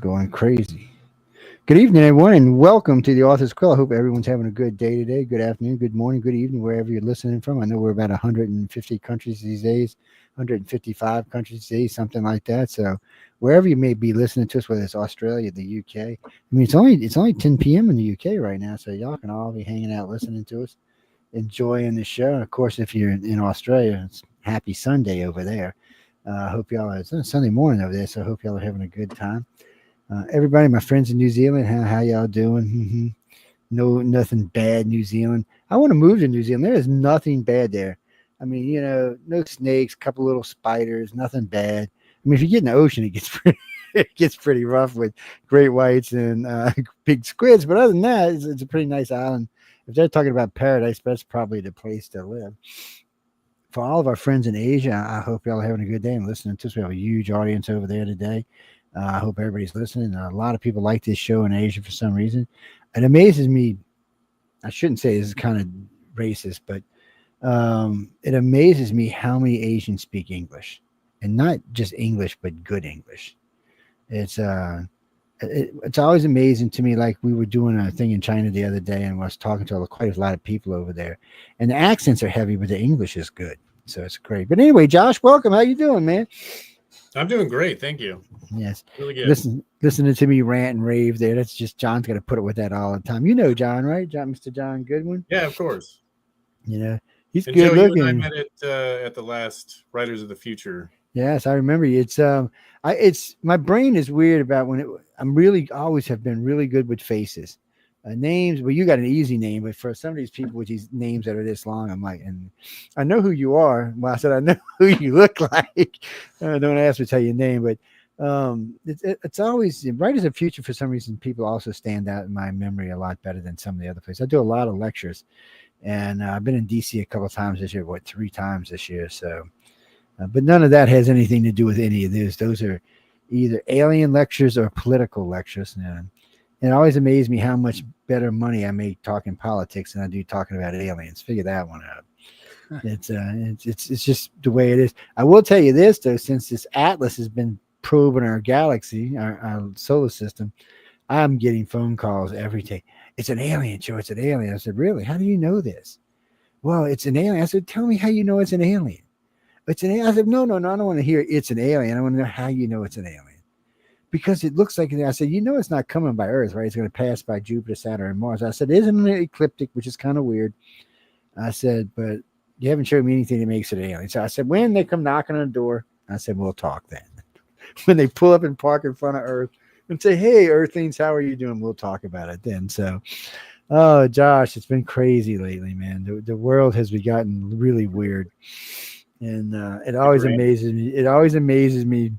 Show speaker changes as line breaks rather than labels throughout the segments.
going crazy. Good evening, everyone, and welcome to the Authors Quill. I hope everyone's having a good day today, good afternoon, good morning, good evening, wherever you're listening from. I know we're about 150 countries these days, 155 countries these days, something like that. So wherever you may be listening to us, whether it's Australia, the UK. I mean, it's only 10 p.m. in the UK right now, so y'all can all be hanging out listening to us, enjoying the show. And of course, if you're in Australia, it's happy Sunday over there. I hope y'all, it's Sunday morning over there, so I hope y'all are having a good time. Everybody, my friends in New Zealand, how y'all doing? No, nothing bad, New Zealand. I want to move to New Zealand. There is nothing bad there. I mean, no snakes, couple little spiders, nothing bad. I mean, if you get in the ocean, it gets pretty rough with great whites and big squids. But other than that, it's a pretty nice island. If they're talking about paradise, that's probably the place to live. For all of our friends in Asia, I hope y'all are having a good day and listening to us. We have a huge audience over there today. I hope everybody's listening. A lot of people like this show in Asia for some reason. It amazes me. I shouldn't say this is kind of racist, but it amazes me how many Asians speak English, and not just English, but good English. It's always amazing to me. Like we were doing a thing in China the other day, and I was talking to quite a lot of people over there, and the accents are heavy, but the English is good. So it's great. But anyway, Josh, welcome. How you doing, man?
I'm doing great, thank you.
Yes,
really good.
Listening to me rant and rave there. That's just John's got to put it with that all the time. You know John, right? Mr. John Goodwin.
Yeah, of course.
He's
and
good
Joe,
looking.
You and I met at the last Writers of the Future.
Yes, I remember you. It's my brain is weird about I'm really always have been really good with faces. Names, well, you got an easy name, but for some of these people with these names that are this long, I'm like, and I know who you are. Well, I said I know who you look like. Don't ask me to tell you your name, but it's always Writers of the Future. For some reason, people also stand out in my memory a lot better than some of the other places. I do a lot of lectures, and I've been in DC a couple of times this year. 3 times this year? So, but none of that has anything to do with any of this. Those are either alien lectures or political lectures. And it always amazed me how much better money I make talking politics than I do talking about aliens. Figure that one out. It's just the way it is. I will tell you this though, since this Atlas has been probing our galaxy, our solar system, I'm getting phone calls every day. It's an alien, Joe. It's an alien. I said, really? How do you know this? Well, it's an alien. I said, tell me how you know it's an alien. It's an alien. I said, no. I don't want to hear it's an alien. I want to know how you know it's an alien. Because it looks like, I said, it's not coming by Earth, right? It's going to pass by Jupiter, Saturn, and Mars. I said, isn't it ecliptic, which is kind of weird. I said, but you haven't showed me anything that makes it an alien. So I said, when they come knocking on the door, I said, we'll talk then. When they pull up and park in front of Earth and say, hey, Earthlings, how are you doing? We'll talk about it then. So, oh, Josh, it's been crazy lately, man. The world has gotten really weird. And it always amazes me. It always amazes me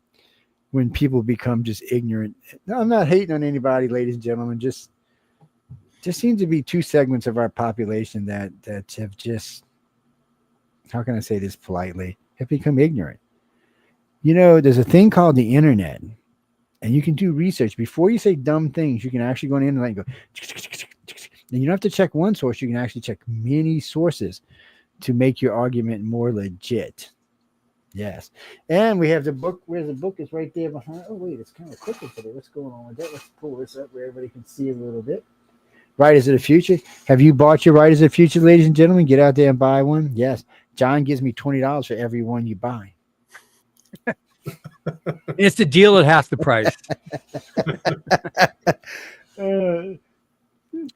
when people become just ignorant. No, I'm not hating on anybody, ladies and gentlemen. Just seems to be 2 segments of our population that have just, how can I say this politely, have become ignorant. There's a thing called the internet, and you can do research. Before you say dumb things, you can actually go on the internet and go, and you don't have to check one source. You can actually check many sources to make your argument more legit. Yes. And we have the book. Where's the book? It's right there behind. Oh, wait, it's kind of crooked today. What's going on with that? Let's pull this up where everybody can see a little bit. Writers of the Future. Have you bought your Writers of the Future, ladies and gentlemen? Get out there and buy one. Yes. John gives me $20 for every one you buy.
It's a deal at half the price.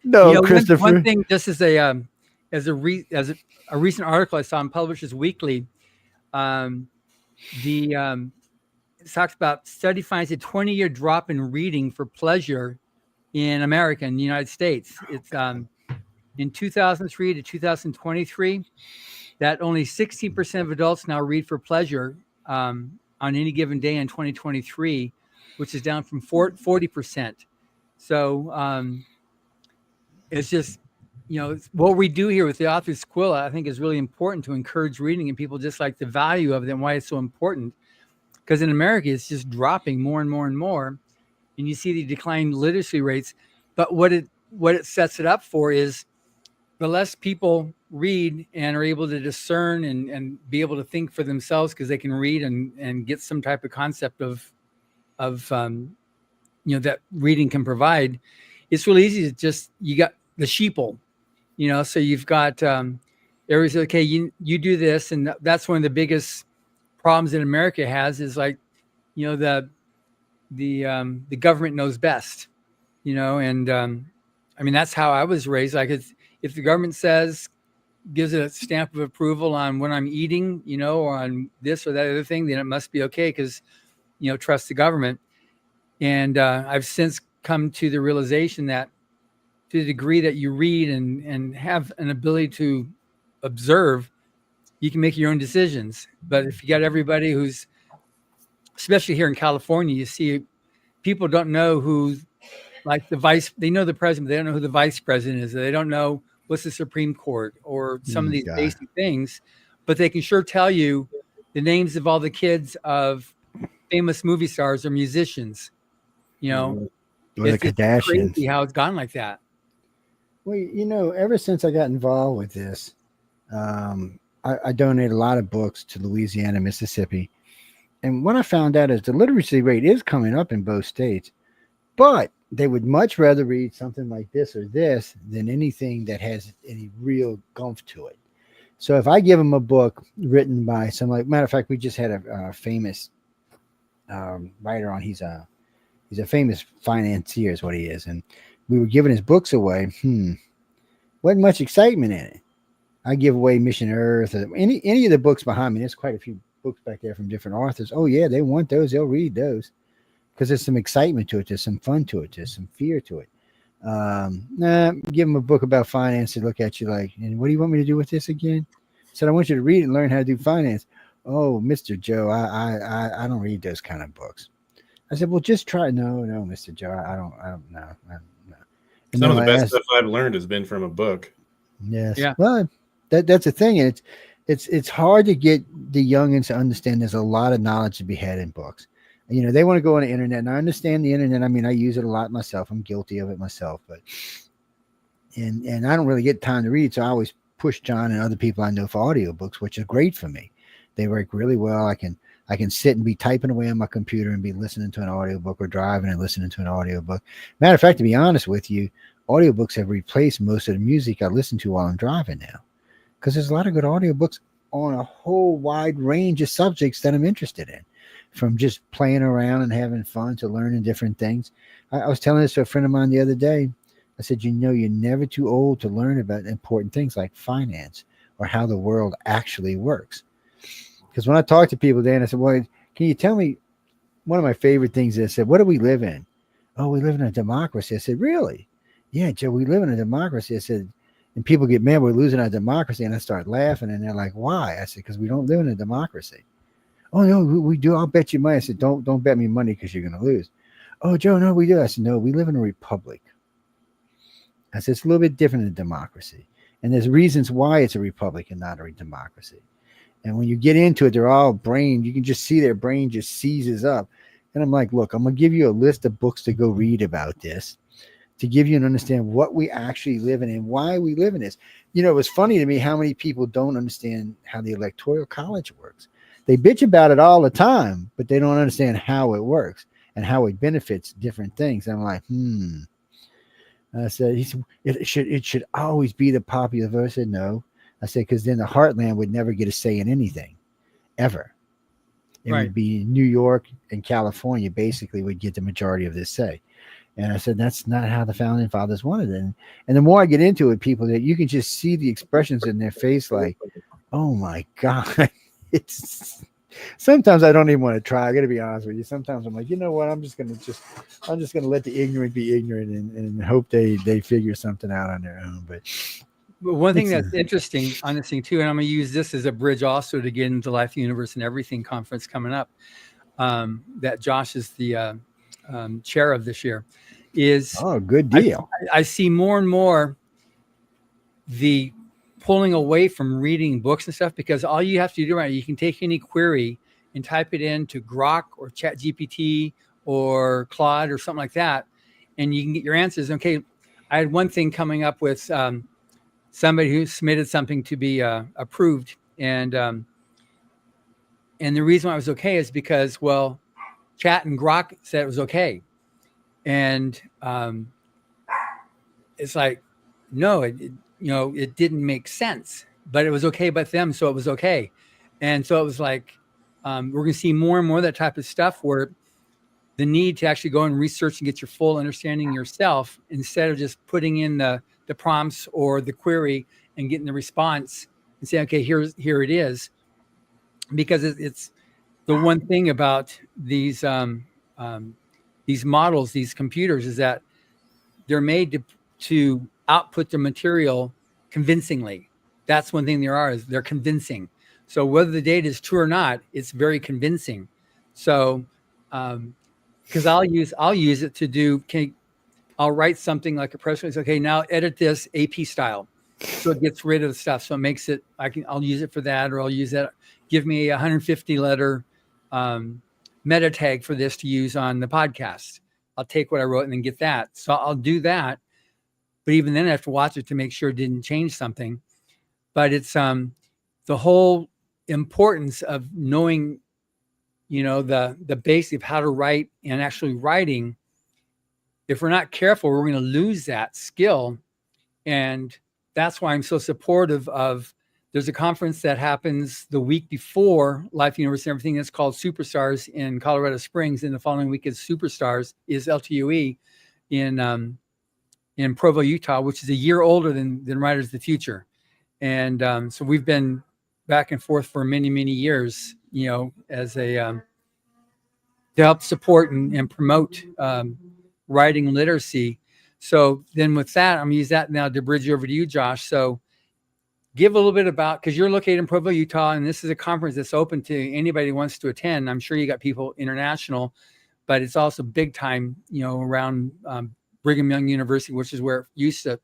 No, Christopher.
One thing, just as a recent article I saw in Publishers Weekly, it talks about study finds a 20-year drop in reading for pleasure in America, in the United States. It's in 2003 to 2023 that only 16% of adults now read for pleasure on any given day in 2023, which is down from 40%. So it's just, what we do here with the Authors Quill, I think, is really important to encourage reading, and people just like the value of it and why it's so important. Because in America, it's just dropping more and more and more, and you see the declining literacy rates. But what it sets it up for is the less people read and are able to discern and be able to think for themselves, because they can read and get some type of concept of that reading can provide, it's really easy to just, you got the sheeple, so you've got areas, okay, you do this. And that's one of the biggest problems that America has is like, the government knows best, and I mean, that's how I was raised. Like if the government gives it a stamp of approval on what I'm eating, or on this or that other thing, then it must be okay because, trust the government. And I've since come to the realization that to the degree that you read and have an ability to observe, you can make your own decisions. But if you got everybody who's, especially here in California, you see people don't know who, like they know the president, but they don't know who the vice president is. They don't know what's the Supreme Court or some of these basic things, but they can sure tell you the names of all the kids of famous movie stars or musicians.
Or the
it's
Kardashians.
crazy how it's gone like that.
Well, ever since I got involved with this, I donate a lot of books to Louisiana, Mississippi. And what I found out is the literacy rate is coming up in both states, but they would much rather read something like this or this than anything that has any real gumph to it. So if I give them a book written by matter of fact, we just had a famous writer on. He's a famous financier is what he is. And we were giving his books away. Wasn't much excitement in it. I give away Mission Earth or any of the books behind me. There's quite a few books back there from different authors. Oh yeah, they want those. They'll read those because there's some excitement to it. There's some fun to it. There's some fear to it. Give them a book about finance and look at you like, and what do you want me to do with this again? I said, I want you to read and learn how to do finance. Oh, Mr. Joe, I don't read those kind of books. I said, well, just try. No, Mr. Joe, I don't know.
Some of the best stuff I've learned has been from a book.
Yes.
Yeah.
Well, that's the thing. And it's hard to get the youngins to understand there's a lot of knowledge to be had in books. They want to go on the internet, and I understand the internet. I mean, I use it a lot myself. I'm guilty of it myself, but and I don't really get time to read. So I always push John and other people I know for audiobooks, which is great for me. They work really well. I can sit and be typing away on my computer and be listening to an audiobook or driving and listening to an audiobook. Matter of fact, to be honest with you, audiobooks have replaced most of the music I listen to while I'm driving now, because there's a lot of good audiobooks on a whole wide range of subjects that I'm interested in, from just playing around and having fun to learning different things. I was telling this to a friend of mine the other day. I said, you're never too old to learn about important things like finance or how the world actually works. Because when I talk to people, Dan, I said, well, can you tell me, one of my favorite things is, I said, what do we live in? Oh, we live in a democracy. I said, really? Yeah, Joe, we live in a democracy. I said, and people get mad, we're losing our democracy. And I start laughing, and they're like, why? I said, because we don't live in a democracy. Oh, no, we do. I'll bet you money. I said, don't bet me money because you're going to lose. Oh, Joe, no, we do. I said, no, we live in a republic. I said, it's a little bit different than democracy. And there's reasons why it's a republic and not a democracy. And when you get into it, they're all brain. You can just see their brain just seizes up. And I'm like, look, I'm going to give you a list of books to go read about this, to give you an understand what we actually live in and why we live in this. It was funny to me how many people don't understand how the Electoral College works. They bitch about it all the time, but they don't understand how it works and how it benefits different things. And I'm like, I said, it should always be the popular vote. I said, no. I said, because then the heartland would never get a say in anything, ever. It would be New York and California basically would get the majority of this say. And I said, that's not how the founding fathers wanted it. And the more I get into it, people, that you can just see the expressions in their face like, oh my God. It's sometimes I don't even want to try. I got to be honest with you. Sometimes I'm like, you know what? I'm just going to let the ignorant be ignorant and hope they figure something out on their own. But
one thing that's interesting on this thing too, and I'm going to use this as a bridge also to get into Life, the Universe, and Everything conference coming up, that Josh is the chair of this year, is
good deal.
I see more and more the pulling away from reading books and stuff, because all you have to do, you can take any query and type it into Grok or Chat GPT or Claude or something like that, and you can get your answers. Okay, I had one thing coming up with somebody who submitted something to be approved, and the reason why it was okay is because, well, Chat and Grok said it was okay. And it's like, no, it didn't make sense, but it was okay by them, so it was okay. And so it was like, we're going to see more and more of that type of stuff, where the need to actually go and research and get your full understanding yourself, instead of just putting in the prompts or the query and getting the response and saying, okay, here it is. Because it's the one thing about these models, these computers, is that they're made to output the material convincingly. That's one thing is they're convincing. So whether the data is true or not, it's very convincing. So, because I'll use it to do. I'll write something like a press release. Okay, now edit this AP style, so it gets rid of the stuff. So it makes it. I'll use it for that, or I'll use that. Give me a 150 letter meta tag for this to use on the podcast. I'll take what I wrote and then get that. So I'll do that. But even then I have to watch it to make sure it didn't change something. But it's the whole importance of knowing, the basic of how to write and actually writing. If we're not careful, we're going to lose that skill. And that's why I'm so supportive of, there's a conference that happens the week before Life University and everything, that's called Superstars in Colorado Springs. And the following week is Superstars, is LTUE in Provo, Utah, which is a year older than Writers of the Future. And so we've been back and forth for many, many years, as a to help support and promote writing literacy. So then with that, I'm going to use that now to bridge over to you, Josh. So give a little bit about, because you're located in Provo, Utah, and this is a conference that's open to anybody who wants to attend. I'm sure you got people international, but it's also big time, around Brigham Young University, which is where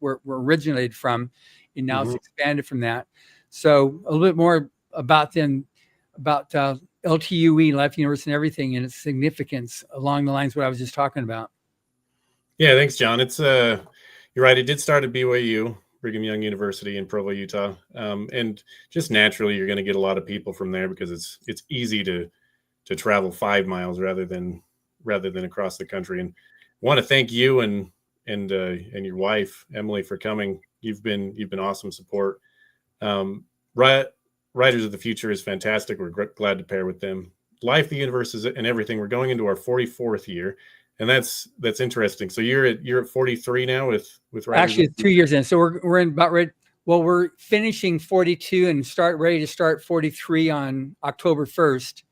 where originated from, and now it's expanded from that. So a little bit more about LTUE, Life University and everything, and its significance along the lines of what I was just talking about.
Yeah, thanks, John. It's you're right. It did start at BYU, Brigham Young University in Provo, Utah, and just naturally, you're going to get a lot of people from there because it's easy to travel 5 miles rather than across the country. And I want to thank you and your wife Emily for coming. You've been awesome support. Writers of the Future is fantastic. We're glad to pair with them. Life, the Universe, and everything. We're going into our 44th year. And that's interesting. So you're at 43 now with Writers.
Actually, it's 2 years in. So we're in about ready. Well, we're finishing 42 and ready to start 43 on October 1st.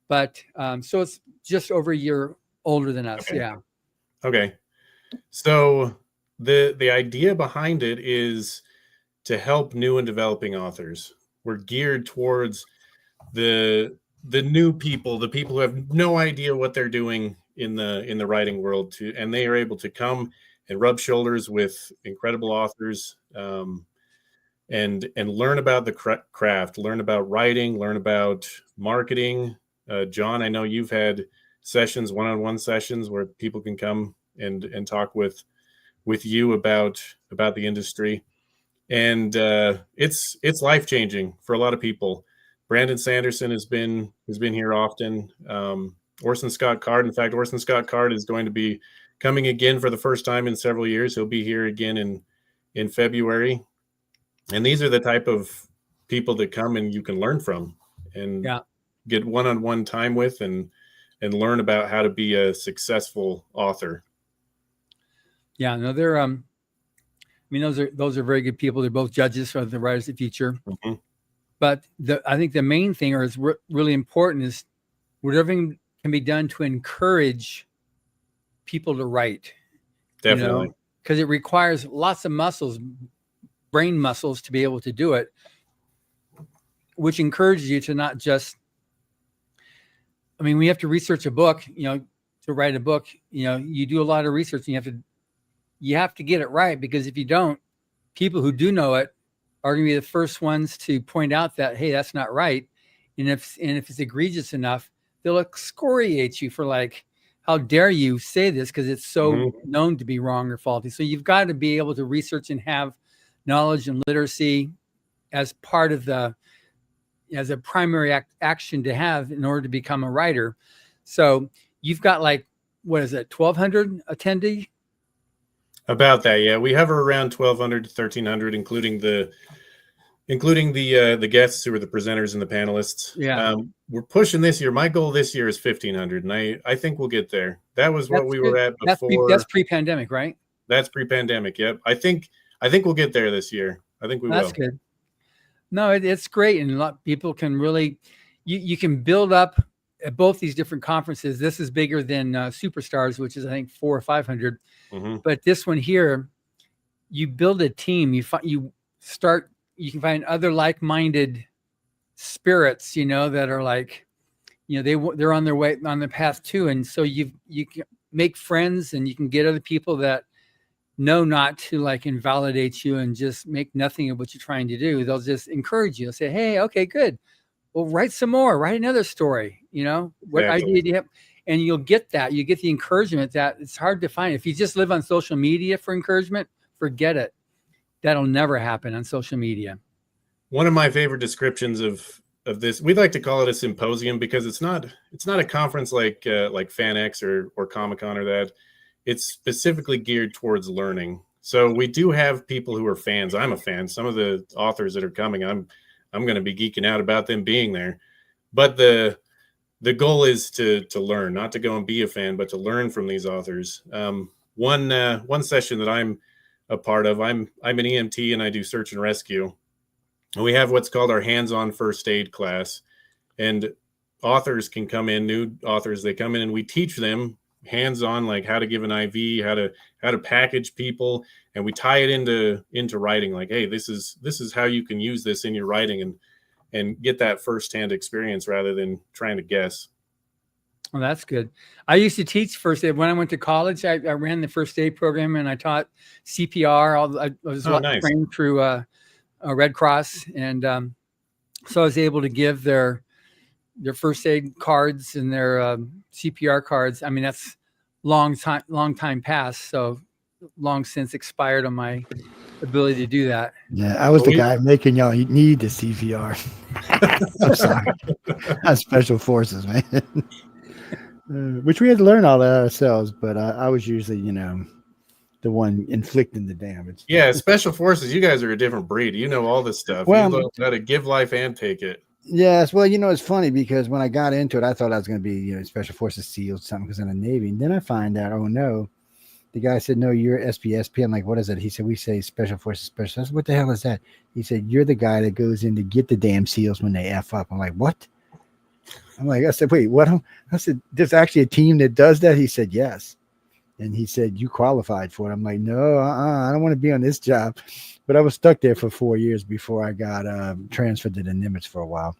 But so it's just over a year older than us.
Okay.
Yeah.
Okay. So the idea behind it is to help new and developing authors. We're geared towards the new people, the people who have no idea what they're doing in the writing world, and they are able to come and rub shoulders with incredible authors, and learn about the craft, learn about writing, learn about marketing. John, I know you've had sessions, one-on-one sessions, where people can come and talk with you about the industry, and it's life-changing for a lot of people. Brandon Sanderson has been here often. Orson Scott Card. In fact, Orson Scott Card is going to be coming again for the first time in several years. He'll be here again in February. And these are the type of people that come and you can learn from and get one-on-one time with and learn about how to be a successful author.
Yeah, no, they're those are very good people. They're both judges for the Writers of the Future.
Mm-hmm.
But I think the main thing, or is really important, is whatever can be done to encourage people to write.
Definitely.
Because it requires lots of muscles, brain muscles, to be able to do it, which encourages you to not just, we have to research a book, to write a book, you do a lot of research and you have to get it right, because if you don't, people who do know it are going to be the first ones to point out that, hey, that's not right. And if it's egregious enough, they'll excoriate you for like, how dare you say this, because it's so known to be wrong or faulty. So you've got to be able to research and have knowledge and literacy as part of as a primary action to have in order to become a writer. So you've got like what is it, 1,200 attendee?
About that, yeah. We hover around 1,200 to 1,300, including the guests who are the presenters and the panelists.
Yeah.
We're pushing this year. My goal this year is 1,500, and I think we'll get there. That was what we were at before.
That's pre-pandemic, right?
That's pre-pandemic. Yep. I think we'll get there this year. I think we will.
That's good. No, it's great, and a lot of people can really, you can build up at both these different conferences. This is bigger than Superstars, which is I think 400 or 500.
Mm-hmm.
But this one here, you build a team. You can find other like-minded spirits, that are like, they're on their way, on their path too. And so you can make friends, and you can get other people that know not to like invalidate you and just make nothing of what you're trying to do. They'll just encourage you. They'll say, hey, okay, good. Well, write some more, write another story. What idea do you have? And you'll get that. You get the encouragement that it's hard to find. If you just live on social media for encouragement, forget it. That'll never happen on social media.
One of my favorite descriptions of this, we'd like to call it a symposium, because it's not a conference like FanX or Comic-Con or that. It's specifically geared towards learning. So we do have people who are fans. I'm a fan. Some of the authors that are coming, I'm going to be geeking out about them being there. But the goal is to learn, not to go and be a fan, but to learn from these authors. One session that I'm a part of, I'm an EMT and I do search and rescue. And we have what's called our hands-on first aid class. And authors can come in, new authors, they come in and we teach them hands-on, like how to give an IV, how to package people, and we tie it into writing. Like, hey, this is how you can use this in your writing and get that firsthand experience rather than trying to guess.
Well, that's good. I used to teach first aid when I went to college. I ran the first aid program and I taught CPR. I was trained through Red Cross, and so I was able to give their first aid cards and their CPR cards. I mean, that's long time past, so long since expired on my ability to do that.
Yeah, I was the guy making y'all need the CPR. I'm sorry. I'm Special Forces, man. Which we had to learn all that ourselves, but I was usually, the one inflicting the damage.
Yeah, Special Forces, you guys are a different breed. You know all this stuff.
Well,
you know how to give life and take it.
Yes, well, it's funny because when I got into it, I thought I was going to be, Special Forces SEALs, something, because in the Navy. And then I find out, oh no, the guy said, no, you're SPSP. I'm like, what is it? He said, we say Special Forces Special. I said, what the hell is that? He said, you're the guy that goes in to get the damn SEALs when they F up. I'm like, what? I said, wait, what? I said, there's actually a team that does that? He said, yes. And he said, you qualified for it. I'm like, no, I don't want to be on this job. But I was stuck there for 4 years before I got transferred to the Nimitz for a while.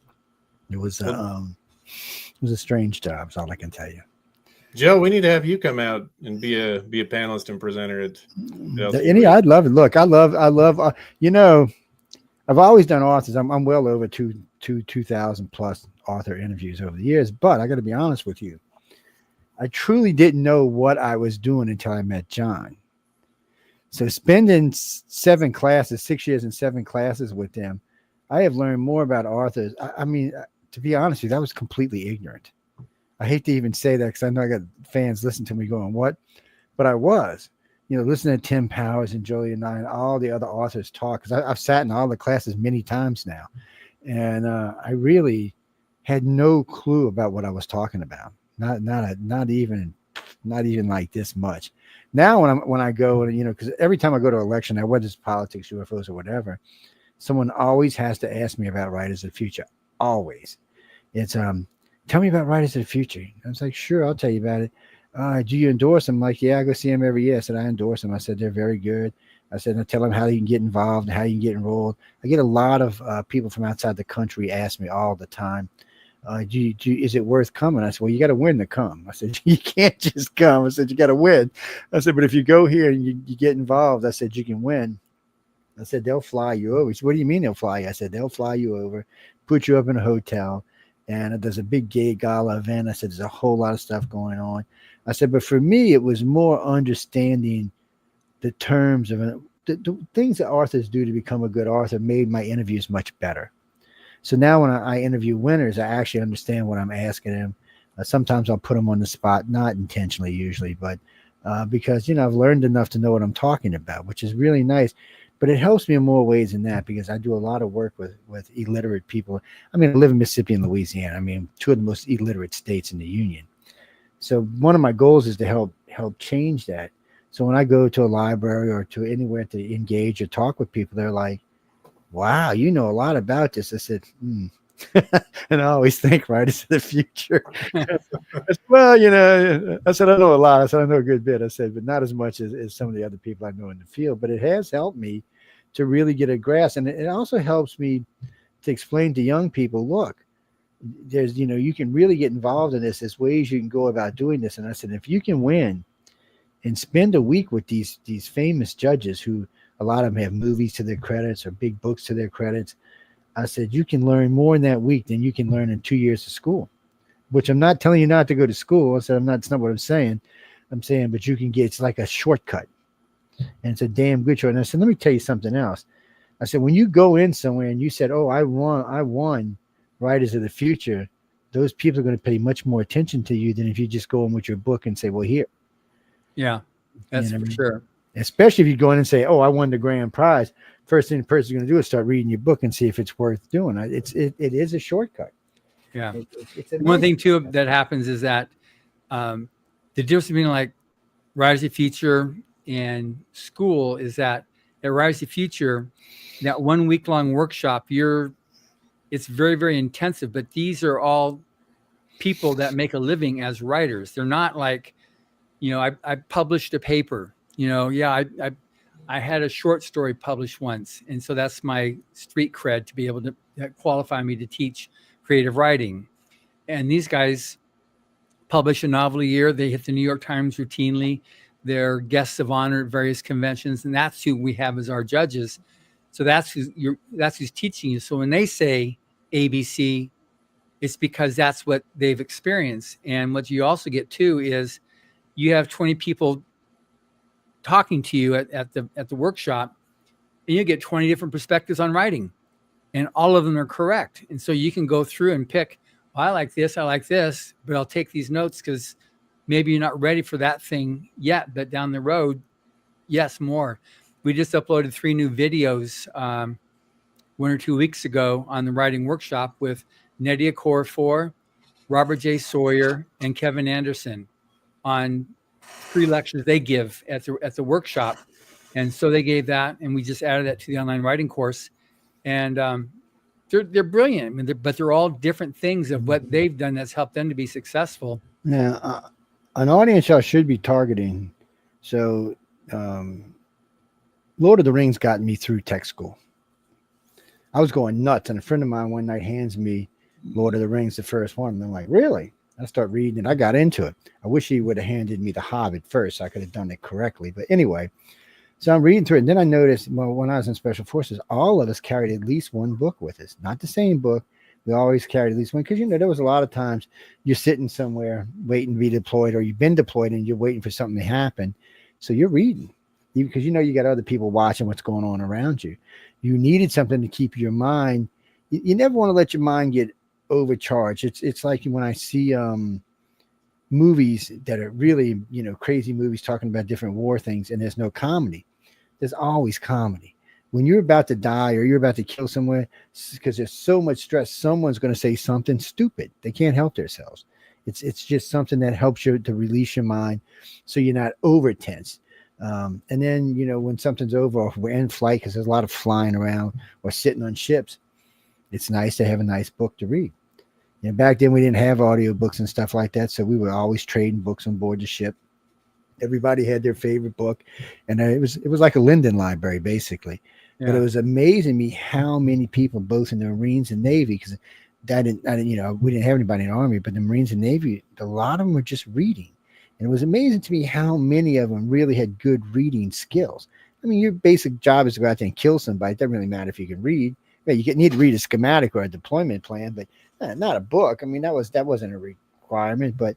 It was a strange job. That's all I can tell you.
Joe, we need to have you come out and be a panelist and presenter at
LTUE. I'd love it. Look, I love. I've always done authors. I'm well over 2,000 plus author interviews over the years. But I got to be honest with you. I truly didn't know what I was doing until I met John. So spending 6 years and 7 classes with them, I have learned more about authors. I mean, to be honest with you, I was completely ignorant. I hate to even say that because I know I got fans listening to me going, what? But I was, listening to Tim Powers and Julian Nye and all the other authors talk, because I've sat in all the classes many times now. And I really had no clue about what I was talking about. Not even like this much. Now when I go and because every time I go to an election, whether it's politics, UFOs, or whatever, someone always has to ask me about Writers of the Future. Always, it's tell me about Writers of the Future. I was like, sure, I'll tell you about it. Do you endorse them? Like, yeah, I go see them every year. I said, I endorse them. I said, they're very good. I said, I tell them how you can get involved, how you can get enrolled. I get a lot of people from outside the country ask me all the time. Is it worth coming? I said, well, you got to win to come. I said, you can't just come. I said, you got to win. I said, but if you go here and you get involved, I said, you can win. I said, they'll fly you over. He said, what do you mean they'll fly you? I said, they'll fly you over, put you up in a hotel, and there's a big gay gala event. I said, there's a whole lot of stuff going on. I said, but for me, it was more understanding the terms of the things that authors do to become a good author made my interviews much better. So now when I interview winners, I actually understand what I'm asking them. Sometimes I'll put them on the spot, not intentionally usually, but because, you know, I've learned enough to know what I'm talking about, which is really nice. But it helps me in more ways than that, because I do a lot of work with illiterate people. I mean, I live in Mississippi and Louisiana. I mean, two of the most illiterate states in the union. So one of my goals is to help change that. So when I go to a library or to anywhere to engage or talk with people, they're like, wow, you know a lot about this. I said, and I always think, right, it's the future. Well, you know, I said, I know a lot. I said, I know a good bit. I said, but not as much as some of the other people I know in the field. But it has helped me to really get a grasp. And it also helps me to explain to young people, look, there's, you know, you can really get involved in this. There's ways you can go about doing this. And I said, if you can win and spend a week with these famous judges, who a lot of them have movies to their credits or big books to their credits, I said, you can learn more in that week than you can learn in 2 years of school, which I'm not telling you not to go to school. I said, it's not what I'm saying. I'm saying, but you can get, it's like a shortcut, and it's a damn good shortcut. And I said, let me tell you something else. I said, when you go in somewhere and you said, oh, I won Writers of the Future, those people are going to pay much more attention to you than if you just go in with your book and say, well, here.
Yeah, that's for sure.
Especially if you go in and say, oh, I won the grand prize. First thing the person's going to do is start reading your book and see if it's worth doing. It is a shortcut.
Yeah.
It's
one thing too that happens is that the difference between like Writers of the Future and school is that at Writers of the Future, that 1 week long workshop, it's very, very intensive, but these are all people that make a living as writers. They're not like, you know, I published a paper, you know, I had a short story published once. And so that's my street cred to be able to qualify me to teach creative writing. And these guys publish a novel a year. They hit the New York Times routinely. They're guests of honor at various conventions. And that's who we have as our judges. So that's who's teaching you. So when they say ABC, it's because that's what they've experienced. And what you also get too is you have 20 people talking to you at the workshop, and you get 20 different perspectives on writing, and all of them are correct. And so you can go through and pick, well, I like this, but I'll take these notes because maybe you're not ready for that thing yet, but down the road, yes, more. We just uploaded 3 new videos 1 or 2 weeks ago on the writing workshop with Nydia Okorafor, Robert J. Sawyer, and Kevin Anderson on 3 lectures they give at the workshop. And so they gave that, and we just added that to the online writing course. And they're brilliant. I mean, but they're all different things of what they've done that's helped them to be successful.
Yeah, an audience I should be targeting. So Lord of the Rings got me through tech school. I was going nuts, and a friend of mine one night hands me Lord of the Rings, the first one. And I'm like, really? I start reading and I got into it. I wish he would have handed me The Hobbit first. So I could have done it correctly. But anyway, so I'm reading through it. And then I noticed, well, when I was in Special Forces, all of us carried at least one book with us. Not the same book. We always carried at least one. Because, you know, there was a lot of times you're sitting somewhere waiting to be deployed, or you've been deployed and you're waiting for something to happen. So you're reading. Because you know you got other people watching what's going on around you. You needed something to keep your mind. You never want to let your mind get overcharged. It's like when I see movies that are really, you know, crazy movies talking about different war things, and there's no comedy. There's always comedy. When you're about to die or you're about to kill someone, because there's so much stress, someone's going to say something stupid. They can't help themselves. It's just something that helps you to release your mind, so you're not over tense. And then, you know, when something's over, or we're in flight, because there's a lot of flying around or sitting on ships, it's nice to have a nice book to read. You know, back then we didn't have audiobooks and stuff like that, so we were always trading books on board the ship. Everybody had their favorite book, and it was like a Linden library basically. Yeah. But it was amazing me how many people, both in the Marines and Navy, because I didn't, you know, we didn't have anybody in the Army, but the Marines and Navy, a lot of them were just reading. And it was amazing to me how many of them really had good reading skills. I mean, your basic job is to go out there and kill somebody. It doesn't really matter if you can read. Yeah, you need to read a schematic or a deployment plan, but not a book. I mean, that wasn't a requirement, but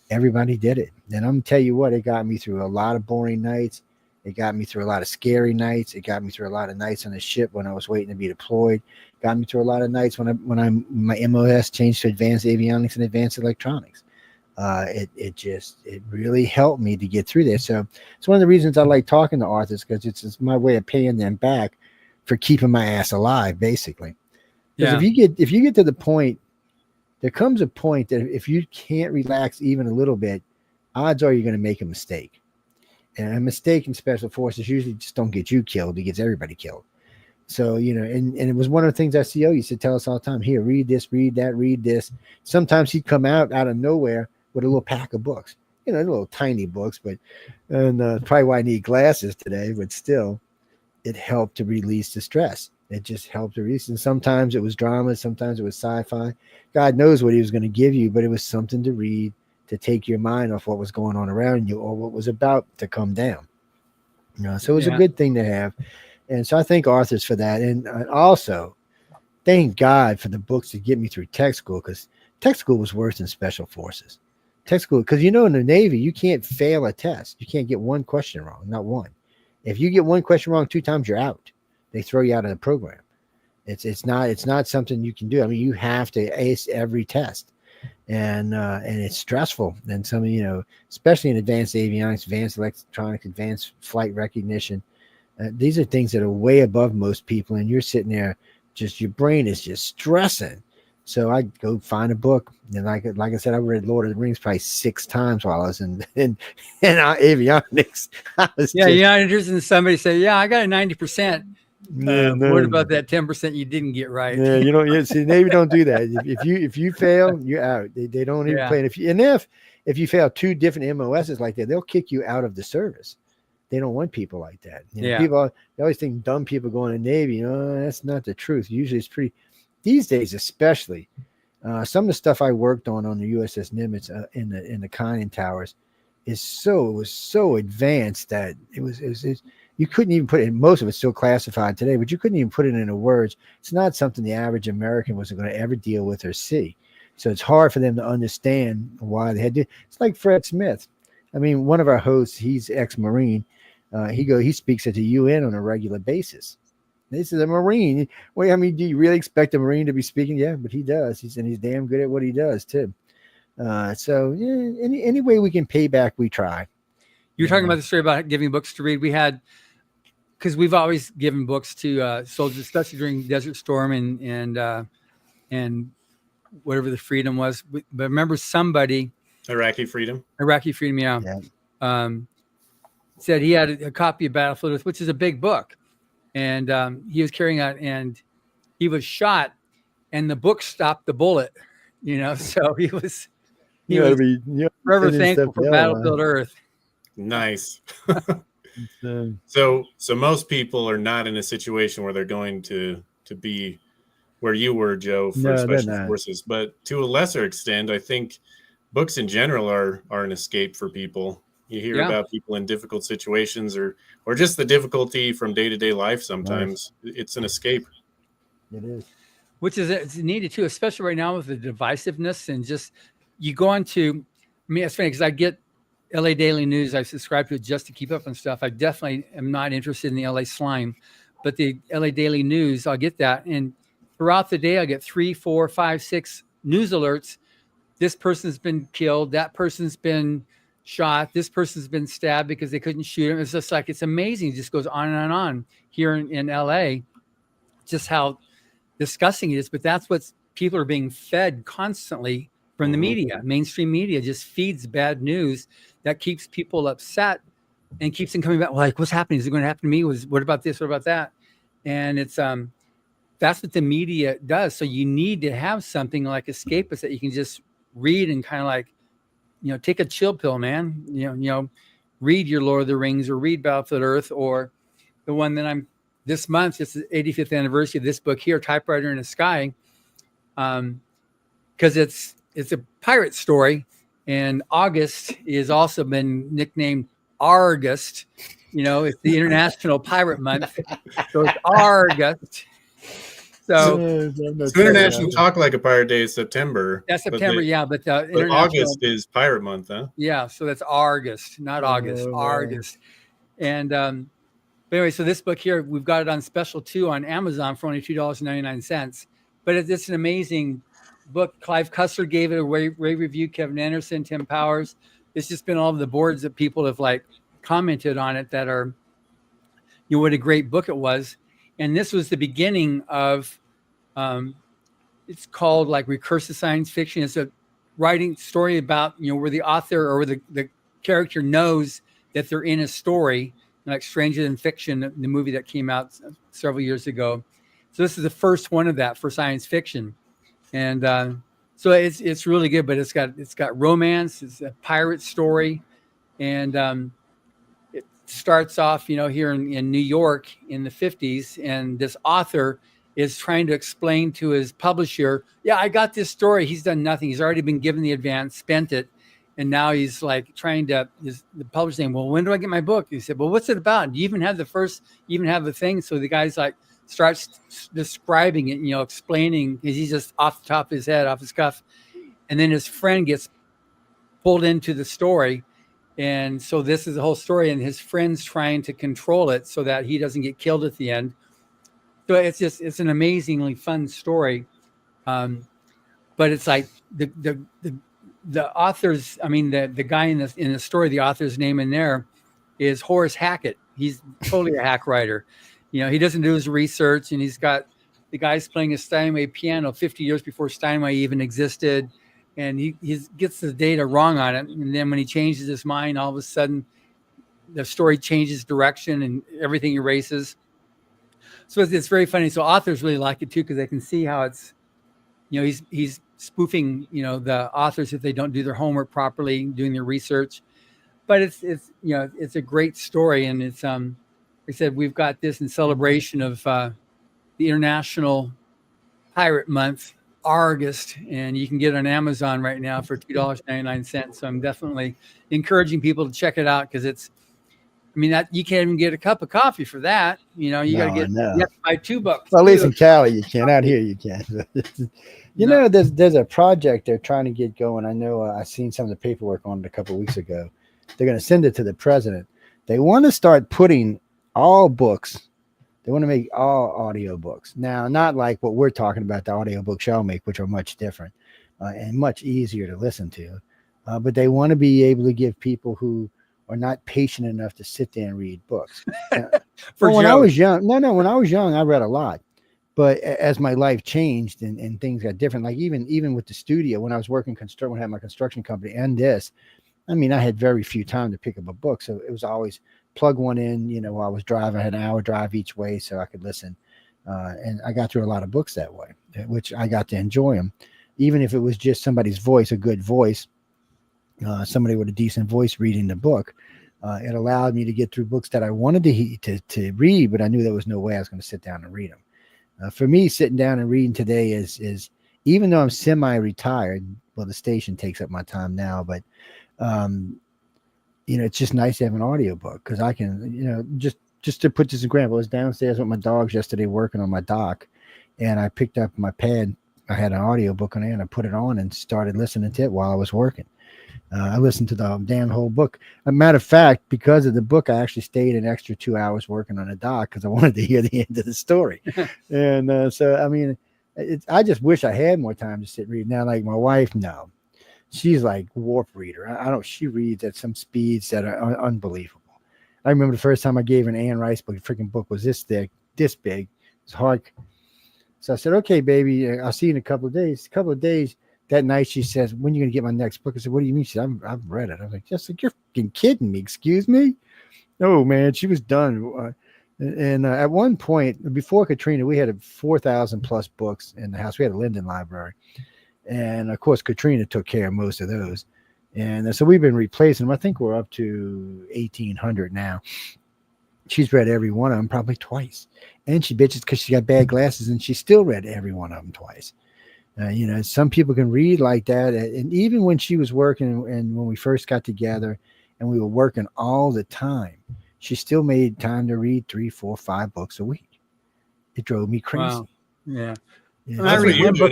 everybody did it. And I'm gonna tell you what, it got me through a lot of boring nights. It got me through a lot of scary nights. It got me through a lot of nights on the ship when I was waiting to be deployed. Got me through a lot of nights when my MOS changed to advanced avionics and advanced electronics. It really helped me to get through this. So it's one of the reasons I like talking to authors, because it's my way of paying them back for keeping my ass alive, basically. Because if you get to the point, there comes a point that if you can't relax even a little bit, odds are you're going to make a mistake. And a mistake in special forces usually just don't get you killed; it gets everybody killed. So, and it was one of the things our CEO used to tell us all the time: here, read this, read that, read this. Sometimes he'd come out of nowhere with a little pack of books, little tiny books, and probably why I need glasses today, but still, it helped to release the stress. It just helped to release. And sometimes it was drama, sometimes it was sci-fi. God knows what he was going to give you, but it was something to read to take your mind off what was going on around you or what was about to come down. So it was a good thing to have. And so I thank authors for that. And also thank God for the books that get me through tech school, because tech school was worse than special forces. Tech school, because in the Navy, you can't fail a test. You can't get one question wrong, not one. If you get one question wrong 2 times, you're out. They throw you out of the program. It's not something you can do. I mean, you have to ace every test, and it's stressful. And some, especially in advanced avionics, advanced electronics, advanced flight recognition, these are things that are way above most people, and you're sitting there, just your brain is just stressing. So I go find a book, and like I said, I read Lord of the Rings probably 6 times while I was in avionics.
You're not interested in somebody say, "Yeah, I got a 90%." What about that 10% you didn't get right?
Yeah, see, Navy don't do that. If you fail, you're out. They don't even play. And if you fail 2 different MOSs like that, they'll kick you out of the service. They don't want people like that. People, they always think dumb people going to Navy. That's not the truth. Usually it's pretty. These days, especially, some of the stuff I worked on the USS Nimitz in the conning towers was so advanced that it was you couldn't even put it in. Most of it's still classified today, but you couldn't even put it into words. It's not something the average American was going to ever deal with or see. So it's hard for them to understand why they had to. It's like Fred Smith. I mean, one of our hosts, he's ex-Marine. He speaks at the UN on a regular basis. This is a Marine. Well, I mean, do you really expect a Marine to be speaking? Yeah, but he does. He's damn good at what he does too. Any way we can pay back, we try.
You were talking about the story about giving books to read. We had, because we've always given books to soldiers, especially during Desert Storm and whatever the freedom was. But remember, somebody
Iraqi Freedom,
yeah. Said he had a copy of Battlefield Earth, which is a big book. And he was carrying out, and he was shot, and the book stopped the bullet. So he was forever thankful for Battlefield Earth.
Nice. So most people are not in a situation where they're going to be where you were, Joe, for special forces. But to a lesser extent, I think books in general are an escape for people. You hear about people in difficult situations or just the difficulty from day-to-day life. Sometimes it's an escape.
It is.
Which is it's needed too, especially right now with the divisiveness and just you go on to, it's funny because I get LA Daily News. I subscribe to it just to keep up on stuff. I definitely am not interested in the LA slime, but the LA Daily News, I'll get that. And throughout the day, I get 3, 4, 5, 6 news alerts. This person's been killed. That person's been shot. This person's been stabbed because they couldn't shoot him. It's just like, it's amazing. It just goes on and on here in LA, just how disgusting it is. But that's what people are being fed constantly from the media. Mainstream media just feeds bad news that keeps people upset and keeps them coming back. Like, what's happening? Is it going to happen to me? What about this? What about that? And it's, that's what the media does. So you need to have something like Escapist that you can just read and kind of like, take a chill pill, man. Read your Lord of the Rings or read Battlefield Earth, or the one that I'm this month. It's the 85th anniversary of this book here, Typewriter in the Sky, because it's a pirate story, and August is also been nicknamed Argust. It's the International Pirate Month, so it's Argust. So
International Talk Like a Pirate Day is September.
That's September, but
August is Pirate Month, huh?
Yeah, so that's August, not August, Argust. And but anyway, so this book here, we've got it on special too on Amazon for only $2.99. But it's an amazing book. Clive Cussler gave it a rave review. Kevin Anderson, Tim Powers. It's just been all over the boards that people have like commented on it that are, what a great book it was. And this was the beginning of, it's called like recursive science fiction. It's a writing story about, where the author or the character knows that they're in a story, like Stranger Than Fiction, the movie that came out several years ago. So this is the first one of that for science fiction. And so it's really good, but it's got romance. It's a pirate story. And it starts off, here in New York in the 50s. And this author is trying to explain to his publisher, yeah, I got this story. He's done nothing. He's already been given the advance, spent it. And now he's like trying to, the publisher saying, well, when do I get my book? He said, well, what's it about? Do you even have the thing? So the guy's like, starts describing it, explaining, because he's just off the top of his head, off his cuff. And then his friend gets pulled into the story. And so this is the whole story. And his friend's trying to control it so that he doesn't get killed at the end. So it's an amazingly fun story. But it's like the author's, the guy in the story, the author's name in there is Horace Hackett. He's totally a hack writer. He doesn't do his research, and he's got the guy's playing a Steinway piano 50 years before Steinway even existed. And he gets the data wrong on it. And then when he changes his mind, all of a sudden the story changes direction and everything erases. So it's very funny. So authors really like it too, because they can see how it's, he's spoofing, the authors if they don't do their homework properly, doing their research. But it's a great story, and it's like I said, we've got this in celebration of the International Pirate Month, August, and you can get it on Amazon right now for $2.99. So I'm definitely encouraging people to check it out, because it's, that you can't even get a cup of coffee for that. You have to buy 2 books.
Well, at least in Cali you can. Out here you can. There's a project they're trying to get going. I know I seen some of the paperwork on it a couple of weeks ago. They're going to send it to the president. They want to start putting all books. They want to make all audio books. Now, not like what we're talking about, the audio books y'all make, which are much different and much easier to listen to. But they want to be able to give people who are not patient enough to sit there and read books. When I was young, when I was young, I read a lot. But as my life changed and things got different, like even with the studio, when I was working when I had my construction company and this, I had very few time to pick up a book. So it was always plug one in, while I was driving. I had an hour drive each way so I could listen. And I got through a lot of books that way, which I got to enjoy them. Even if it was just somebody's voice, a good voice, somebody with a decent voice reading the book, it allowed me to get through books that I wanted to read, but I knew there was no way I was going to sit down and read them. For me, sitting down and reading today is even though I'm semi-retired, well, the station takes up my time now, but it's just nice to have an audiobook, because I can, just to put this in example, I was downstairs with my dogs yesterday working on my dock, and I picked up my pad. I had an audiobook on there, and I put it on and started listening to it while I was working. I listened to the damn whole book. As a matter of fact, because of the book, I actually stayed an extra 2 hours working on a dock because I wanted to hear the end of the story. And I just wish I had more time to sit and read. Now, like my wife, no. She's like warp reader. She reads at some speeds that are unbelievable. I remember the first time I gave an Anne Rice book, the freaking book was this thick, this big. It's hard. So I said, okay, baby, I'll see you in a couple of days. That night, she says, when are you going to get my next book? I said, what do you mean? She said, I've read it. I was like, just like, you're fucking kidding me. Excuse me? No, man, she was done. And at one point, before Katrina, we had 4,000 plus books in the house. We had a Linden library. And, of course, Katrina took care of most of those. And so we've been replacing them. I think we're up to 1,800 now. She's read every one of them probably twice. And she bitches because she got bad glasses, and she still read every one of them twice. Some people can read like that. And even when she was working and when we first got together and we were working all the time, she still made time to read 3, 4, 5 books a week. It drove me crazy.
Wow. Yeah.
I read one book.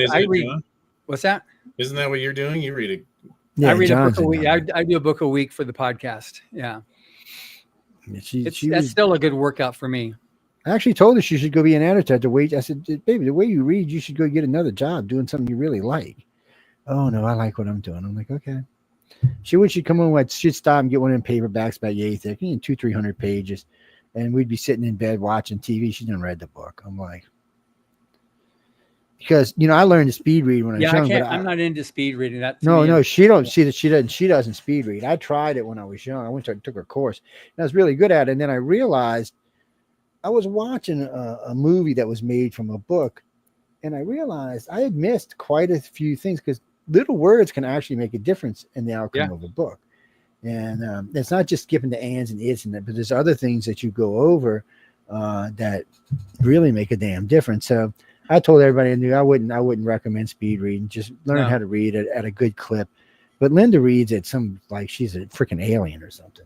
What's that?
Isn't that what you're doing? You read it.
Yeah, I read a book a week. I do a book a week for the podcast. Yeah. That's still a good workout for me.
I actually told her she should go be an editor. I said, baby, the way you read, you should go get another job doing something you really like. Oh no, I like what I'm doing. I'm like, okay. She'd come on, she'd stop and get one of them paperbacks about yay thick, 200-300 pages, and we'd be sitting in bed watching TV. She didn't read the book. I'm like, because I learned to speed read when I was young.
I'm not into speed reading. That
she doesn't speed read. I tried it when I was young. I took her course, and I was really good at it. And then I realized I was watching a movie that was made from a book, and I realized I had missed quite a few things because little words can actually make a difference in the outcome of a book. And it's not just skipping the ands and its and that, but there's other things that you go over that really make a damn difference. So I told everybody I knew I wouldn't recommend speed reading. Just learn how to read it at a good clip. But Linda reads at some like she's a freaking alien or something.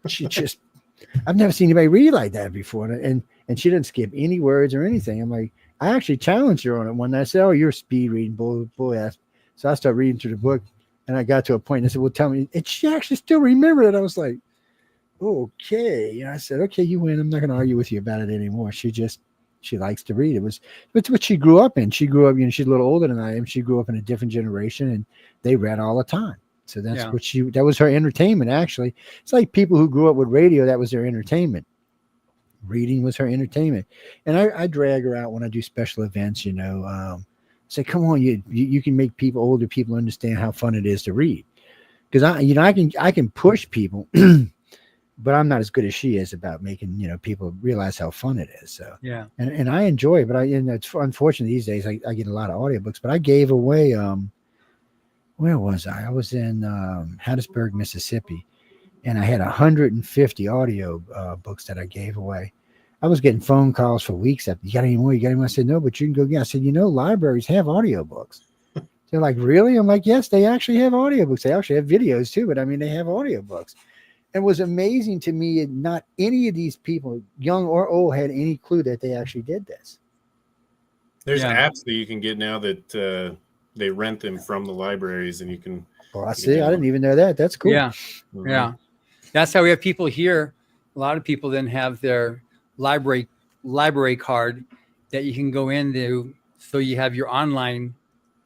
She just I've never seen anybody read like that before, and she didn't skip any words or anything. I'm like, I actually challenged her on it one night. I said, "Oh, you're speed reading, bull ass." So I started reading through the book, and I got to a point. And I said, "Well, tell me." And she actually still remembered it. I was like, "Okay." And I said, "Okay, you win. I'm not going to argue with you about it anymore." She likes to read. It's what she grew up in. She grew up, she's a little older than I am. She grew up in a different generation, and they read all the time. So that's that was her entertainment. Actually, it's like people who grew up with radio. That was their entertainment. Reading was her entertainment. And I drag her out when I do special events, say, come on, you can make older people understand how fun it is to read. Because I can push people, but I'm not as good as she is about making, people realize how fun it is. So, and I enjoy it, but it's unfortunate these days, I get a lot of audiobooks, but I gave away, where was I? I was in Hattiesburg, Mississippi. And I had 150 audio books that I gave away. I was getting phone calls for weeks after, you got any more? You got any more? I said, no, but you can go get. I said, libraries have audio books. They're like, really? I'm like, yes, they actually have audio books. They actually have videos too, but they have audio books. And it was amazing to me, not any of these people, young or old, had any clue that they actually did this.
There's apps that you can get now that they rent them from the libraries, and you can.
Well, I see. I didn't even know that. That's cool.
Yeah. Mm-hmm. Yeah. That's how we have people here. A lot of people then have their library card that you can go into. So you have your online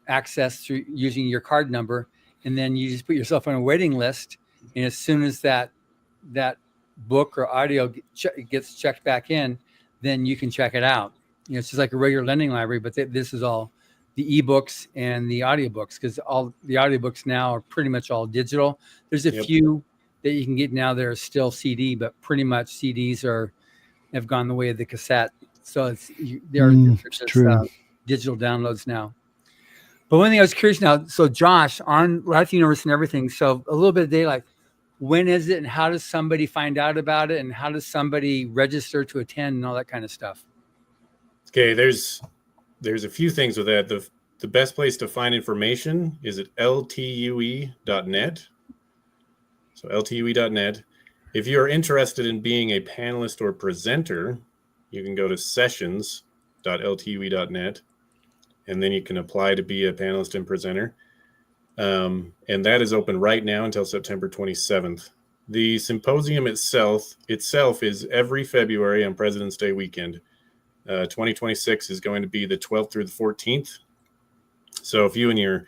access through using your card number, and then you just put yourself on a waiting list. And as soon as that book or audio gets checked back in, then you can check it out. It's just like a regular lending library, but this is all the ebooks and the audiobooks, because all the audiobooks now are pretty much all digital. There's a few that you can get now that are still CD, but pretty much CDs have gone the way of the cassette. So they're just digital downloads now. But one thing I was curious now, so Josh, on Life Universe and everything, so a little bit of daylight, when is it and how does somebody find out about it and how does somebody register to attend and all that kind of stuff?
Okay, there's a few things with that. The best place to find information is at LTUE.net. So LTUE.net. If you are interested in being a panelist or presenter, you can go to sessions.ltue.net, and then you can apply to be a panelist and presenter. And that is open right now until September 27th. The symposium itself is every February on President's Day weekend. 2026 is going to be the 12th through the 14th. So if you and your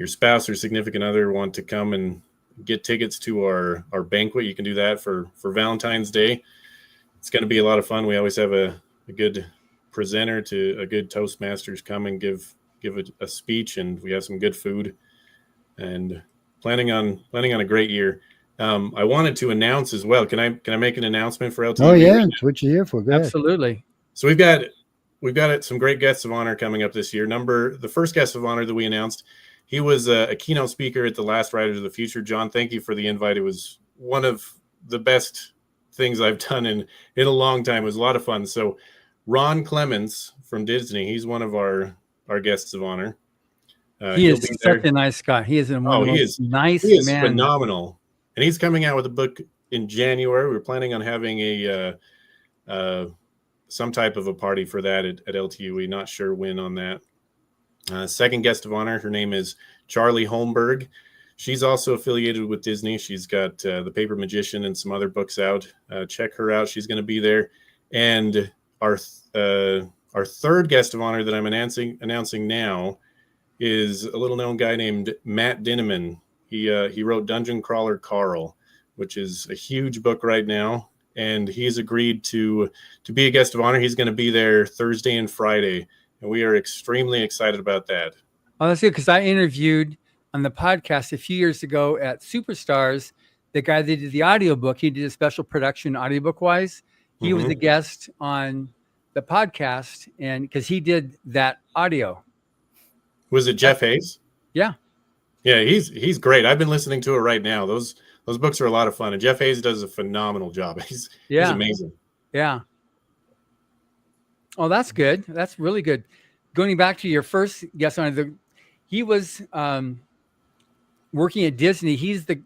spouse or significant other want to come and get tickets to our banquet, you can do that for Valentine's Day. It's going to be a lot of fun. We always have a good presenter to a good Toastmasters come and give a speech, and we have some good food, and planning on a great year. I wanted to announce as well. Can I make an announcement for LTE?
Oh yeah, that's what you're here for. Go
Absolutely.
Ahead.
So we've got some great guests of honor coming up this year. The first guest of honor that we announced, he was a keynote speaker at the last Writers of the Future. John, thank you for the invite. It was one of the best things I've done in a long time. It was a lot of fun. So Ron Clements from Disney, he's one of our guests of honor.
He is such a nice guy. He is nice man.
He is phenomenal. And he's coming out with a book in January. We're planning on having some type of a party for that at LTUE. Not sure when on that. Second guest of honor, her name is Charlie Holmberg. She's also affiliated with Disney. She's got The Paper Magician and some other books out. Check her out. She's going to be there. And our third guest of honor that I'm announcing now is a little known guy named Matt Dinneman. He wrote Dungeon Crawler Carl, which is a huge book right now, and he's agreed to be a guest of honor. He's going to be there Thursday and Friday, and we are extremely excited about that.
Oh, that's good, because I interviewed on the podcast a few years ago at Superstars the guy that did the audiobook. He did a special production audiobook wise. He was the guest on the podcast, and because he did that audio.
Was it Jeff Hayes?
Yeah.
Yeah, he's great. I've been listening to it right now. Those books are a lot of fun, and Jeff Hayes does a phenomenal job. He's amazing. Yeah.
Oh, that's good. That's really good. Going back to your first guest on he was working at Disney. He's the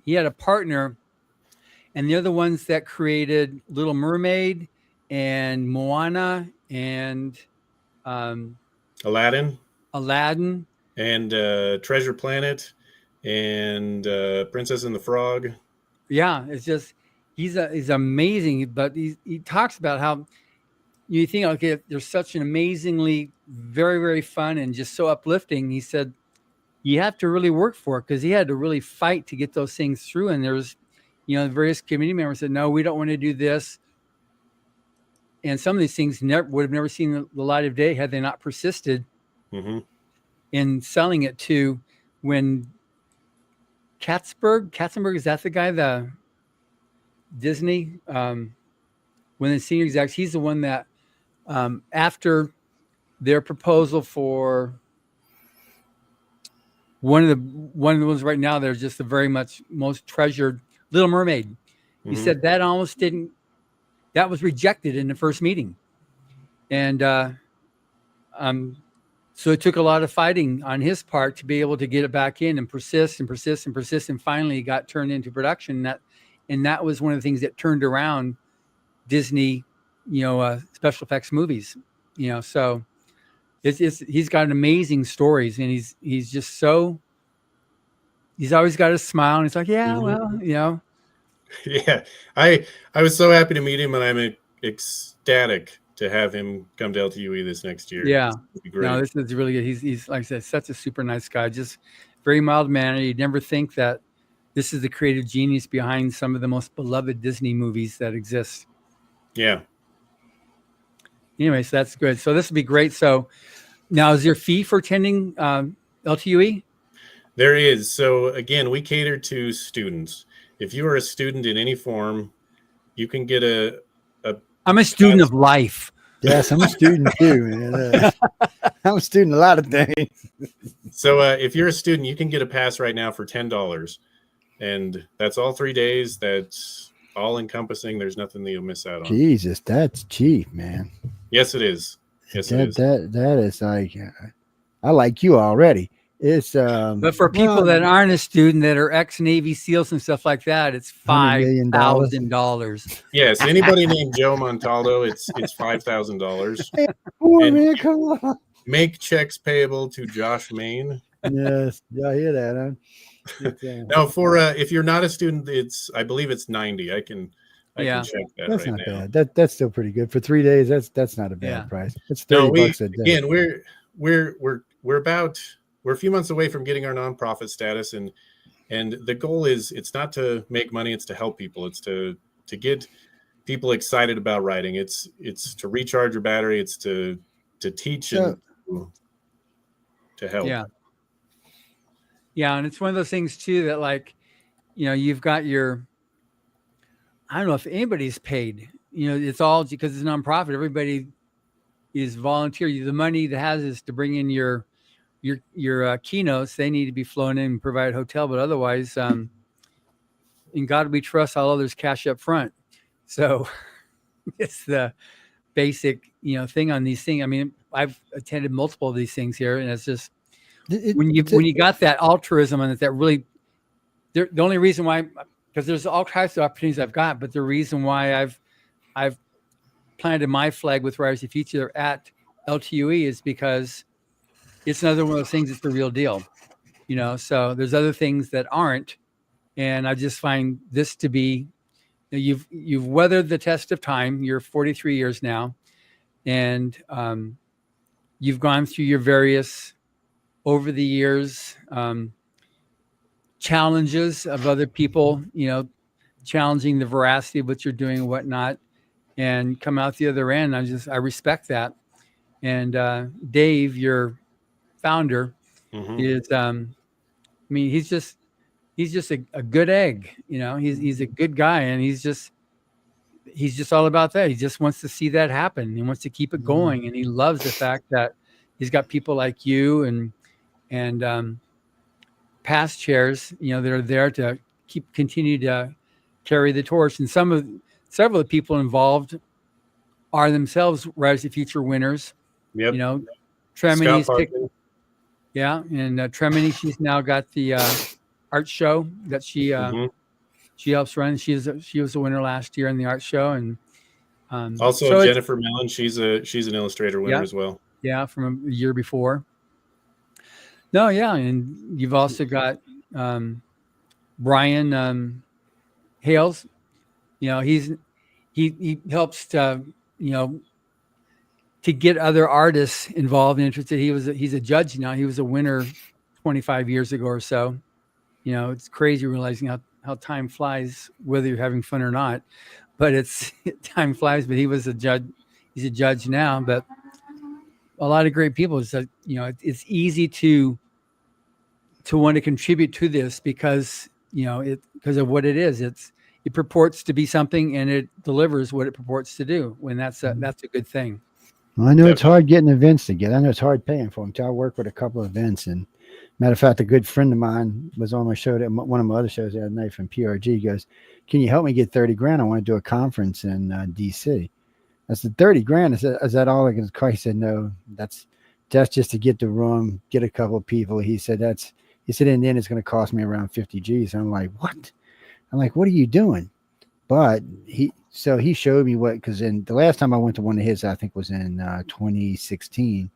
he had a partner, and they're the ones that created Little Mermaid and Moana and
Aladdin
and
Treasure Planet and Princess and the Frog.
Yeah, it's just he's amazing. But he talks about how you think, okay, there's such an amazingly very, very fun and just so uplifting. He said you have to really work for it, because he had to really fight to get those things through. And there's, various committee members said, no, we don't want to do this. And some of these things would have never seen the light of day had they not persisted in selling it to when Katzenberg, is that the guy, the Disney, when the senior execs, he's the one that after their proposal for one of the ones right now, they're just the very much most treasured Little Mermaid. He said that that was rejected in the first meeting. And so it took a lot of fighting on his part to be able to get it back in and persist. And finally it got turned into production. And that was one of the things that turned around Disney, special effects movies, so he's got amazing stories, and he's just he's always got a smile, and it's like, well,
Yeah, I was so happy to meet him, and I'm ecstatic to have him come to LTUE this next year.
Yeah,
great.
No, this is really good. He's like I said, such a super nice guy, just very mild mannered. You'd never think that this is the creative genius behind some of the most beloved Disney movies that exist.
Yeah.
Anyway, so that's good. So this would be great. So now, is there a fee for attending LTUE?
There is. So again, we cater to students. If you are a student in any form, you can get
I'm a student of life.
Yes, I'm a student too, man. I'm a student of a lot of things.
So if you're a student, you can get a pass right now for $10. And that's all 3 days. That's all encompassing. There's nothing that you'll miss out on.
Jesus, that's cheap, man.
Yes, it is. Yes, it is.
That is like, I like you already. It's
but for people that aren't a student, that are ex-Navy SEALs and stuff like that, it's $5,000.
Yes, anybody named Joe Montaldo, it's $5,000.
Poor man, come on.
Make checks payable to Josh Mayne.
Yes, I hear that, huh?
Now, for if you're not a student, I believe it's $90. I can check that.
That's
right
not
now.
bad. That's still pretty good for 3 days. That's not a bad price. It's $30 a day.
Again, we're a few months away from getting our nonprofit status, and the goal is, it's not to make money, it's to help people. It's to get people excited about writing. It's to recharge your battery. It's to teach and to help.
Yeah, and it's one of those things too that, like, you've got your, I don't know if anybody's paid. It's all because it's a nonprofit. Everybody is volunteer. The money that has is to bring in your keynotes. They need to be flown in and provide hotel, but otherwise, in God we trust, all others cash up front. So it's the basic, thing on these things. I mean, I've attended multiple of these things here, and it's just when you got that altruism on it, that really, the only reason why, because there's all types of opportunities I've got, but the reason why I've planted my flag with Writers of the Future at LTUE is because it's another one of those things. It's the real deal, so there's other things that aren't. And I just find this to be you've weathered the test of time. You're 43 years now, and you've gone through your various over the years challenges of other people, challenging the veracity of what you're doing and whatnot, and come out the other end. I respect that. And Dave, your founder, is he's just a good egg. He's a good guy, and he's just all about that. He just wants to see that happen. He wants to keep it going, and he loves the fact that he's got people like you and past chairs, that are there to continue to carry the torch. And several of the people involved are themselves Rise of Future winners.
Yep.
Tremini's and Tremini, she's now got the art show that she helps run. She was a winner last year in the art show, and
also Jennifer Mellon. She's an illustrator winner as well.
Yeah, from a year before. No, yeah, and you've also got Brian Hales. He helps to to get other artists involved and interested. He's a judge now. He was a winner 25 years ago or so. It's crazy realizing how time flies, whether you're having fun or not. But time flies. But he was a judge. He's a judge now. But a lot of great people. So, it's easy to want to contribute to this because because of what it is. It purports to be something, and it delivers what it purports to do. When that's a good thing.
Well, I know it's hard getting events together. I know it's hard paying for them too. I work with a couple of events, and matter of fact, a good friend of mine was on my show, one of my other shows the other night from PRG. He goes, "Can you help me get 30 grand? I want to do a conference in DC." I said, 30 grand? Is that all I can cost? He said, no, that's just to get the room, get a couple of people. He said, in the end, it's going to cost me around 50 G's. I'm like, what? I'm like, what are you doing? But he showed me because the last time I went to one of his, I think was in 2016.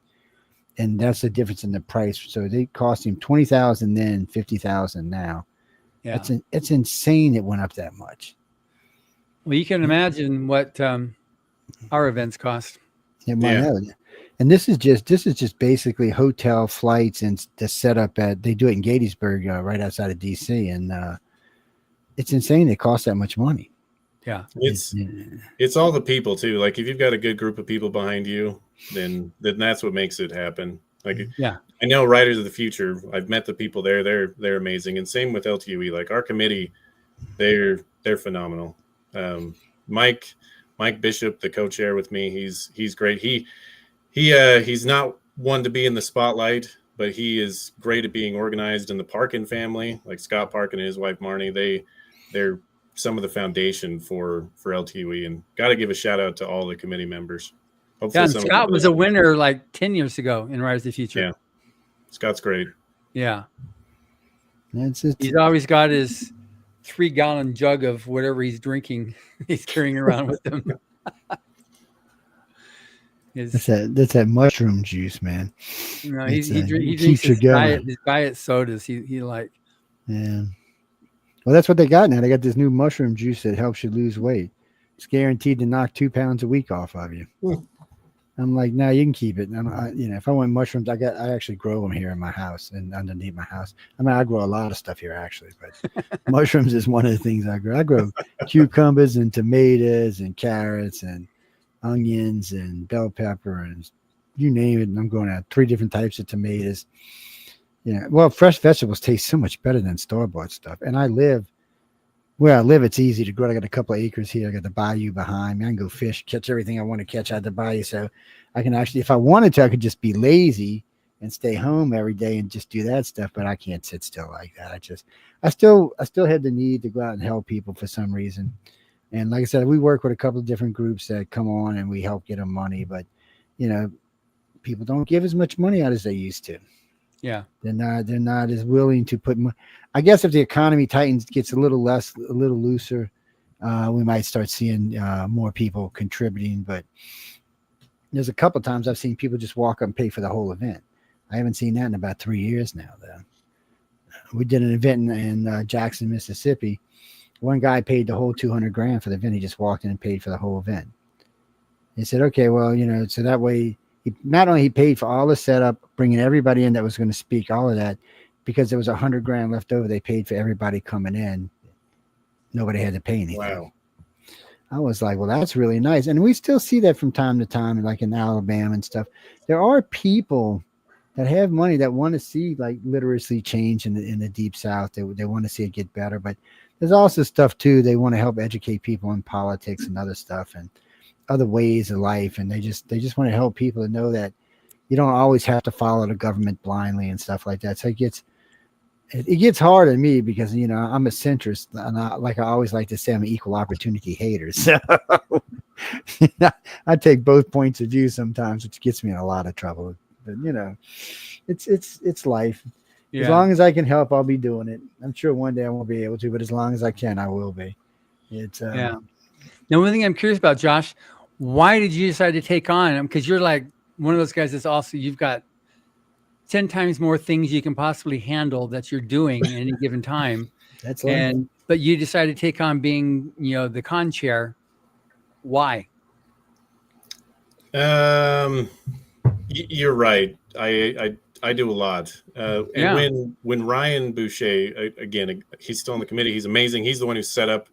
And that's the difference in the price. So they cost him $20,000 then, $50,000 now. Yeah. It's insane it went up that much.
Well, you can imagine what our events cost.
It might have. And this is just basically hotel flights and the setup they do it in Gettysburg, right outside of DC. And it's insane. It costs that much money.
Yeah.
It's all the people too. Like if you've got a good group of people behind you, then that's what makes it happen. Like, yeah, I know Writers of the Future. I've met the people there. They're amazing. And same with LTUE. Like our committee, they're phenomenal. Mike Bishop, the co-chair with me, he's great. He's not one to be in the spotlight, but he is great at being organized. In the Parkin family, like Scott Parkin and his wife Marnie, they're some of the foundation for LTUE, and got to give a shout out to all the committee members.
Hopefully Scott was a winner like 10 years ago in Rise of the Future.
Yeah, Scott's great.
Yeah, he's always got his 3-gallon jug of whatever he's drinking. He's carrying around with him.
That's that mushroom juice, man.
No, he drinks his diet sodas. He like.
Yeah. Well, that's what they got now. They got this new mushroom juice that helps you lose weight. It's guaranteed to knock 2 pounds a week off of you. I'm like, no, you can keep it. If I want mushrooms, I actually grow them here in my house and underneath my house. I grow a lot of stuff here actually, but mushrooms is one of the things I grow. I grow cucumbers and tomatoes and carrots and onions and bell pepper and you name it. And I'm growing out 3 different types of tomatoes. Yeah. Well, fresh vegetables taste so much better than store-bought stuff. And where I live, it's easy to grow. I got a couple of acres here. I got the bayou behind me. I can go fish, catch everything I want to catch out of the bayou. So I can actually, if I wanted to, I could just be lazy and stay home every day and just do that stuff. But I can't sit still like that. I still have the need to go out and help people for some reason. And like I said, we work with a couple of different groups that come on and we help get them money. But, people don't give as much money out as they used to.
Yeah,
they're not as willing to put. I guess if the economy tightens, gets a little looser, we might start seeing more people contributing. But there's a couple of times I've seen people just walk up and pay for the whole event. I haven't seen that in about 3 years now. Though we did an event in Jackson, Mississippi, One guy paid the whole $200,000 for the event. He just walked in and paid for the whole event. He said, okay, well, so that way, not only he paid for all the setup, bringing everybody in that was going to speak, all of that, because there was $100,000 left over. They paid for everybody coming in. Nobody had to pay anything.
Wow.
I was like, well, that's really nice. And we still see that from time to time, like in Alabama and stuff. There are people that have money that want to see like literacy change in the Deep South. They want to see it get better. But there's also stuff too. They want to help educate people in politics and other stuff and other ways of life. And they just want to help people to know that you don't always have to follow the government blindly and stuff like that. So it gets hard on me because, I'm a centrist, and I always like to say, I'm an equal opportunity hater. So I take both points of view sometimes, which gets me in a lot of trouble. But it's life. Yeah. As long as I can help, I'll be doing it. I'm sure one day I won't be able to, but as long as I can, I will be.
Yeah. Now, one thing I'm curious about, Josh, why did you decide to take on? Because you're like one of those guys that's also, you've got 10 times more things you can possibly handle that you're doing at any given time. But you decided to take on being, the con chair. Why?
You're right. I do a lot. And when Ryan Boucher, again, he's still on the committee. He's amazing. He's the one who set up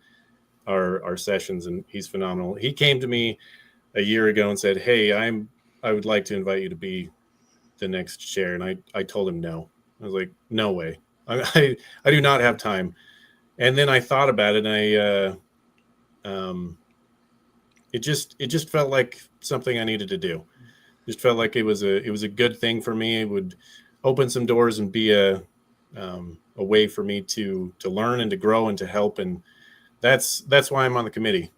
our sessions, and he's phenomenal. He came to me a year ago and said, hey, I would like to invite you to be the next chair. And I told him no. I was like, no way. I do not have time. And then I thought about it, and it just felt like something I needed to do. Just felt like it was a good thing for me. It would open some doors and be a way for me to learn and to grow and to help. And that's why I'm on the committee.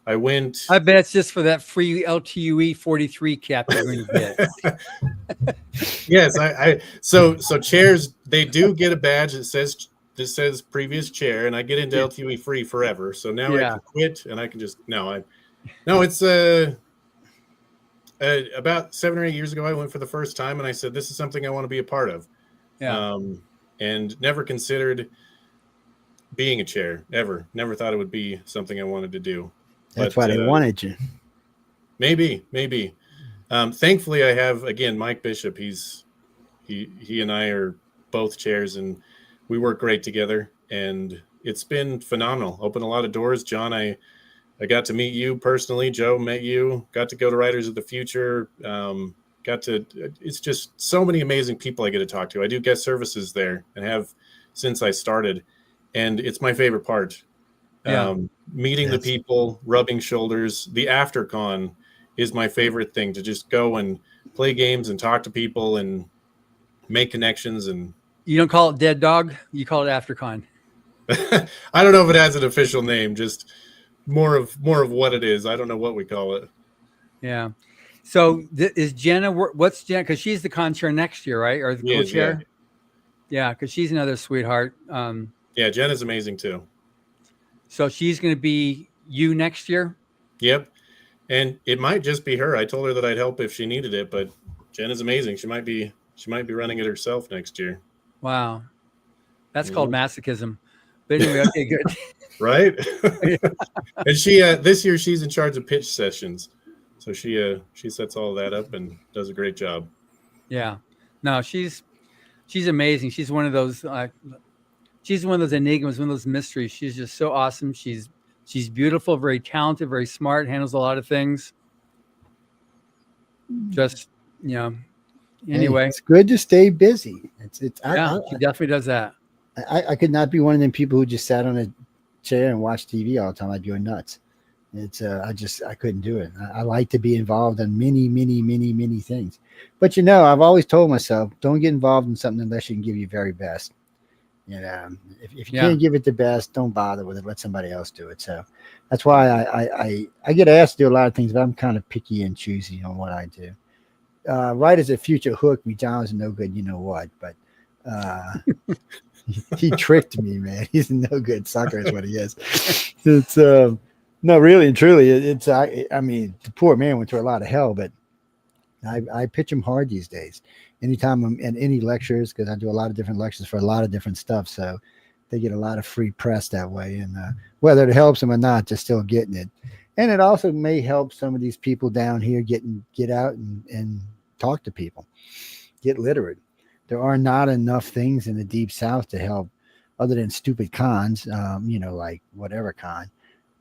I went.
I bet it's just for that free LTUE 43 cap you're going to get.
Yes, so chairs, they do get a badge that says previous chair, and I get into LTUE free forever. So now I can quit, and I can just it's about 7 or 8 years ago, I went for the first time, and I said, this is something I want to be a part of. Yeah. And never considered being a chair, ever. Never thought it would be something I wanted to do.
That's why they wanted you.
Maybe. Thankfully, I have, again, Mike Bishop. He and I are both chairs, and we work great together. And it's been phenomenal. Opened a lot of doors. John, I got to meet you personally. Joe, met you. Got to go to Writers of the Future. It's just so many amazing people I get to talk to. I do guest services there and have since I started. And it's my favorite part. Meeting the people, rubbing shoulders. The AfterCon is my favorite thing, to just go and play games and talk to people and make connections. And
you don't call it Dead Dog, you call it AfterCon.
I don't know if it has an official name, just more of what it is. I don't know what we call it.
Yeah. So is Jenna, what's Jenna? Because she's the con chair next year, right? Or the co-chair? Yeah, because she's another sweetheart.
Yeah, Jenna's amazing too.
So she's going to be you next year?
Yep. And it might just be her. I told her that I'd help if she needed it, but Jenna's amazing. She might be running it herself next year.
Wow. That's called masochism. But anyway, okay, good.
Right? And she this year she's in charge of pitch sessions. So she sets all that up and does a great job.
Yeah. No, she's amazing. She's one of those enigmas, one of those mysteries. She's just so awesome. She's beautiful, very talented, very smart, handles a lot of things. Just, anyway.
It's good to stay busy.
She definitely does that.
I could not be one of them people who just sat on a chair and watched TV all the time. I'd go nuts. I couldn't do it. I like to be involved in many, many, many, many things. But I've always told myself, don't get involved in something unless you can give your very best. If you can't give it the best, don't bother with it. Let somebody else do it. So that's why I get asked to do a lot of things, but I'm kind of picky and choosy on what I do. Writers of the Future hooked me. John was no good, what, but he tricked me, man. He's a no good sucker is what he is. It's no, really and truly, it's I mean, the poor man went through a lot of hell, but I pitch him hard these days. Anytime I'm in any lectures, because I do a lot of different lectures for a lot of different stuff. So they get a lot of free press that way. And whether it helps them or not, they're still getting it. And it also may help some of these people down here get out and talk to people, get literate. There are not enough things in the Deep South to help, other than stupid cons, like whatever con.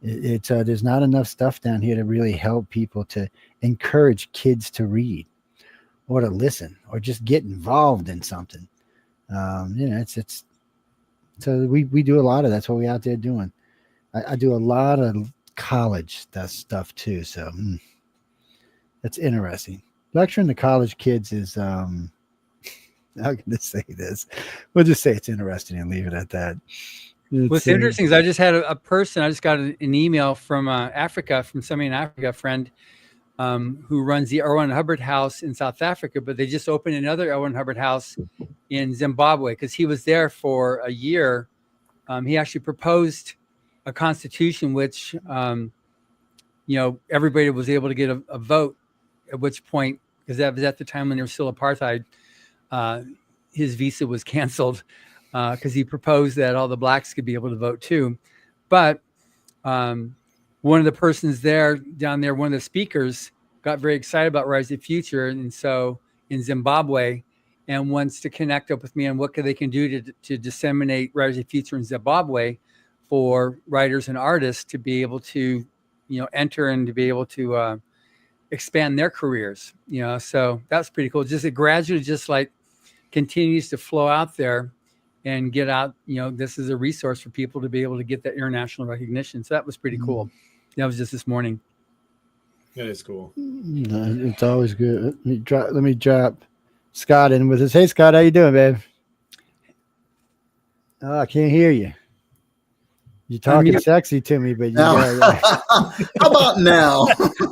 There's not enough stuff down here to really help people, to encourage kids to read or to listen or just get involved in something. It's so we do a lot of that's what we're out there doing. I do a lot of college stuff too, so that's interesting. Lecturing to college kids is how can I say this? We'll just say it's interesting and leave it at that.
What's interesting is I just had a person, I just got an email from Africa, from somebody in Africa, a friend who runs the Erwin Hubbard House in South Africa, but they just opened another Erwin Hubbard House in Zimbabwe because he was there for a year. He actually proposed a constitution which, everybody was able to get a vote, at which point, because that was at the time when there was still apartheid, his visa was canceled. Because he proposed that all the blacks could be able to vote too. But one of the persons down there, one of the speakers got very excited about Rise of the Future. And so in Zimbabwe, and wants to connect up with me on what they can do to disseminate Rise of the Future in Zimbabwe for writers and artists to be able to, enter and to be able to expand their careers, so that's pretty cool. Just it gradually just like continues to flow out there and get out, this is a resource for people to be able to get that international recognition. So that was pretty cool. That was just this morning.
That is cool.
It's always good. Let me drop Scott in with us. Hey, Scott, how you doing, babe? Oh, I can't hear you. You're talking sexy to me, but
how about now?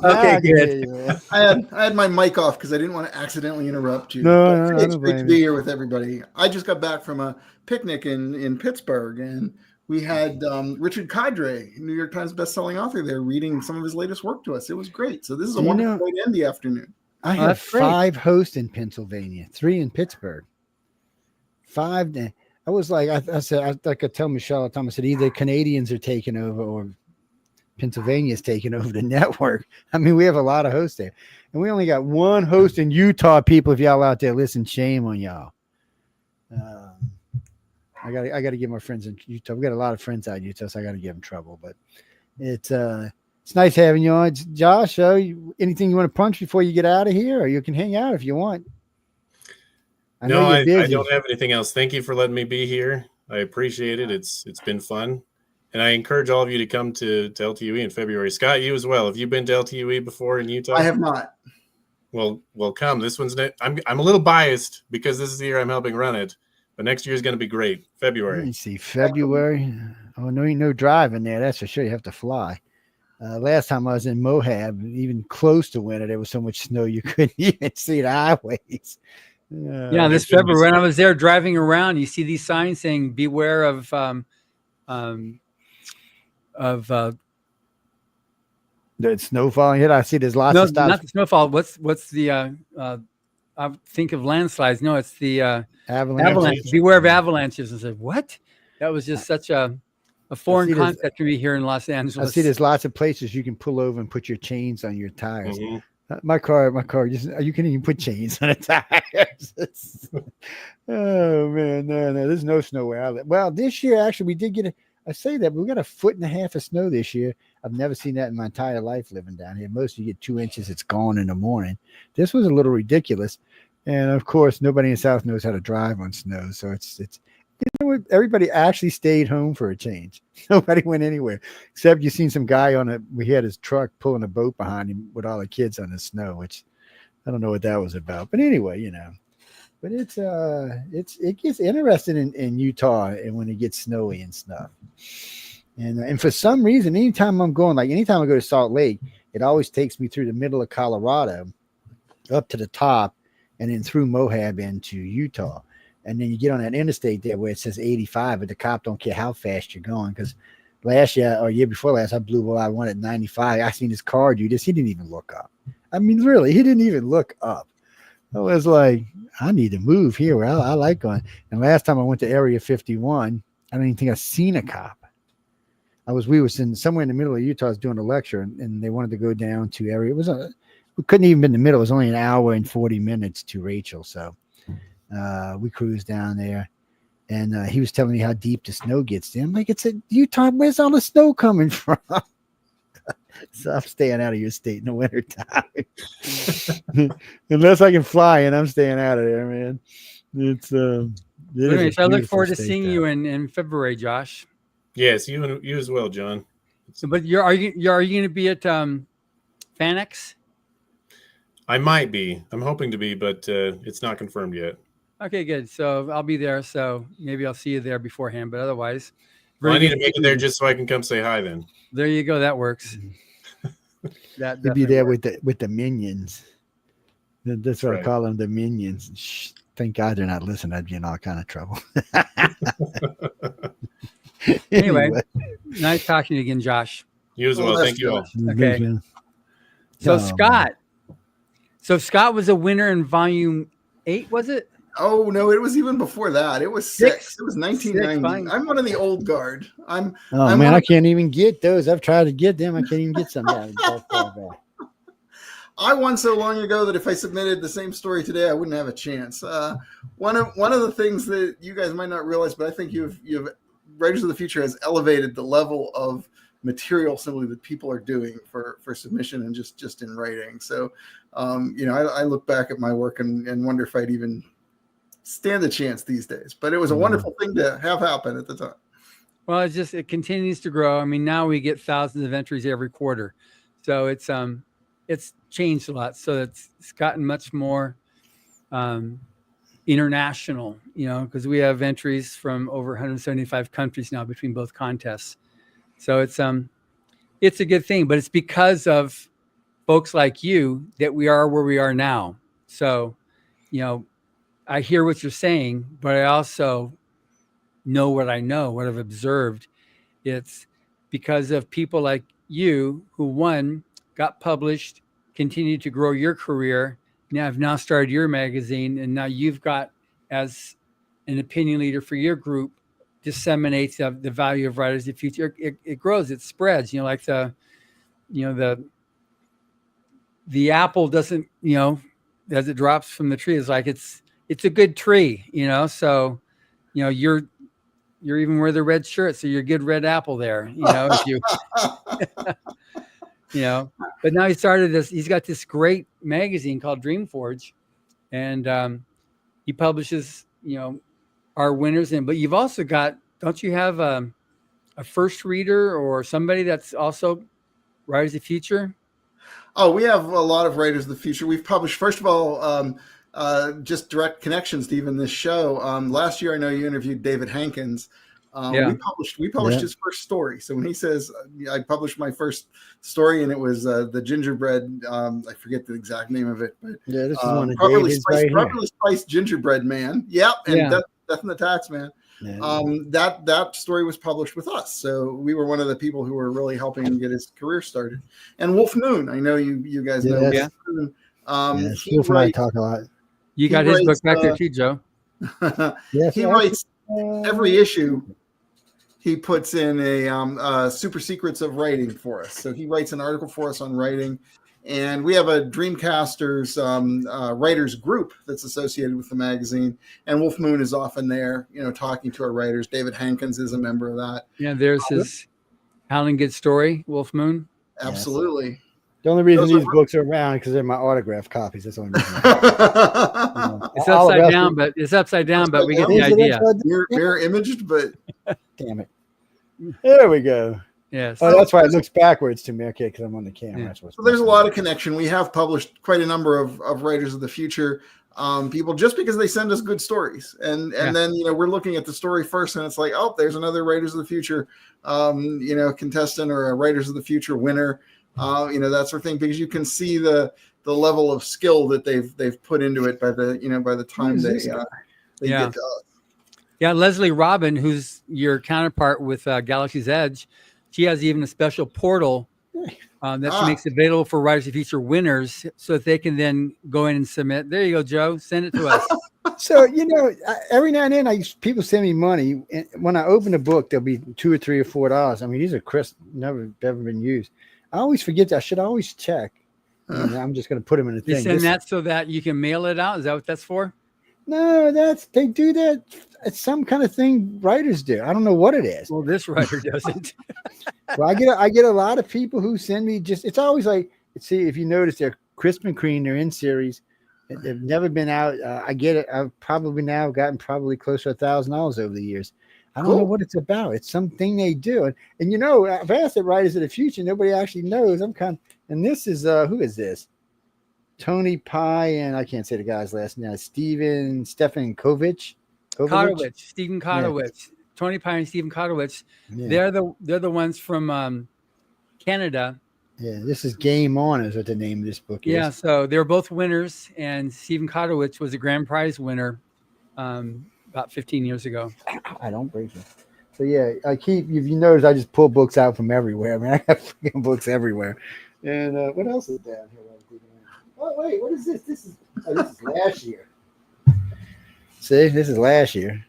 Okay, good.
I had my mic off because I didn't want to accidentally interrupt you.
No,
it's great to be here with everybody. I just got back from a picnic in Pittsburgh, and we had Richard Cadre, New York Times bestselling author, there reading some of his latest work to us. It was great. So this is a wonderful way to end the afternoon.
I have 5 hosts in Pennsylvania, 3 in Pittsburgh. 5. I was like, I said, I could tell Michelle at the time, I said, either Canadians are taking over or Pennsylvania's taking over the network. I mean, we have a lot of hosts there. And we only got 1 host in Utah, people. If y'all out there, listen, shame on y'all. I got to give my friends in Utah. We got a lot of friends out in Utah, so I got to give them trouble. But it's nice having you on. Josh, anything you want to punch before you get out of here? Or you can hang out if you want.
I don't have anything else. Thank you for letting me be here. I appreciate it. It's been fun. And I encourage all of you to come to LTUE in February. Scott, you as well. Have you been to LTUE before in Utah?
I have not.
Well, come. This one's I'm a little biased because this is the year I'm helping run it, but next year is going to be great. February.
Let me see. February. Oh, no driving there. That's for sure. You have to fly. Last time I was in Moab, even close to winter, there was so much snow you couldn't even see the highways.
This February when I was there driving around, you see these signs saying "Beware of
the snow falling hit." I see there's lots of stops.
Not the snowfall. What's the I think of landslides. No, it's the avalanche. Beware of avalanches. I said, what? That was just such a foreign concept to me here in Los Angeles.
I see there's lots of places you can pull over and put your chains on your tires. Mm-hmm. My car, you can even put chains on the tires. Oh man, no, there's no snow where I live. Well, this year actually we did get I say that, but we got 1.5 feet of snow this year. I've never seen that in my entire life living down here. Most of you get 2 inches, it's gone in the morning. This was a little ridiculous. And of course, nobody in the South knows how to drive on snow. So it's everybody actually stayed home for a change. Nobody went anywhere except you seen some guy we had his truck pulling a boat behind him with all the kids on the snow, which I don't know what that was about. But anyway, but it gets interesting in Utah and when it gets snowy and stuff. And for some reason, anytime I go to Salt Lake, it always takes me through the middle of Colorado up to the top and then through Moab into Utah. And then you get on that interstate there where it says 85, but the cop don't care how fast you're going. Because last year or year before last, I blew I went at 95. I seen his car do this. He didn't even look up. I mean, really, he didn't even look up. I was like, I need to move here where I like going. And last time I went to Area 51, I don't even think I've seen a cop. We was in somewhere in the middle of Utah. I was doing a lecture, and they wanted to go down to area. We couldn't even be in the middle. It was only an hour and 40 minutes to Rachel. So we cruised down there, and he was telling me how deep the snow gets there. I'm like, it's in Utah. Where's all the snow coming from? So I'm staying out of your state in the wintertime. Unless I can fly, and I'm staying out of there, man. It's
Anyways, I look forward to seeing you in February, Josh.
Yes, you as well, John.
So, but are you going to be at FanX?
I might be. I'm hoping to be, but it's not confirmed yet.
Okay, good. So I'll be there. So maybe I'll see you there beforehand. But otherwise,
I need to make it there just so I can come say hi. Then
there you go. That works.
You'd be there with the minions. That's what
right.
I call them, the minions. Shh, thank God they're not listening. I'd be in all kind of trouble.
Anyway, nice talking to you again, Josh.
You as well. Thank you all.
Okay. So Scott was a winner in volume 8, was it?
Oh no, it was even before that. It was 6. It was 1990. I'm one of the old guard. I'm
I can't even get those. I've tried to get them. I can't even get some down.
I won so long ago that if I submitted the same story today, I wouldn't have a chance. One of the things that you guys might not realize, but I think you've Writers of the Future has elevated the level of material simply that people are doing for submission and just in writing. So, I look back at my work and wonder if I'd even stand a chance these days. But it was a wonderful thing to have happen at the time.
Well, it continues to grow. I mean, now we get thousands of entries every quarter, so it's changed a lot. So it's gotten much more international, because we have entries from over 175 countries now between both contests. So it's a good thing, but it's because of folks like you that we are where we are now. So, I hear what you're saying, but I also know what I've observed. It's because of people like you who, one, got published, continued to grow your career, have now started your magazine, and now you've got, as an opinion leader for your group, disseminates the value of Writers of the Future. It grows, it spreads. Like the apple doesn't, as it drops from the tree, it's like it's a good tree, So, you're even wear the red shirt, so you're a good red apple there, if you. But now he's got this great magazine called DreamForge, and he publishes, our winners in, but you've also got, don't you have a first reader or somebody that's also Writers of the Future?
Oh, we have a lot of Writers of the Future. We've published, first of all, just direct connections to even this show. Last year, I know you interviewed David Hankins. We published his first story. So when he says, I published my first story, and it was the gingerbread, I forget the exact name of it, but
this is one of
properly
David's
spiced gingerbread man. Yep. And Death and the Tax Man.
Yeah.
That story was published with us. So we were one of the people who were really helping him get his career started. And Wolf Moon, I know you guys know Wolf Moon.
Wolf and I talk a lot.
You got his book back there too, Joe.
He writes every issue. He puts in a super secrets of writing for us. So he writes an article for us on writing. And we have a Dreamcasters writers group that's associated with the magazine. And Wolf Moon is often there, talking to our writers. David Hankins is a member of that.
Yeah, there's his Howling Good Story, Wolf Moon.
Absolutely.
The only reason these books are around because they're my autograph copies. That's the only reason.
It's upside down, but we get the idea.
Mirror imaged, but
damn it. There we go.
Yes.
Oh, that's why it looks backwards to me. Okay, because I'm on the camera.
Yeah.
So there's a lot of connection. We have published quite a number of Writers of the Future people just because they send us good stories. And then, we're looking at the story first and it's like, oh, there's another Writers of the Future, contestant or a Writers of the Future winner, that sort of thing, because you can see the level of skill that they've put into it by the time they get to us.
Yeah, Leslie Robin, who's your counterpart with Galaxy's Edge, she has even a special portal that she makes available for Writers of the Future winners so that they can then go in and submit. There you go, Joe. Send it to us.
So every now and then, people send me money, and when I open a book, there'll be $2 or $3 or $4. I mean, these are crisp, never been used. I always forget that. I should always check. And I'm just going to put them in a
They
thing.
send that so that you can mail it out. Is that what that's for?
No, they do that. It's some kind of thing writers do. I don't know what it is.
Well, this writer doesn't.
Well, I get a lot of people who send me it's always like, see, if you notice, they're crisp and clean. They're in series. They've never been out. I get it. I've probably now gotten close to $1,000 over the years. I don't know what it's about. It's something they do. And I've asked the writers of the future. Nobody actually knows. And this is, who is this? Tony Pye, and I can't say the guy's last name. Stephen Kovich.
Stephen Kotowicz. Yeah. Tony Pye and Stephen Kotowicz.
Yeah.
They're the ones from Canada.
Yeah, this is Game On is what the name of this book is.
Yeah, so they're both winners, and Stephen Kotowicz was a grand prize winner about 15 years ago.
I don't break it. So yeah, if you notice, I just pull books out from everywhere. I mean, I have freaking books everywhere. And what else is down here? Oh wait, what is this? This is last year. See, this is last year.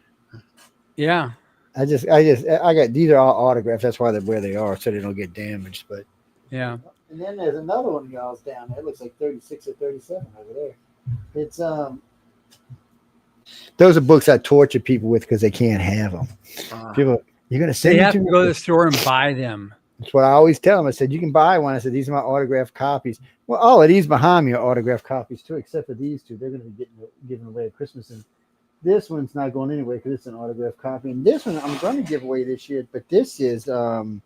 Yeah.
I got, these are all autographs. That's why they're where they are, so they don't get damaged. But
yeah.
And then there's another one of y'all's down there. It looks like 36 or 37 over there. It's those are books I torture people with because they can't have them. People, you're gonna send.
They have to go to the store and buy them.
That's what I always tell them. I said, you can buy one. I said, these are my autographed copies. Well, all of these behind me are autographed copies too, except for these two. They're going to be given away at Christmas. And this one's not going anyway because it's an autographed copy. And this one I'm going to give away this year. But this is, who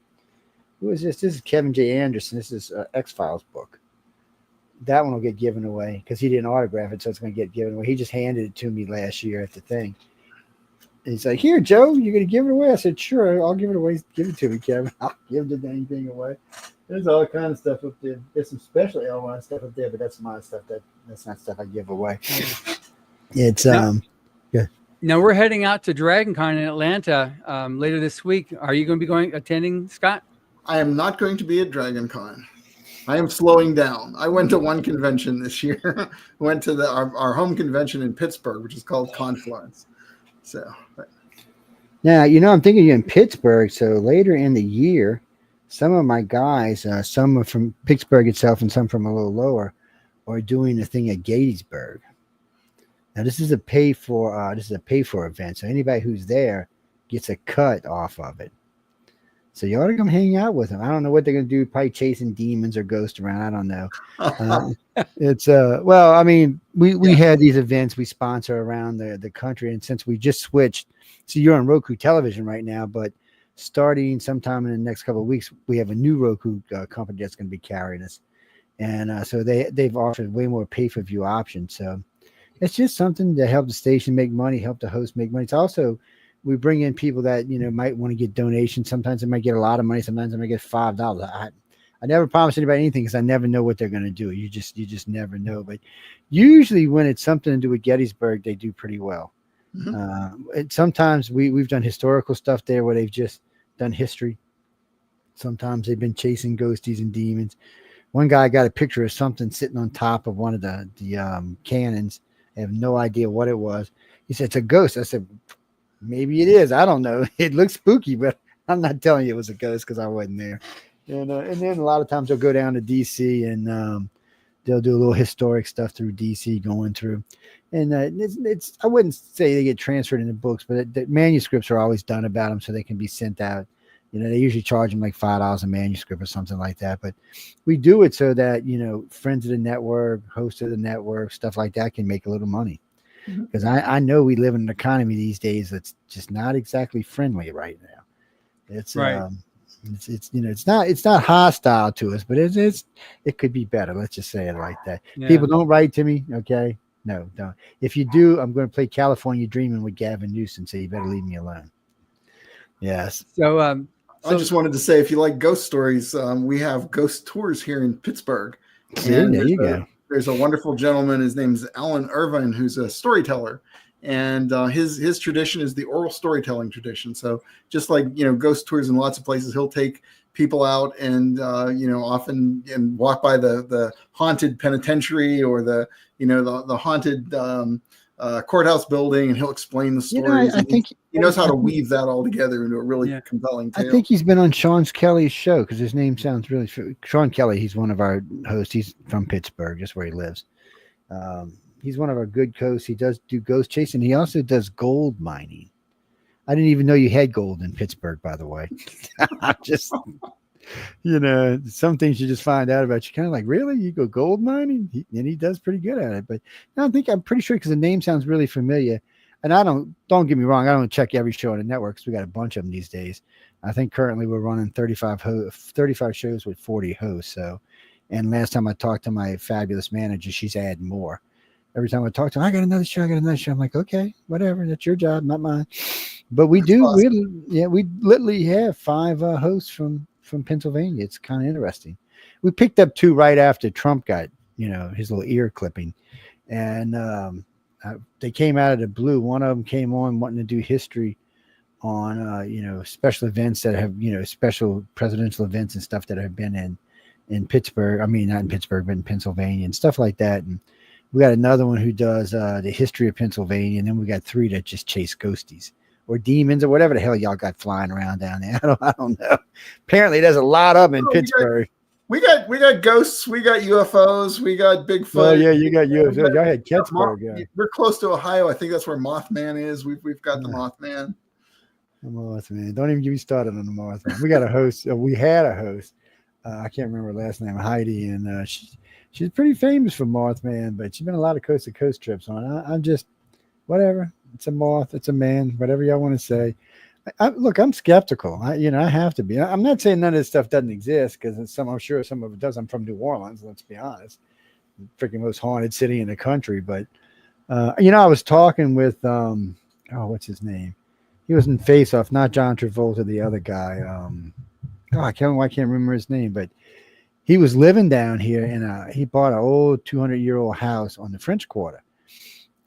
is this? This is Kevin J. Anderson. This is X-Files book. That one will get given away because he didn't autograph it, so it's going to get given away. He just handed it to me last year at the thing. He's like, here, Joe, you're going to give it away? I said, sure, I'll give it away. Give it to me, Kevin. I'll give the dang thing away. There's all kind of stuff up there. There's some special L1 stuff up there, but that's my stuff. That's not stuff I give away. It's, good.
Now we're heading out to DragonCon in Atlanta later this week. Are you going to be attending, Scott?
I am not going to be at DragonCon. I am slowing down. I went to one convention this year. Went to our home convention in Pittsburgh, which is called Confluence. So
now, I'm thinking you're in Pittsburgh. So later in the year, some of my guys, some are from Pittsburgh itself and some from a little lower, are doing a thing at Gettysburg. Now this is a pay for event. So anybody who's there gets a cut off of it. So you ought to come hang out with them. I don't know what they're going to do. Probably chasing demons or ghosts around. I don't know. It's well, I mean, we had these events we sponsor around the country, and since we just switched, so you're on Roku television right now, but starting sometime in the next couple of weeks, we have a new Roku company that's going to be carrying us, and so they've offered way more pay-per-view options. So it's just something to help the station make money, help the host make money. It's also we bring in people that might want to get donations. Sometimes they might get a lot of money. Sometimes they might get $5. I never promise anybody anything because I never know what they're going to do. You just never know. But usually when it's something to do with Gettysburg, they do pretty well. Mm-hmm. Sometimes we've done historical stuff there where they've just done history. Sometimes they've been chasing ghosties and demons. One guy got a picture of something sitting on top of one of the cannons. I have no idea what it was. He said, it's a ghost. I said, maybe it is. I don't know. It looks spooky, but I'm not telling you it was a ghost because I wasn't there. And then a lot of times they'll go down to DC and they'll do a little historic stuff through DC going through. And it's I wouldn't say they get transferred into books, but the manuscripts are always done about them so they can be sent out. They usually charge them like $5 a manuscript or something like that. But we do it so that, friends of the network, hosts of the network, stuff like that can make a little money. Because I know we live in an economy these days that's just not exactly friendly right now. It's
right.
It's not hostile to us, but it could be better. Let's just say it like that.
Yeah.
People don't write to me, okay? No, don't. If you do, I'm going to play California Dreaming with Gavin Newsom, so you better leave me alone. Yes.
So
I just wanted to say, if you like ghost stories, we have ghost tours here in Pittsburgh.
See, there you go.
There's a wonderful gentleman. His name's Alan Irvine, who's a storyteller, and his tradition is the oral storytelling tradition. So just like ghost tours in lots of places, he'll take people out and often walk by the haunted penitentiary or the haunted courthouse building, and he'll explain the stories.
I think
he knows how to weave that all together into a really compelling tale.
I think he's been on Sean Kelly's show because his name sounds really. Sean Kelly, he's one of our hosts. He's from Pittsburgh, just where he lives. He's one of our good hosts. He does do ghost chasing. He also does gold mining. I didn't even know you had gold in Pittsburgh, by the way. Just, some things you just find out about. You kind of like, really? You go gold mining? And he does pretty good at it. But I'm pretty sure because the name sounds really familiar. And don't get me wrong, I don't check every show on the network because we got a bunch of them these days. I think currently we're running 35 shows with 40 hosts. So, and last time I talked to my fabulous manager, she's adding more. Every time I talk to her, I got another show. I'm like, okay, whatever. That's your job, not mine. But we do awesome. We literally have 5 hosts from Pennsylvania. It's kind of interesting. We picked up 2 right after Trump got, his little ear clipping. And they came out of the blue. One of them came on wanting to do history on, special events that have, special presidential events and stuff that have been in Pittsburgh. I mean, not in Pittsburgh, but in Pennsylvania and stuff like that. And we got another one who does the history of Pennsylvania. And then we got 3 that just chase ghosties or demons or whatever the hell y'all got flying around down there. I don't know. Apparently there's a lot of them in Pittsburgh.
We got ghosts, we got UFOs, we got Bigfoot.
Oh yeah, you got UFOs. Y'all had Pittsburgh. Yeah.
We're close to Ohio. I think that's where Mothman is. We've got the Mothman.
The Mothman. Don't even get me started on the Mothman. We got a host. We had a host. I can't remember her last name, Heidi, and she's pretty famous for Mothman, but she's been a lot of coast to coast trips on. I'm just whatever. It's a moth. It's a man. Whatever y'all want to say. Look, I'm skeptical. I have to be. I'm not saying none of this stuff doesn't exist because I'm sure some of it does. I'm from New Orleans. Let's be honest, freaking most haunted city in the country. But I was talking with what's his name? He was in Face Off, not John Travolta, the other guy. I can't remember his name, but he was living down here and he bought an old 200-year-old house on the French Quarter.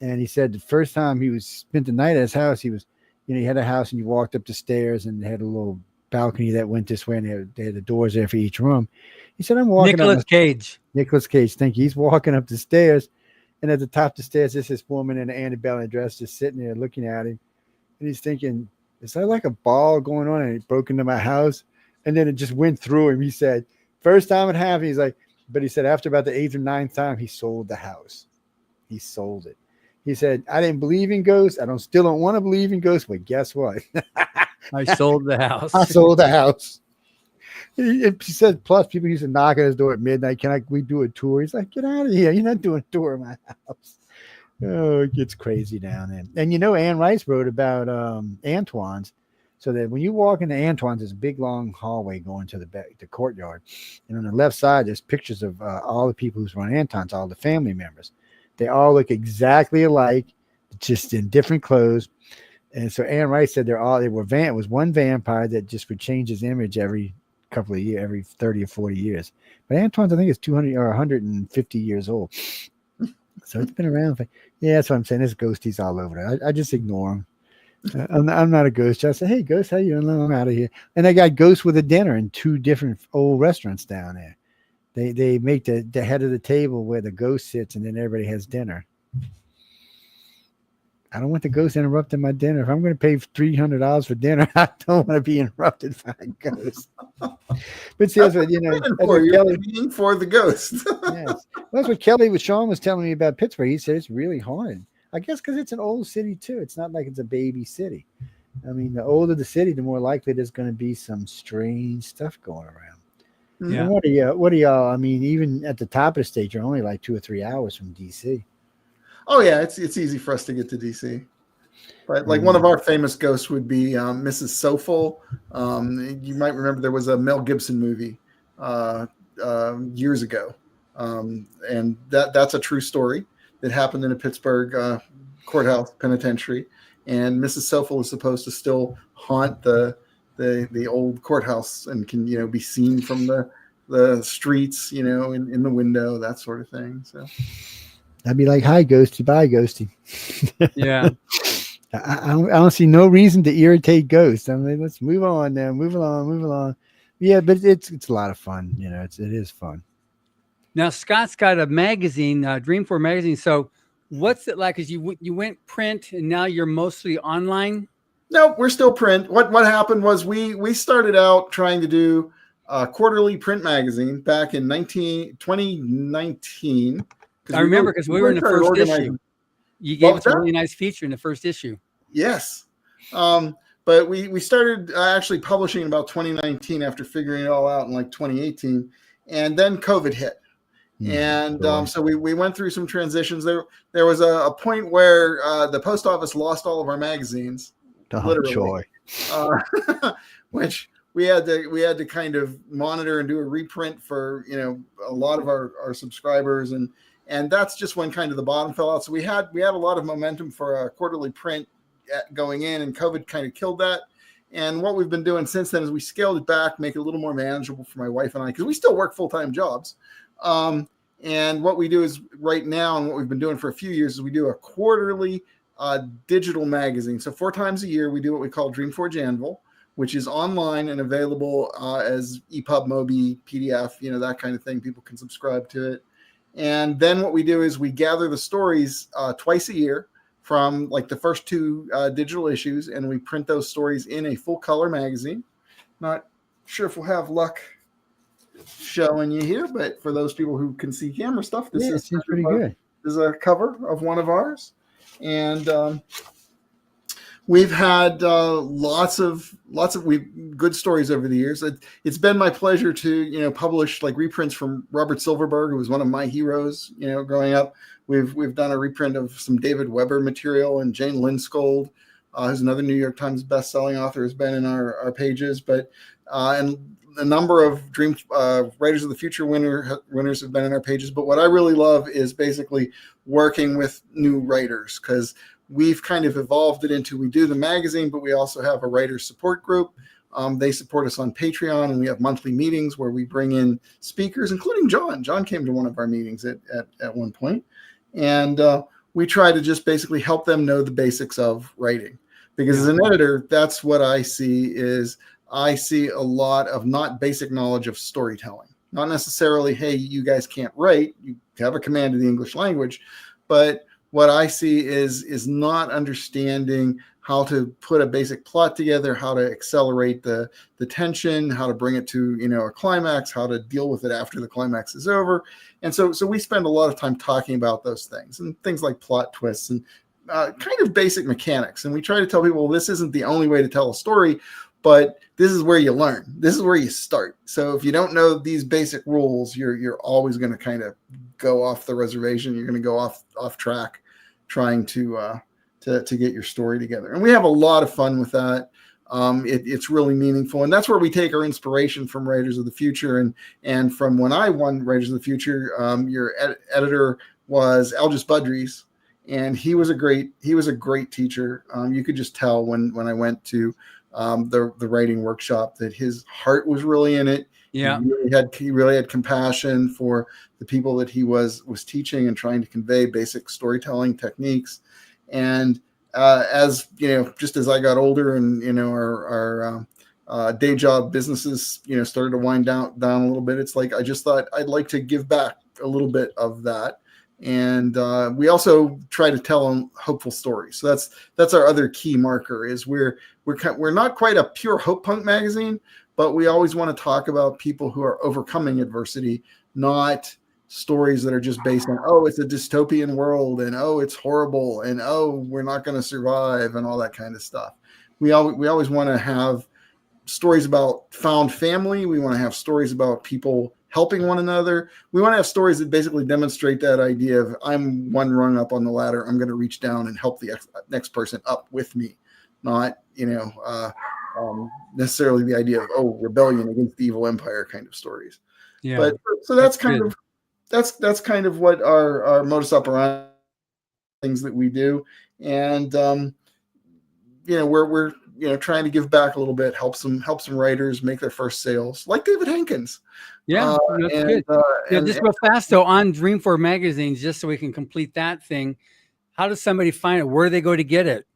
And he said the first time he spent the night at his house, he was. He had a house and you walked up the stairs and they had a little balcony that went this way and they had the doors there for each room. He said, I'm walking
Nicolas Cage, thank you.
He's walking up the stairs and at the top of the stairs, there's this woman in an antebellum dress just sitting there looking at him. And he's thinking, is that like a ball going on? And it broke into my house. And then it just went through him. He said, first time it happened, but he said after about the 8th or 9th time, he sold the house. He sold it. He said, I didn't believe in ghosts. I still don't want to believe in ghosts, but guess what?
I sold the house.
I sold the house. He said, plus people used to knock at his door at midnight. We do a tour? He's like, get out of here. You're not doing a tour of my house. Oh, it gets crazy down there. And Anne Rice wrote about Antoine's. So that when you walk into Antoine's, there's a big long hallway going to the courtyard. And on the left side, there's pictures of all the people who's run Antoine's, all the family members. They all look exactly alike, just in different clothes. And so Anne Rice said it was one vampire that just would change his image every couple of years, every 30 or 40 years. But Antoine's, I think, is 200 or 150 years old. So it's been around. That's what I'm saying. There's ghosties all over there. I just ignore them. I'm not a ghost. I say, hey, ghost, how you doing? I'm out of here. And they got ghosts with a dinner in 2 different old restaurants down there. They make the head of the table where the ghost sits, and then everybody has dinner. I don't want the ghost interrupting my dinner. If I'm going to pay $300 for dinner, I don't want to be interrupted by a ghost. But see, that's what
Kelly paying for the ghost.
Yes, that's what Sean was telling me about Pittsburgh. He said it's really haunted. I guess because it's an old city too. It's not like it's a baby city. I mean, the older the city, the more likely there's going to be some strange stuff going around. Yeah. And what are y'all? I mean, even at the top of the state, you're only like 2 or 3 hours from DC.
Oh yeah, it's easy for us to get to DC. But like one of our famous ghosts would be Mrs. Soulful. You might remember there was a Mel Gibson movie years ago, and that's a true story that happened in a Pittsburgh courthouse penitentiary. And Mrs. Soulful is supposed to still haunt the old courthouse and can be seen from the streets, in the window, that sort of thing. So
I'd be like, hi ghosty, bye ghosty.
Yeah.
I don't see no reason to irritate ghosts. I mean, let's move on now, move along. Yeah, but it's a lot of fun. It is fun.
Now Scott's got a magazine, DreamForge Magazine. So What's it like? Because you went print and now you're mostly online.
No, we're still print. What happened was we started out trying to do a quarterly print magazine back in 2019.
I remember because we were in the first issue. You gave us a really nice feature in the first issue.
Yes. But we started actually publishing in about 2019 after figuring it all out in like 2018. And then COVID hit. And so we went through some transitions. There was a point where the post office lost all of our magazines. Literally. Which we had to kind of monitor and do a reprint for, a lot of our subscribers. And that's just when kind of the bottom fell out. So we had a lot of momentum for a quarterly print going in, and COVID kind of killed that. And what we've been doing since then is we scaled it back, make it a little more manageable for my wife and I, because we still work full-time jobs. And what we do is right now, and what we've been doing for a few years, is we do a quarterly digital magazine. So 4 times a year, we do what we call DreamForge Anvil, which is online and available as EPUB, Mobi, PDF, that kind of thing. People can subscribe to it. And then what we do is we gather the stories twice a year from like the first 2 digital issues, and we print those stories in a full color magazine. Not sure if we'll have luck showing you here, but for those people who can see camera stuff, this is
pretty good.
This is a cover of one of ours. And we've had lots of good stories over the years. It's been my pleasure to publish like reprints from Robert Silverberg, who was one of my heroes growing up. We've done a reprint of some David Weber material, and Jane Lindskold, who's another New York Times best-selling author, has been in our pages. But and a number of Writers of the Future winners have been in our pages. But what I really love is basically working with new writers, because we've kind of evolved it into, we do the magazine, but we also have a writer support group. They support us on Patreon, and we have monthly meetings where we bring in speakers, including John. John came to one of our meetings at one point. And we try to just basically help them know the basics of writing. Because as an editor, that's what I see is I see a lot of not basic knowledge of storytelling. Not necessarily, hey, you guys can't write. You have a command of the English language. But what I see is not understanding how to put a basic plot together, how to accelerate the tension, how to bring it to a climax, how to deal with it after the climax is over. And so we spend a lot of time talking about those things, and things like plot twists and kind of basic mechanics. And we try to tell people, well, this isn't the only way to tell a story, but this is where you learn. This is where you start. So if you don't know these basic rules, you're always going to kind of go off the reservation. You're going to go off track trying to get your story together. And we have a lot of fun with that. It's really meaningful. And that's where we take our inspiration from Writers of the Future. And from when I won Writers of the Future, your editor was Algis Budrys. And he was a great teacher. You could just tell when I went to the writing workshop that his heart was really in it.
Yeah.
He really had compassion for the people that he was teaching and trying to convey basic storytelling techniques. And as just as I got older and our day job businesses started to wind down a little bit, it's like I just thought I'd like to give back a little bit of that. And we also try to tell hopeful stories. So that's our other key marker is we're not quite a pure hope punk magazine, but we always want to talk about people who are overcoming adversity, not stories that are just based on, oh, it's a dystopian world, and oh, it's horrible, and oh, we're not going to survive, and all that kind of stuff. We always want to have stories about found family. We want to have stories about people helping one another. We want to have stories that basically demonstrate that idea of I'm one rung up on the ladder. I'm going to reach down and help the next person up with me, not necessarily the idea of rebellion against the evil empire kind of stories.
Yeah.
But so that's kind of what our modus operandi things that we do, and we're trying to give back a little bit, help some writers make their first sales, like David Hankins.
Yeah, that's good. Just real fast though, on DreamForge Magazine, just so we can complete that thing. How does somebody find it? Where do they go to get it?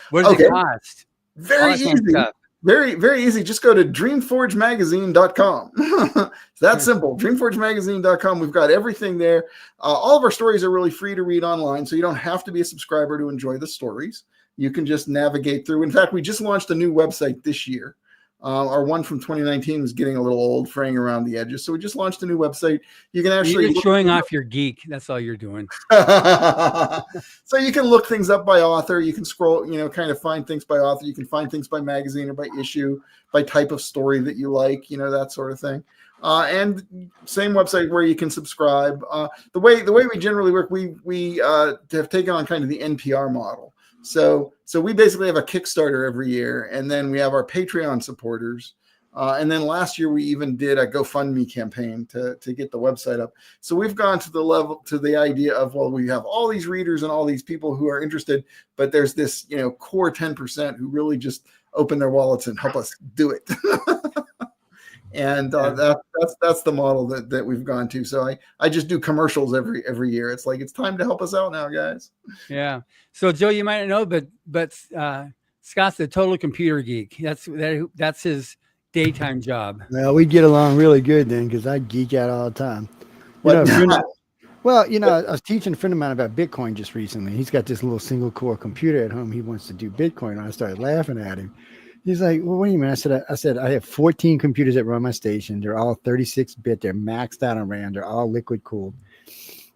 What does it cost?
Very easy. Very, very easy. Just go to DreamForgeMagazine.com. It's that simple. DreamForgeMagazine.com. We've got everything there. All of our stories are really free to read online, so you don't have to be a subscriber to enjoy the stories. You can just navigate through. In fact, we just launched a new website this year. Our one from 2019 was getting a little old, fraying around the edges. So we just launched a new website. You can actually
You're showing off your geek. That's all you're doing.
So you can look things up by author. You can scroll, kind of find things by author. You can find things by magazine or by issue, by type of story that you like, that sort of thing. And same website where you can subscribe. The way we generally work, we have taken on kind of the NPR model. So we basically have a Kickstarter every year, and then we have our Patreon supporters. And then last year we even did a GoFundMe campaign to get the website up. So we've gone to the idea of, well, we have all these readers and all these people who are interested, but there's this, core 10% who really just open their wallets and help us do it. And that's the model that we've gone to. So I just do commercials every year. It's like, it's time to help us out now, guys.
Yeah. So Joe, you might not know, but Scott's the total computer geek. That's his daytime job.
Well, we get along really good then, because I geek out all the time. I was teaching a friend of mine about Bitcoin just recently. He's got this little single core computer at home. He wants to do Bitcoin. And I started laughing at him. He's like, well, what do you mean? I said, I have 14 computers that run my station. They're all 36-bit. They're maxed out on RAM. They're all liquid cooled.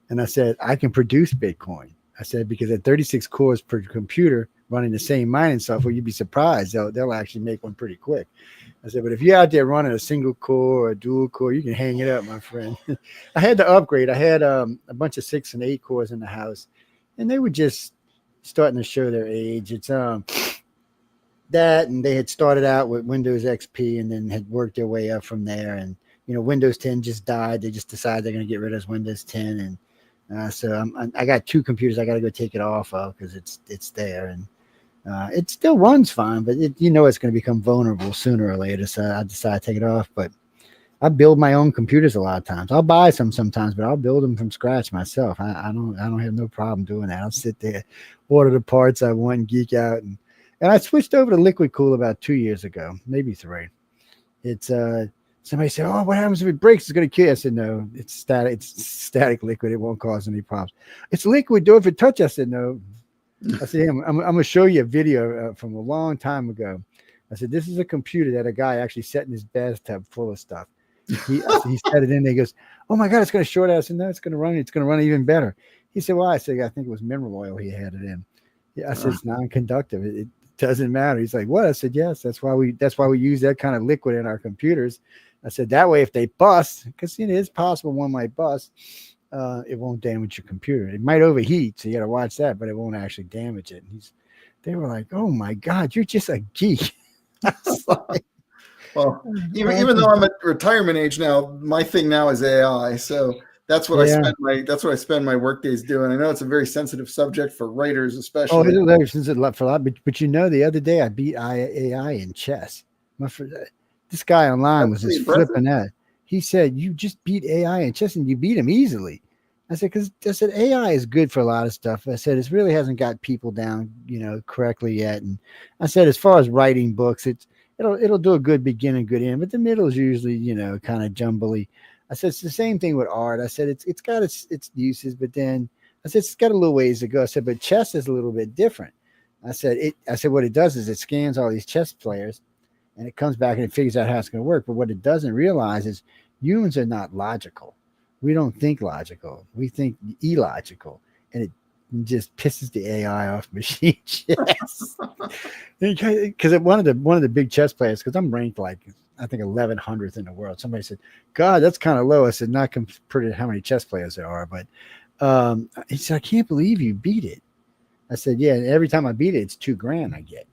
And I said, I can produce Bitcoin. I said, because at 36 cores per computer running the same mining software, you'd be surprised. They'll actually make one pretty quick. I said, but if you're out there running a single core or a dual core, you can hang it up, my friend. I had to upgrade. I had a bunch of 6 and 8 cores in the house, and they were just starting to show their age. It's that, and they had started out with Windows XP and then had worked their way up from there. And Windows 10 just died. They just decided they're going to get rid of Windows 10, and so I got 2 computers I got to go take it off of, because it's there, and it still runs fine, but it's going to become vulnerable sooner or later. So I decided to take it off. But I build my own computers a lot of times. I'll buy some sometimes, but I'll build them from scratch myself. I don't have no problem doing that. I'll sit there, order the parts I want, and geek out. And I switched over to liquid cool about 2 years ago, maybe 3. It's somebody said, "Oh, what happens if it breaks? It's going to kill you." I said, "No, it's static. It's static liquid. It won't cause any problems. It's liquid. Do if it touch." I said, "No." I said, I'm going to show you a video from a long time ago. I said, this is a computer that a guy actually set in his bathtub full of stuff. He set it in there. He goes, "Oh my God, it's going to short out." I said, "No, it's going to run. It's going to run even better." He said, "Why?" I said, "I think it was mineral oil he had it in." Yeah, I said, "It's non-conductive. It doesn't matter." He's like, "What?" I said, "Yes, that's why we use that kind of liquid in our computers." I said, "That way, if they bust, because it's possible one might bust, it won't damage your computer. It might overheat, so you got to watch that, but it won't actually damage it." And they were like, "Oh my God, you're just a geek." Like,
well, even though I'm at retirement age now, my thing now is AI. So that's what I spend my work days doing. I know it's a very sensitive subject for writers, especially.
Oh, it's sensitive for a lot. But the other day I beat AI in chess. This guy online was just flipping that. He said, "You just beat AI in chess, and you beat him easily." I said, because AI is good for a lot of stuff. I said, it really hasn't got people down, correctly yet. And I said, as far as writing books, it'll do a good beginning, good end, but the middle is usually, kind of jumbly. I said, it's the same thing with art. I said, it's got its uses, but then I said, it's got a little ways to go. I said, but chess is a little bit different. I said, what it does is it scans all these chess players, and it comes back and it figures out how it's going to work. But what it doesn't realize is humans are not logical. We don't think logical. We think illogical, and it just pisses the AI off machine chess. Because one of the big chess players, because I'm ranked like I think 1100th in the world. Somebody said, "God, that's kind of low." I said, "Not compared to how many chess players there are," but he said, "I can't believe you beat it." I said, "Yeah, every time I beat it, it's $2,000 I get."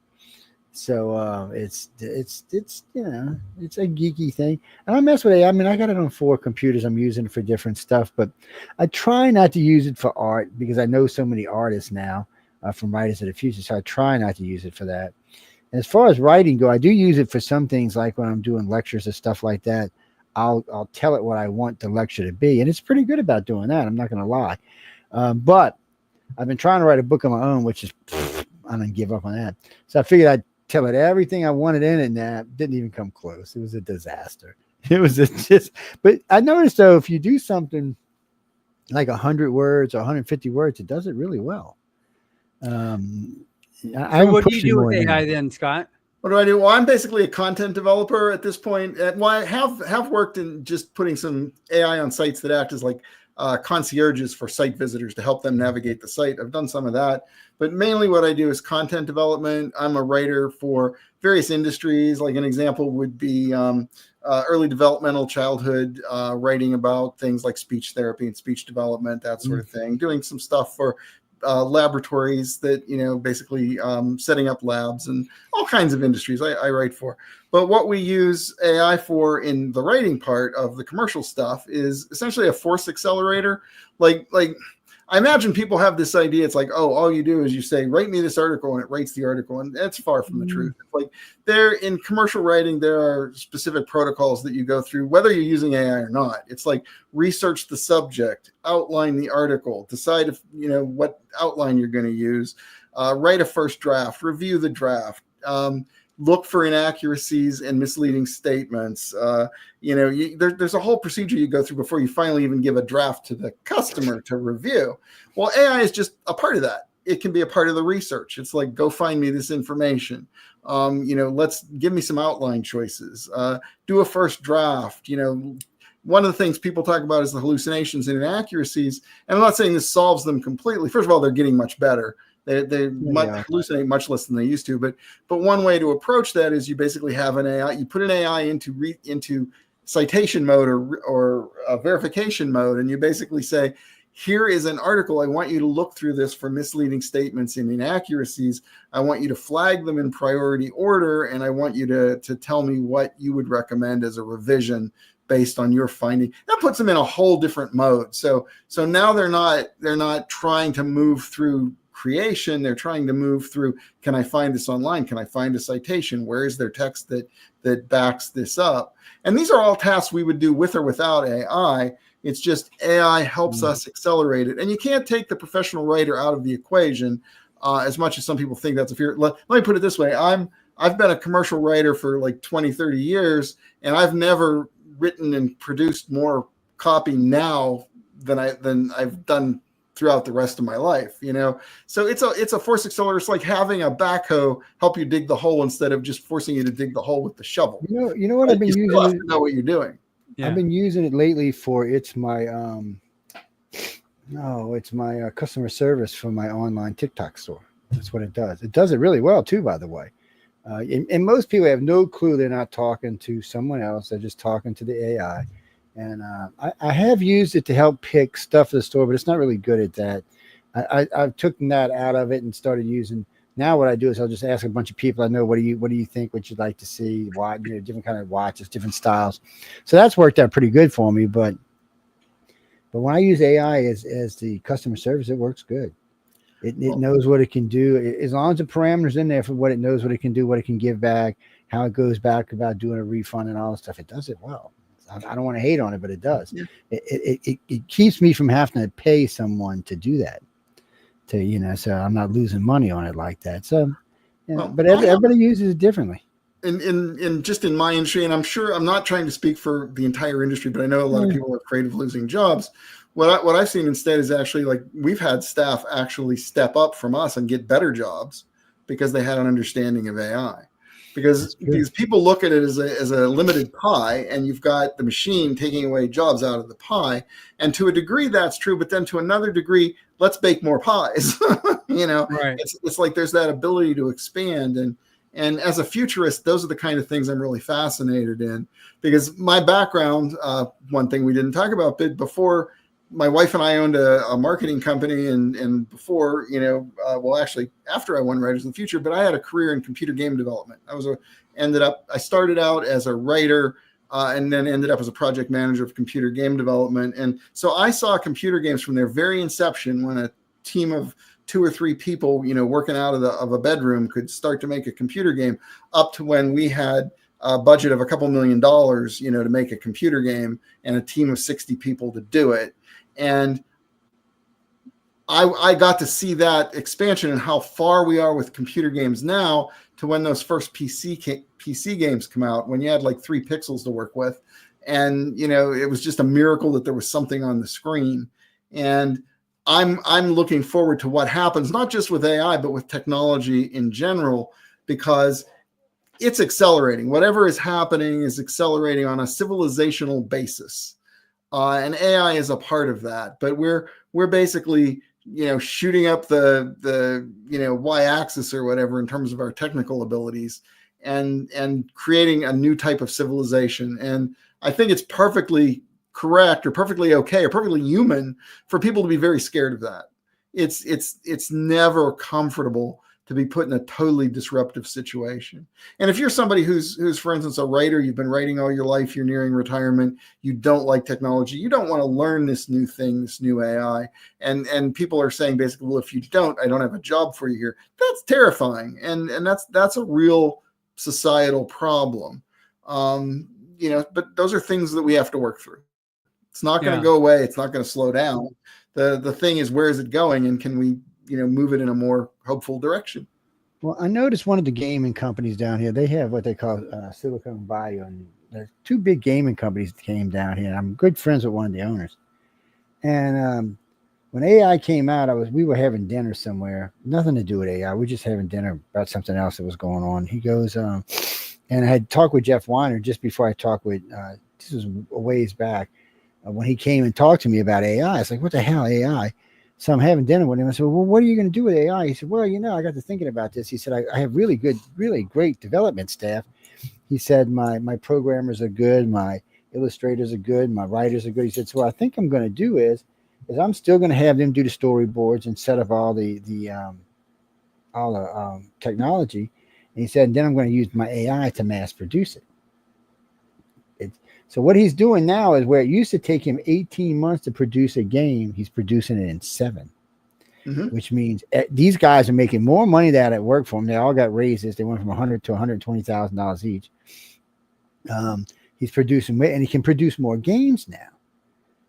So it's it's a geeky thing, and I mess with it. I mean, I got it on 4 computers. I'm using it for different stuff, but I try not to use it for art because I know so many artists now from Writers of the Future. So I try not to use it for that. And as far as writing go, I do use it for some things, like when I'm doing lectures or stuff like that. I'll tell it what I want the lecture to be, and it's pretty good about doing that. I'm not going to lie, but I've been trying to write a book of my own, which is I'm gonna give up on that. So I figured I'd tell it everything I wanted in it, and that didn't even come close. It was a disaster. It was just, but I noticed though, if you do something like 100 words or 150 words, it does it really well.
So what do you do with AI then, Scott?
What do I do? Well, I'm basically a content developer at this point. Well, I have worked in just putting some AI on sites that act as like concierges for site visitors to help them navigate the site. I've done some of that, but mainly what I do is content development. I'm a writer for various industries. Like an example would be early developmental childhood, writing about things like speech therapy and speech development, that sort of thing. Doing some stuff for laboratories that, basically setting up labs and all kinds of industries I write for. But what we use AI for in the writing part of the commercial stuff is essentially a force accelerator. Like I imagine people have this idea. It's like, oh, all you do is you say, write me this article, and it writes the article. And that's far from the truth. Like in commercial writing, there are specific protocols that you go through, whether you're using AI or not. It's like research the subject, outline the article, decide if, what outline you're going to use, write a first draft, review the draft, look for inaccuracies and misleading statements. There's a whole procedure you go through before you finally even give a draft to the customer to review. Well, AI is just a part of that. It can be a part of the research. It's like, go find me this information. Let's give me some outline choices. Do a first draft. One of the things people talk about is the hallucinations and inaccuracies. And I'm not saying this solves them completely. First of all, they're getting much better. They hallucinate much less than they used to. But one way to approach that is you basically have an AI. You put an AI into citation mode or verification mode, and you basically say, here is an article. I want you to look through this for misleading statements and inaccuracies. I want you to flag them in priority order, and I want you to tell me what you would recommend as a revision based on your finding. That puts them in a whole different mode. So now they're not trying to move through creation. They're trying to move through, can I find this online? Can I find a citation? Where is there text that backs this up? And these are all tasks we would do with or without AI. It's just AI helps us accelerate it. And you can't take the professional writer out of the equation as much as some people think that's a fear. Let me put it this way. I've been a commercial writer for like 20, 30 years, and I've never written and produced more copy now than I've done throughout the rest of my life, So it's a force accelerator. It's like having a backhoe help you dig the hole instead of just forcing you to dig the hole with the shovel.
You know what I've been using?
You have to know what you're doing.
Yeah. I've been using it lately for my customer service for my online TikTok store. That's what it does. It does it really well too, by the way. And most people have no clue they're not talking to someone else. They're just talking to the AI. And I have used it to help pick stuff for the store, but it's not really good at that. I've taken that out of it and started using. Now what I do is I'll just ask a bunch of people I know, what do you think, what you'd like to see, why, different kind of watches, different styles. So that's worked out pretty good for me. But when I use AI as the customer service, it works good. It knows what it can do. As long as the parameters in there for what it knows, what it can do, what it can give back, how it goes back about doing a refund and all that stuff, it does it well. I don't want to hate on it, but it does. Yeah. It keeps me from having to pay someone to do that. So I'm not losing money on it like that. So, but everybody uses it differently.
In just in my industry, and I'm sure I'm not trying to speak for the entire industry, but I know a lot of people are afraid of losing jobs. What I've seen instead is actually like we've had staff actually step up from us and get better jobs because they had an understanding of AI. Because people look at it as a limited pie, and you've got the machine taking away jobs out of the pie. And to a degree, that's true. But then to another degree, let's bake more pies.
Right.
It's like there's that ability to expand. And as a futurist, those are the kind of things I'm really fascinated in. Because my background, one thing we didn't talk about, but before my wife and I owned a marketing company, and before, actually after I won Writers in the Future, but I had a career in computer game development. I started out as a writer and then ended up as a project manager of computer game development. And so I saw computer games from their very inception, when a team of 2 or 3 people, working out of a bedroom could start to make a computer game, up to when we had a budget of a couple $1 million, to make a computer game, and a team of 60 people to do it. And I got to see that expansion and how far we are with computer games now to when those first PC games come out, when you had like 3 pixels to work with. And, you know, it was just a miracle that there was something on the screen. And I'm looking forward to what happens, not just with AI, but with technology in general, because it's accelerating. Whatever is happening is accelerating on a civilizational basis. And AI is a part of that. But we're basically, you know, shooting up the you know, y-axis or whatever in terms of our technical abilities and creating a new type of civilization. And I think it's perfectly correct or perfectly okay or perfectly human for people to be very scared of that. It's never comfortable to be put in a totally disruptive situation. And if you're somebody who's for instance a writer, you've been writing all your life, you're nearing retirement, you don't like technology, you don't want to learn this new thing, this new AI, and people are saying basically, well, if you don't, I don't have a job for you here. That's terrifying, and that's a real societal problem. You know, but those are things that we have to work through. It's not going to go away. It's not going to slow down. The thing is, where is it going, and can we, you know, move it in a more hopeful direction?
Well, I noticed one of the gaming companies down here, they have what they call Silicon Valley, and there's 2 big gaming companies that came down here. And I'm good friends with one of the owners. And when AI came out, we were having dinner somewhere, nothing to do with AI. We're just having dinner about something else that was going on. He goes, and I had talked with Jeff Weiner just before I talked with, this was a ways back, when he came and talked to me about AI. I was like, what the hell, AI? So I'm having dinner with him. I said, well, what are you going to do with AI? He said, well, you know, I got to thinking about this. He said, I have really great development staff. He said, my programmers are good. My illustrators are good. My writers are good. He said, so what I think I'm going to do is I'm still going to have them do the storyboards and set up all the technology. And he said, and then I'm going to use my AI to mass produce it. So what he's doing now is where it used to take him 18 months to produce a game, he's producing it in 7, which means these guys are making more money that at work for him. They all got raises. They went from $100,000 to $120,000 each. He's producing, and he can produce more games now.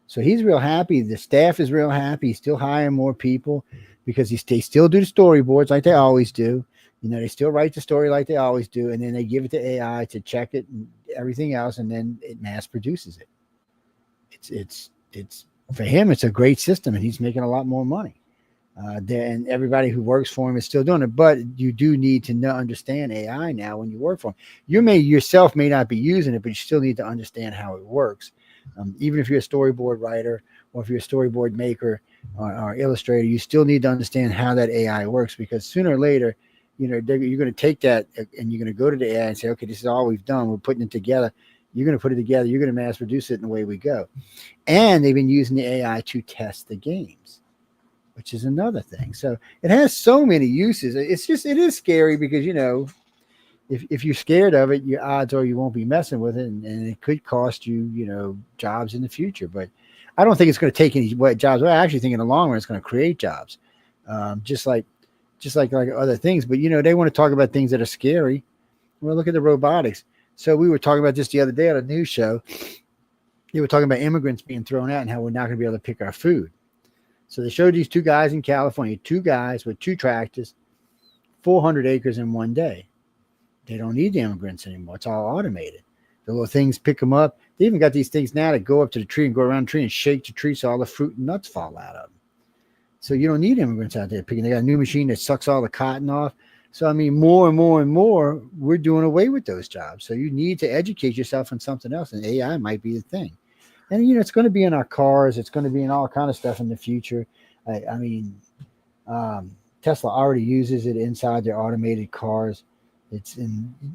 So he's real happy. The staff is real happy. He's still hiring more people because they still do the storyboards like they always do. You know, they still write the story like they always do, and then they give it to AI to check it and everything else, and then it mass produces it. It's for him, it's a great system, and he's making a lot more money. And everybody who works for him is still doing it, but you do need to understand AI now when you work for him. You yourself may not be using it, but you still need to understand how it works. Even if you're a storyboard writer or if you're a storyboard maker or illustrator, you still need to understand how that AI works, because sooner or later, you know, you're going to take that and you're going to go to the AI and say, okay, this is all we've done. We're putting it together. You're going to put it together. You're going to mass produce it, and away we go. And they've been using the AI to test the games, which is another thing. So it has so many uses. It is scary because, you know, if you're scared of it, your odds are you won't be messing with it, and it could cost you, you know, jobs in the future. But I don't think it's going to take any jobs. I actually think in the long run, it's going to create jobs, just like other things. But, you know, they want to talk about things that are scary. Well, look at the robotics. So we were talking about this the other day on a news show. They were talking about immigrants being thrown out and how we're not going to be able to pick our food. So they showed these 2 guys in California, 2 guys with 2 tractors, 400 acres in one day. They don't need the immigrants anymore. It's all automated. The little things pick them up. They even got these things now that go up to the tree and go around the tree and shake the tree so all the fruit and nuts fall out of them. So you don't need immigrants out there picking. They got a new machine that sucks all the cotton off. So, I mean, more and more and more, we're doing away with those jobs. So you need to educate yourself on something else, and AI might be the thing. And, you know, it's going to be in our cars. It's going to be in all kind of stuff in the future. I mean, Tesla already uses it inside their automated cars. You're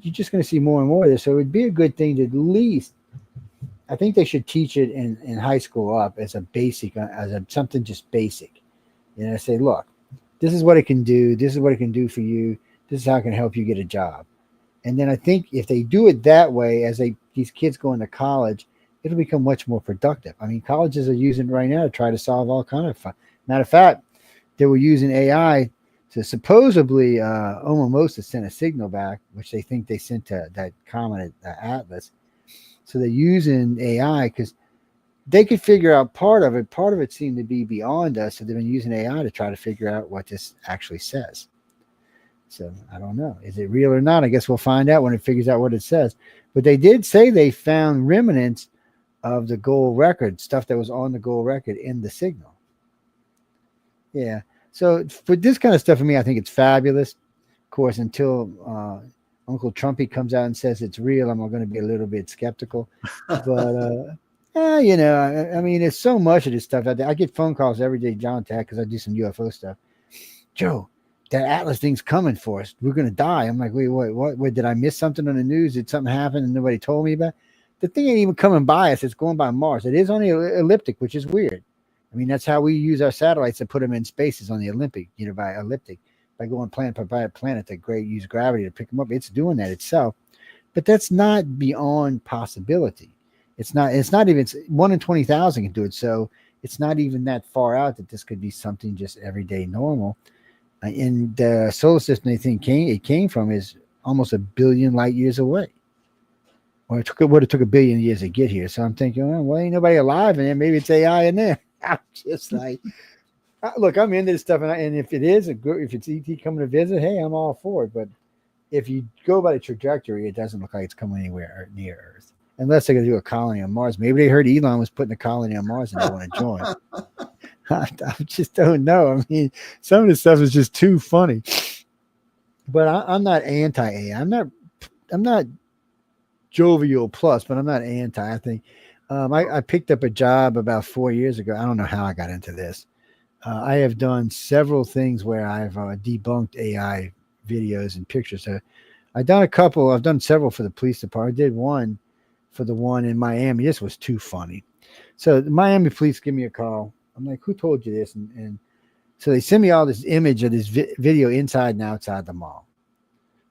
just going to see more and more of this. So it would be a good thing to at least, I think they should teach it in high school up as a basic, something just basic. You know, say, look, this is what it can do. This is what it can do for you. This is how it can help you get a job. And then I think if they do it that way, as these kids go into college, it'll become much more productive. I mean, colleges are using it right now to try to solve all kind of fun. Matter of fact, they were using AI to supposedly Omomosa sent a signal back, which they think they sent to that comet Atlas. So they're using AI because they could figure out part of it. Part of it seemed to be beyond us. So they've been using AI to try to figure out what this actually says. So I don't know. Is it real or not? I guess we'll find out when it figures out what it says. But they did say they found remnants of the gold record, stuff that was on the gold record in the signal. Yeah. So for this kind of stuff, for me, I think it's fabulous. Of course, until Uncle Trumpy comes out and says it's real, I'm going to be a little bit skeptical. But, you know, I mean, there's so much of this stuff out there. I get phone calls every day, John, because I do some UFO stuff. Joe, that Atlas thing's coming for us. We're going to die. I'm like, wait, what? Did I miss something on the news? Did something happen and nobody told me about? The thing ain't even coming by us. It's going by Mars. It is on the elliptic, which is weird. I mean, that's how we use our satellites to put them in spaces on the Olympic, you know, by elliptic, by going planet by planet to use gravity to pick them up. It's doing that itself, but that's not beyond possibility. It's not even 1 in 20,000 can do it. So it's not even that far out that this could be something just everyday normal. In the solar system, they think it came from is almost 1 billion light years away. Or it would have took 1 billion years to get here. So I'm thinking, well, ain't nobody alive in there. Maybe it's AI in there. I'm just like, look, I'm into this stuff, and if it is if it's ET coming to visit, hey, I'm all for it. But if you go by the trajectory, it doesn't look like it's coming anywhere near Earth, unless they're going to do a colony on Mars. Maybe they heard Elon was putting a colony on Mars and they want to join. I just don't know. I mean, some of this stuff is just too funny. But I'm not anti-AI. I'm not jovial plus, but I'm not anti. I think I picked up a job about 4 years ago. I don't know how I got into this. I have done several things where I've debunked AI videos and pictures. So I've done a couple. I've done several for the police department. I did one for the one in Miami. This was too funny. So the Miami police give me a call. I'm like, who told you this? And so they send me all this image of this video inside and outside the mall.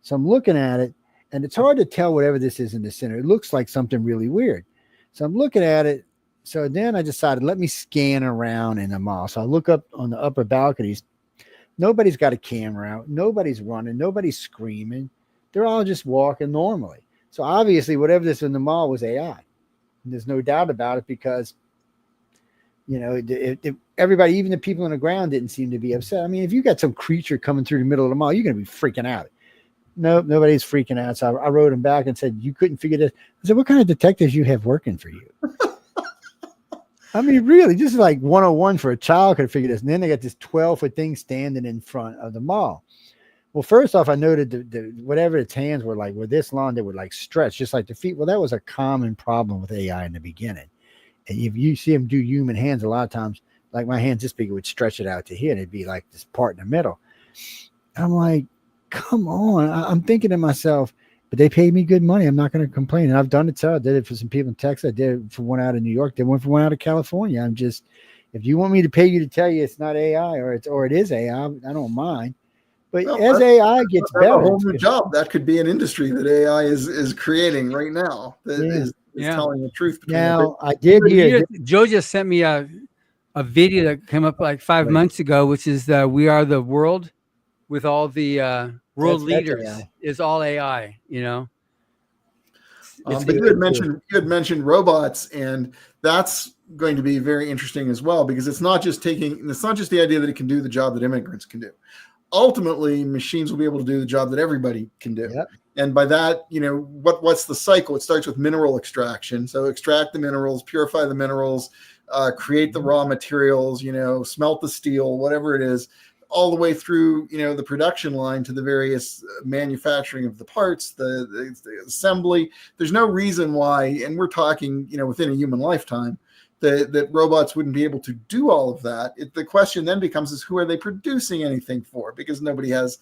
So I'm looking at it, and it's hard to tell whatever this is in the center. It looks like something really weird. So I'm looking at it. So then I decided, let me scan around in the mall. So I look up on the upper balconies. Nobody's got a camera out. Nobody's running. Nobody's screaming. They're all just walking normally. So obviously, whatever this in the mall was AI. And there's no doubt about it because, you know, everybody, even the people on the ground, didn't seem to be upset. I mean, if you got some creature coming through the middle of the mall, you're going to be freaking out. Nope, nobody's freaking out. So I wrote him back and said, you couldn't figure this. I said, what kind of detectives you have working for you? I mean, really, this is like 101 for a child could figure this. And then they got this 12-foot thing standing in front of the mall. Well, first off, I noted the whatever its hands were like, were this long, they would like stretch just like the feet. Well, that was a common problem with AI in the beginning. And if you see them do human hands, a lot of times, like my hands this big, it would stretch it out to here, and it'd be like this part in the middle. I'm like, come on. I'm thinking to myself, but they paid me good money. I'm not going to complain. And I've done it. So I did it for some people in Texas. I did it for one out of New York. They went for one out of California. I'm just, if you want me to pay you to tell you it's not AI or it is AI, I don't mind. But as AI gets better,
a whole new job. That could be an industry that AI is creating right now. That is telling the truth.
Now, I did hear
Joe just sent me a video that came up like 5 months ago, which is We Are the World, with all the world leaders is all AI, you know.
But you had mentioned robots, and that's going to be very interesting as well, because it's not just the idea that it can do the job that immigrants can do. Ultimately, machines will be able to do the job that everybody can do. Yep. And by that, you know, what's the cycle? It starts with mineral extraction. So extract the minerals, purify the minerals, create the raw materials, you know, smelt the steel, whatever it is, all the way through, you know, the production line to the various manufacturing of the parts, the assembly. There's no reason why, and we're talking, you know, within a human lifetime, that robots wouldn't be able to do all of that. The question then becomes is who are they producing anything for? Because nobody has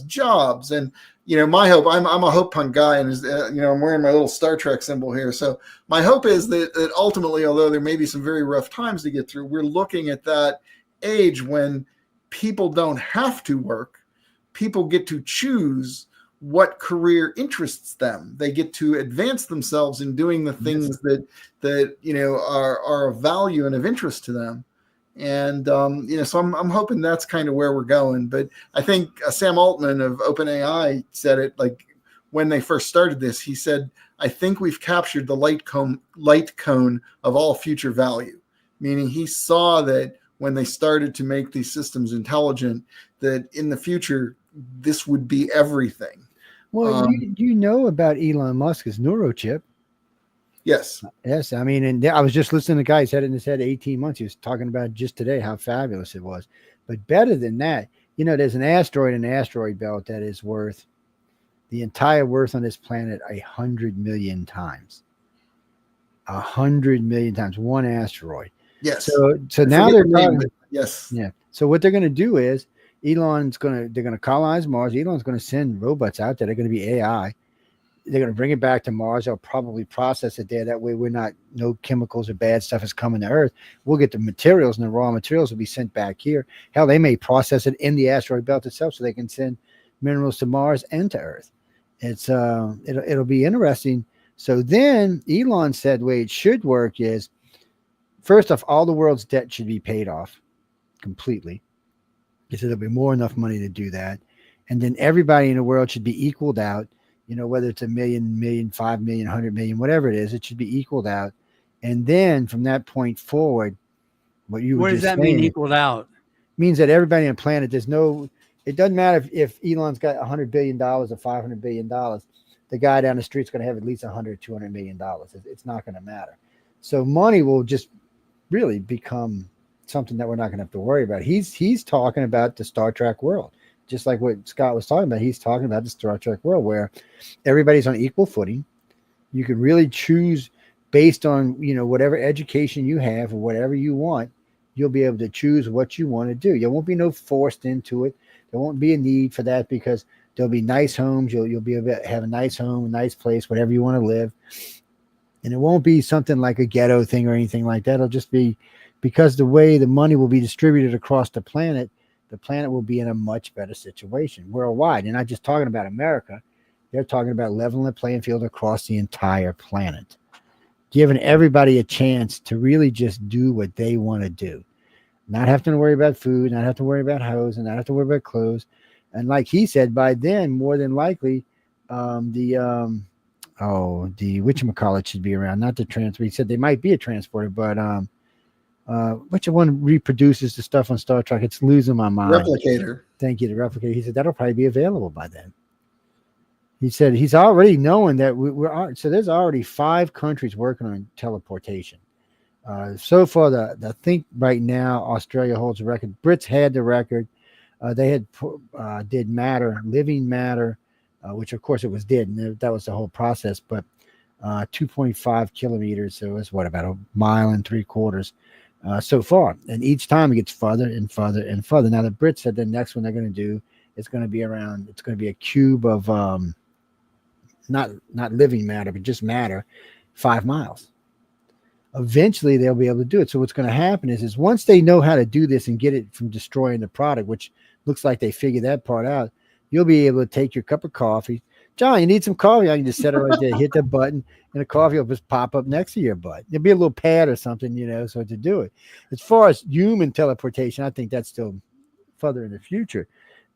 jobs. And, you know, my hope, I'm a hope punk guy, and you know, I'm wearing my little Star Trek symbol here. So my hope is that ultimately, although there may be some very rough times to get through, we're looking at that age when people don't have to work. People get to choose what career interests them. They get to advance themselves in doing the things that you know are of value and of interest to them. And you know, so I'm hoping that's kind of where we're going. But I think Sam Altman of OpenAI said it like, when they first started this, he said, I think we've captured the light cone of all future value, meaning he saw that when they started to make these systems intelligent, that in the future, this would be everything.
Well, you know about Elon Musk's neurochip.
Yes.
Yes. I mean, and I was just listening to the guy, he's had it in his head 18 months. He was talking about just today how fabulous it was. But better than that, you know, there's an asteroid in the asteroid belt that is worth the entire worth on this planet 100 million times. 100 million times, one asteroid.
Yes.
So now they're talking,
yes.
Yeah. So what they're going to do is they're going to colonize Mars. Elon's going to send robots out there. They're going to be AI. They're going to bring it back to Mars. They'll probably process it there. That way no chemicals or bad stuff is coming to Earth. We'll get the materials, and the raw materials will be sent back here. Hell, they may process it in the asteroid belt itself so they can send minerals to Mars and to Earth. It's it'll be interesting. So then Elon said the way it should work is, first off, all the world's debt should be paid off completely. He said there'll be more enough money to do that. And then everybody in the world should be equaled out. You know, whether it's 1 million, 5 million, 100 million, whatever it is, it should be equaled out. And then from that point forward, what does that
mean, equaled out?
Means that everybody on the planet, it doesn't matter if Elon's got $100 billion or $500 billion, the guy down the street's going to have at least $100, $200 million. It's not going to matter. So money will just really become something that we're not going to have to worry about. He's talking about the Star Trek world. Just like what Scott was talking about, he's talking about the Star Trek world where everybody's on equal footing. You can really choose based on, you know, whatever education you have or whatever you want. You'll be able to choose what you want to do. There won't be no forced into it. There won't be a need for that because there'll be nice homes. You'll be able to have a nice home, a nice place, whatever you want to live. And it won't be something like a ghetto thing or anything like that. It'll just be because the way the money will be distributed across the planet will be in a much better situation worldwide. And not just talking about America. They're talking about leveling the playing field across the entire planet, giving everybody a chance to really just do what they want to do. Not having to worry about food, not have to worry about housing, not have to worry about clothes. And like he said, by then, more than likely, the whatchamacallit should be around, not the transport. He said they might be a transporter, but which one reproduces the stuff on Star Trek? It's losing my mind.
Replicator.
Thank you, the replicator. He said that'll probably be available by then. He said he's already knowing that so there's already 5 countries working on teleportation. So far, I think right now Australia holds the record. Brits had the record. They did matter, living matter, which of course it was did, and that was the whole process. But 2.5 kilometers, so it's about 1.75 miles. So far, and each time it gets further and further and further. Now the Brits said the next one they're going to do is going to be a cube of not living matter, but just matter, 5 miles. Eventually they'll be able to do it. So what's going to happen is once they know how to do this and get it from destroying the product, which looks like they figured that part out, you'll be able to take your cup of coffee. John, you need some coffee? I can just set it right there, hit the button, and the coffee will just pop up next to your butt. There'll be a little pad or something, you know, so to do it. As far as human teleportation, I think that's still further in the future.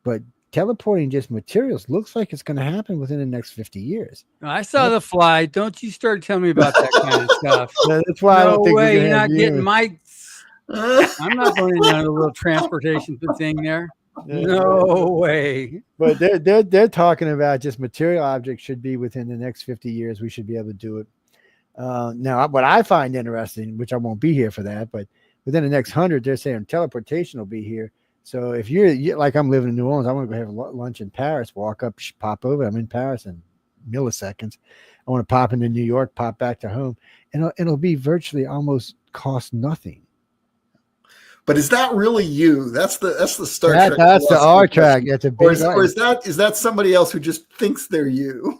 But teleporting just materials looks like it's going to happen within the next 50 years.
I saw The Fly. Don't you start telling me about that kind of stuff.
That's why I don't think
way. You're not getting my. I'm not going down a little transportation thing there. No way.
But they're talking about just material objects should be within the next 50 years. We should be able to do it. Now, what I find interesting, which I won't be here for that, but within the next 100, they're saying teleportation will be here. So if you're like I'm living in New Orleans, I want to go have lunch in Paris, walk up, pop over. I'm in Paris in milliseconds. I want to pop into New York, pop back to home, and it'll be virtually almost cost nothing.
But is that really you? That's the Star Trek.
That's the R track. That's a big.
Or is that somebody else who just thinks they're you?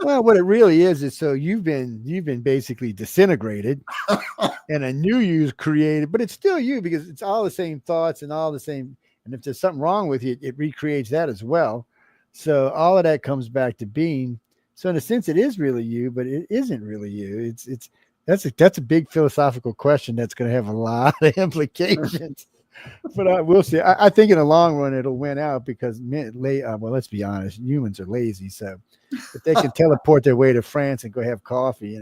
Well, what it really is so you've been basically disintegrated, and a new you's created, but it's still you because it's all the same thoughts and all the same. And if there's something wrong with you, it recreates that as well. So all of that comes back to being. So in a sense, it is really you, but it isn't really you. That's a big philosophical question that's going to have a lot of implications. But we'll see. I think in the long run it'll win out because well, let's be honest, humans are lazy. So if they can teleport their way to France and go have coffee,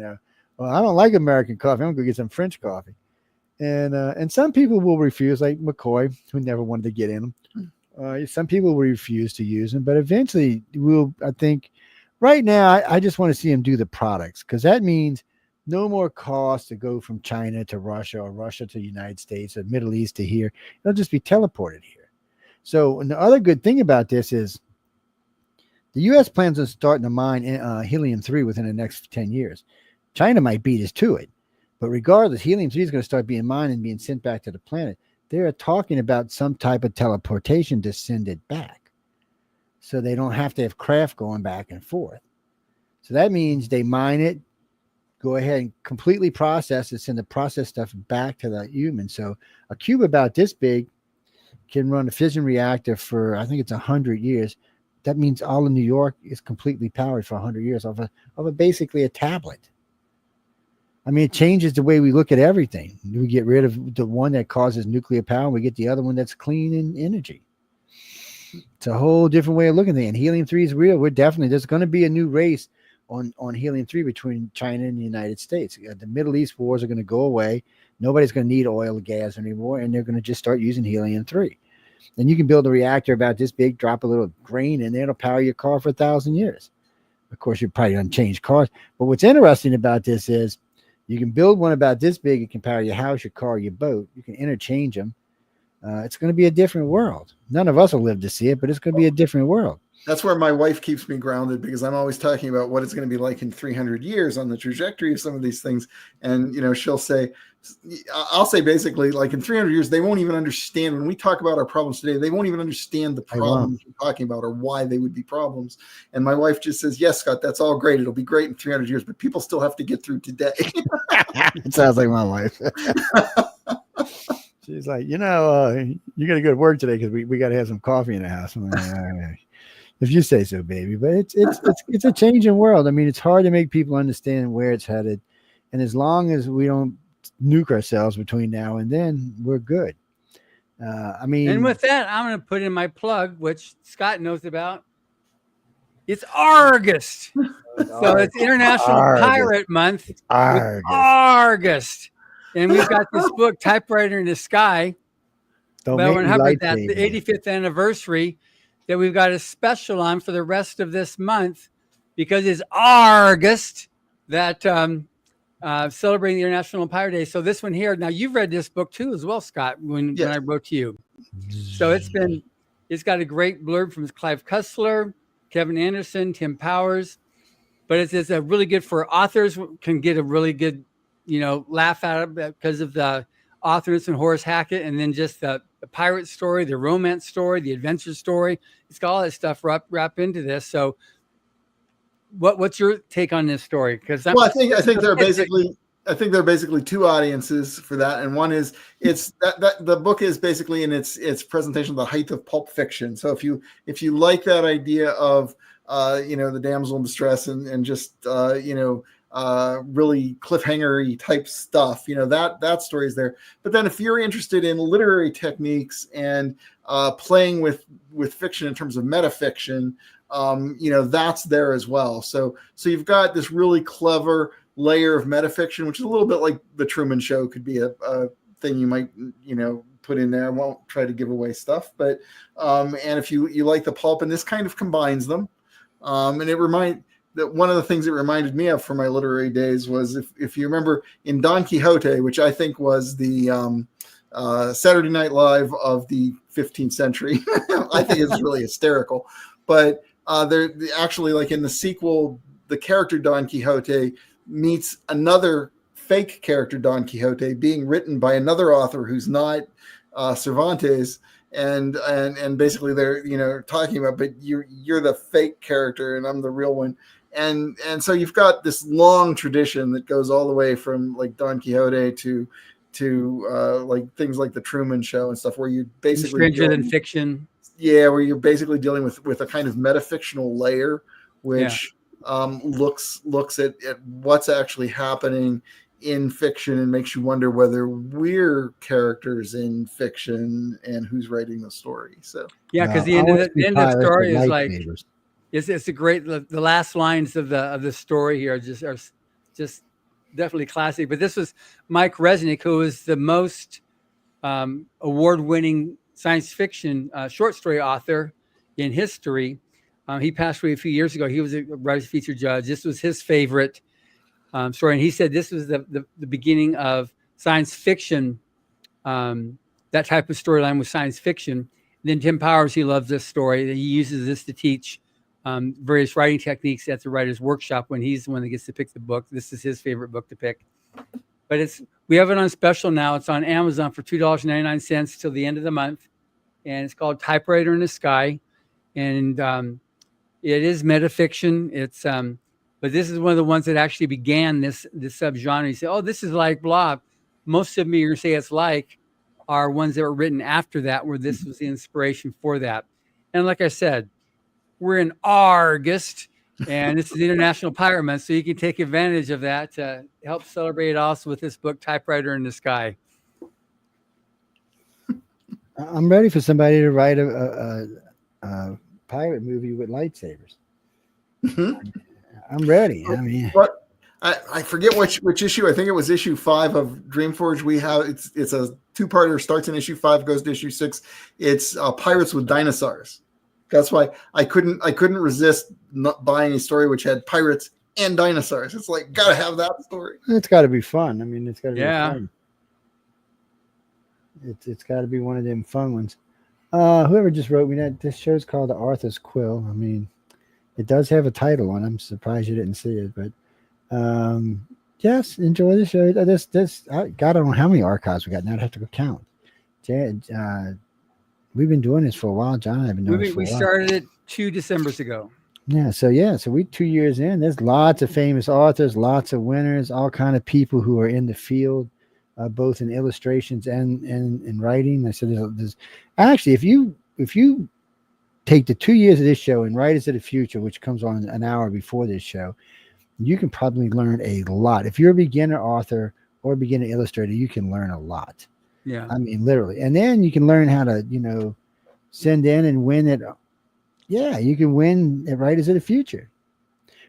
well, I don't like American coffee. I'm gonna go get some French coffee. And some people will refuse, like McCoy, who never wanted to get in them. Some people will refuse to use them, but eventually I think right now I just want to see them do the products, because that means no more cost to go from China to Russia or Russia to the United States or Middle East to here. It'll just be teleported here. So, and the other good thing about this is the U.S. plans on starting to mine helium-3 within the next 10 years. China might beat us to it, but regardless, helium-3 is going to start being mined and being sent back to the planet. They're talking about some type of teleportation to send it back, so they don't have to have craft going back and forth. So that means they mine it, go ahead and completely process it, send the process stuff back to the human. So a cube about this big can run a fission reactor for, I think it's 100 years. That means all of New York is completely powered for 100 years of basically a tablet. I mean, it changes the way we look at everything. We get rid of the one that causes nuclear power, and we get the other one that's clean in energy. It's a whole different way of looking at it. And helium-3 is real. There's going to be a new race on helium-3 between China and the United States. The Middle East wars are going to go away. Nobody's going to need oil or gas anymore, and they're going to just start using helium-3. Then you can build a reactor about this big, drop a little grain in there, it'll power your car for 1,000 years. Of course, you're probably going to change cars. But what's interesting about this is you can build one about this big. It can power your house, your car, your boat. You can interchange them. It's going to be a different world. None of us will live to see it, but it's going to be a different world.
That's where my wife keeps me grounded, because I'm always talking about what it's going to be like in 300 years on the trajectory of some of these things. And, she'll say, I'll say basically, like in 300 years, they won't even understand when we talk about our problems today. They won't even understand the problems we're talking about or why they would be problems. And my wife just says, yes, Scott, that's all great. It'll be great in 300 years, but people still have to get through today.
It sounds like my wife. She's like, you got to go to work today because we got to have some coffee in the house. I'm like, if you say so, baby. But it's a changing world. I mean, it's hard to make people understand where it's headed. And as long as we don't nuke ourselves between now and then, we're good. And
with that, I'm going to put in my plug, which Scott knows about. It's Argist. So it's International Pirate Month. It's Argist. And we've got this book, Typewriter in the Sky. But we're going to have that the 85th anniversary that we've got a special on for the rest of this month, because it's August that celebrating the International Pirate Day. So this one here, now you've read this book too as well, Scott, when I wrote to you. So it's got a great blurb from Clive Cussler, Kevin Anderson, Tim Powers, but it's a really good for authors, can get a really good, laugh at it because of the authors and Horace Hackett, and then just the pirate story, the romance story, the adventure story. It's got all that stuff wrapped into this. So what's your take on this story? Because
I think there are basically two audiences for that, and one is it's that the book is basically in its presentation of the height of pulp fiction. So if you like that idea of the damsel in distress and just really cliffhanger-y type stuff, that story is there. But then if you're interested in literary techniques and playing with fiction in terms of metafiction, that's there as well. So you've got this really clever layer of metafiction, which is a little bit like the Truman Show could be a thing you might put in there. I won't try to give away stuff, but and if you like the pulp, and this kind of combines them, and one of the things it reminded me of from my literary days was if you remember in Don Quixote, which I think was the Saturday Night Live of the 15th century. I think it's really hysterical, but they're actually, like in the sequel, the character Don Quixote meets another fake character Don Quixote being written by another author who's not Cervantes. And basically they're talking about, but you're the fake character and I'm the real one. And so you've got this long tradition that goes all the way from like Don Quixote to like things like the Truman Show and stuff, where you basically
Stranger Than Fiction.
Yeah, where you're basically dealing with a kind of metafictional layer, which looks at what's actually happening in fiction and makes you wonder whether we're characters in fiction and who's writing the story. So
Yeah, because
Well,
the
I
end
wanna
of
see
the
pirates with
story is like
lightsabers.
it's a great. The last lines of the story here are just definitely classic. But this was Mike Resnick, who is the most award-winning science fiction short story author in history. He passed away a few years ago. He was a writer's feature judge. This was his favorite story, and he said this was the beginning of science fiction. That type of storyline was science fiction. And then Tim Powers, he loves this story. He uses this to teach various writing techniques at the writer's workshop when he's the one that gets to pick the book. This is his favorite book to pick. But we have it on special now. It's on Amazon for $2.99 till the end of the month, and it's called Typewriter in the Sky. And it is metafiction. It's but this is one of the ones that actually began this subgenre. You say, oh, this is like blah. Most of them you're gonna say it's like are ones that were written after that, where this was the inspiration for that. And like I said, we're in August, and this is International Pirate Month, so you can take advantage of that to help celebrate also with this book, Typewriter in the Sky.
I'm ready for somebody to write a pirate movie with lightsabers. I'm ready. I mean,
but I forget which issue. I think it was issue 5 of DreamForge. We have it's a 2-parter. Starts in issue 5, goes to issue 6. It's pirates with dinosaurs. That's why I couldn't resist not buying a story which had pirates and dinosaurs. It's like, gotta have that story.
it's got to be fun. I mean, it's got to be
Yeah.
fun. It's got to be one of them fun ones. Whoever just wrote me that this show's called the Authors Quill. I mean, it does have a title on it. I'm surprised you didn't see it, but yes, enjoy the show. God, I don't know how many archives we got now. I'd have to go count. We've been doing this for a while, John. I've been doing this for
We
a while.
started it 2 Decembers ago.
So we 2 years in. There's lots of famous authors, lots of winners, all kind of people who are in the field, both in illustrations and in writing. I said there's actually if you take the 2 years of this show and Writers of the Future, which comes on an hour before this show, you can probably learn a lot. If you're a beginner author or a beginner illustrator, you can learn a lot.
Yeah.
I mean, literally. And then you can learn how to, send in and win it. Yeah, you can win at Writers of the Future.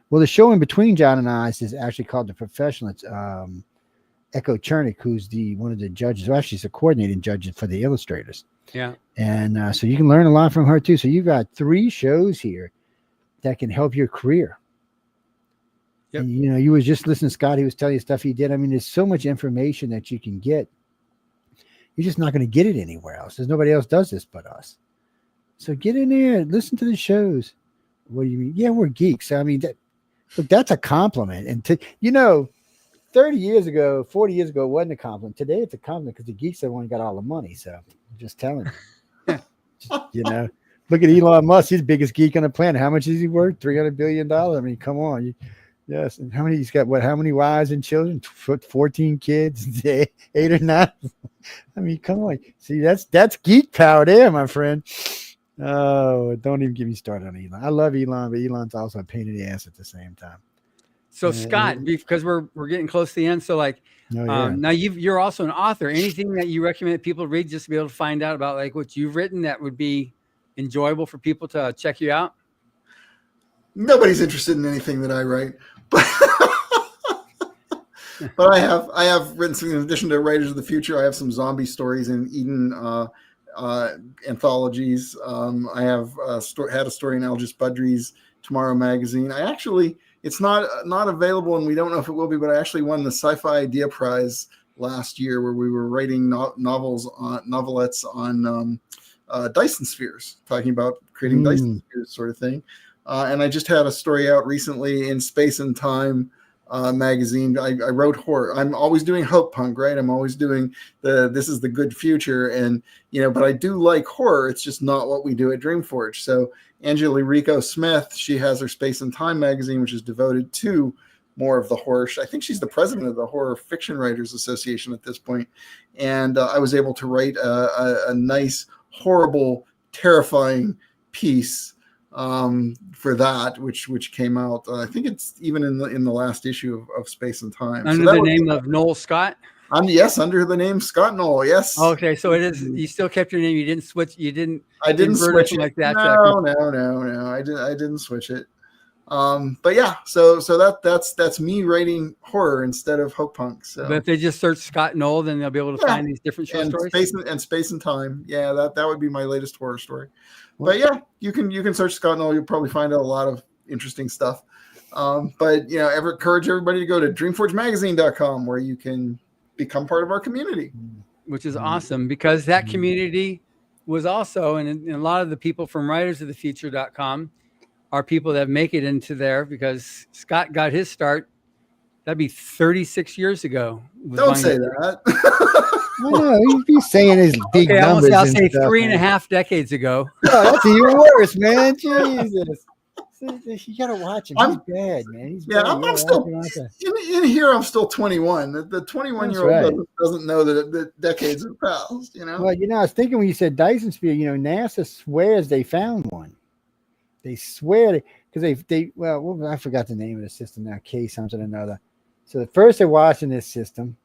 Well, the show in between John and I is actually called The Professional. It's Echo Chernick, who's one of the judges. Well, actually, she's a coordinating judge for the illustrators.
Yeah.
And so you can learn a lot from her, too. So you've got 3 shows here that can help your career.
Yep.
And, you was just listening to Scott. He was telling you stuff he did. I mean, there's so much information that you can get. You're just not going to get it anywhere else. There's nobody else does this but us. So get in there, listen to the shows. What do you mean? Yeah, we're geeks. I mean, that's a compliment. And 30 years ago, 40 years ago, it wasn't a compliment. Today it's a compliment because the geeks have only got all the money. So I'm just telling you. Look at Elon Musk. He's the biggest geek on the planet. How much is he worth? $300 billion. I mean, come on. Yes. And he's got how many wives and children? 14 kids, 8 or 9. I mean, come on. See, that's geek power there, my friend. Oh, don't even get me started on Elon. I love Elon, but Elon's also a pain in the ass at the same time.
So Scott, because we're getting close to the end, so now you're also an author. Anything that you recommend people read just to be able to find out about like what you've written that would be enjoyable for people to check you out?
Nobody's interested in anything that I write, but I have written some in addition to Writers of the Future. I have some zombie stories in Eden anthologies. I have had a story in Algis Budrys Tomorrow magazine. It's not available, and we don't know if it will be, but I actually won the Sci-Fi Idea Prize last year, where we were writing novelettes on Dyson spheres, talking about creating Dyson spheres, sort of thing. And I just had a story out recently in Space and Time magazine. I wrote horror. I'm always doing hope punk, right? I'm always doing this is the good future, and but I do like horror. It's just not what we do at DreamForge. So Angela Rico Smith, she has her Space and Time magazine, which is devoted to more of the horror. I think she's the president of the Horror Fiction Writers Association at this point. And I was able to write a nice, horrible, terrifying piece for that, which came out. I think it's even in the last issue of Space and Time.
Under the name of Noel Scott.
Yes, under the name Scot Noel. Yes.
Okay, so it is. You still kept your name. You didn't switch. You didn't.
I didn't switch it.
Like that.
No. I didn't switch it. But yeah, so that's me writing horror instead of hope punk. So,
but if they just search Scot Noel, then they'll be able to find these different short stories.
Space and Time. Yeah, that would be my latest horror story. But yeah, you can search Scot Noel. You'll probably find out a lot of interesting stuff. But ever encourage everybody to go to DreamForgeMagazine.com where you can become part of our community,
which is awesome because that community was also, and a lot of the people from WritersOfTheFuture.com are people that make it into there because Scott got his start. That'd be 36 years ago.
Don't say that.
No, he'd be saying his big numbers.
I'll say 3.5 decades ago.
Oh, that's even worse, man. Jesus. You gotta watch him. He's bad, man. He's bad.
I'm still in here. I'm still 21. The 21-year-old doesn't know that the decades have passed.
Well, I was thinking when you said Dyson Sphere, NASA swears they found one. They swear because I forgot the name of the system now. K something or another. So at first they're watching this system,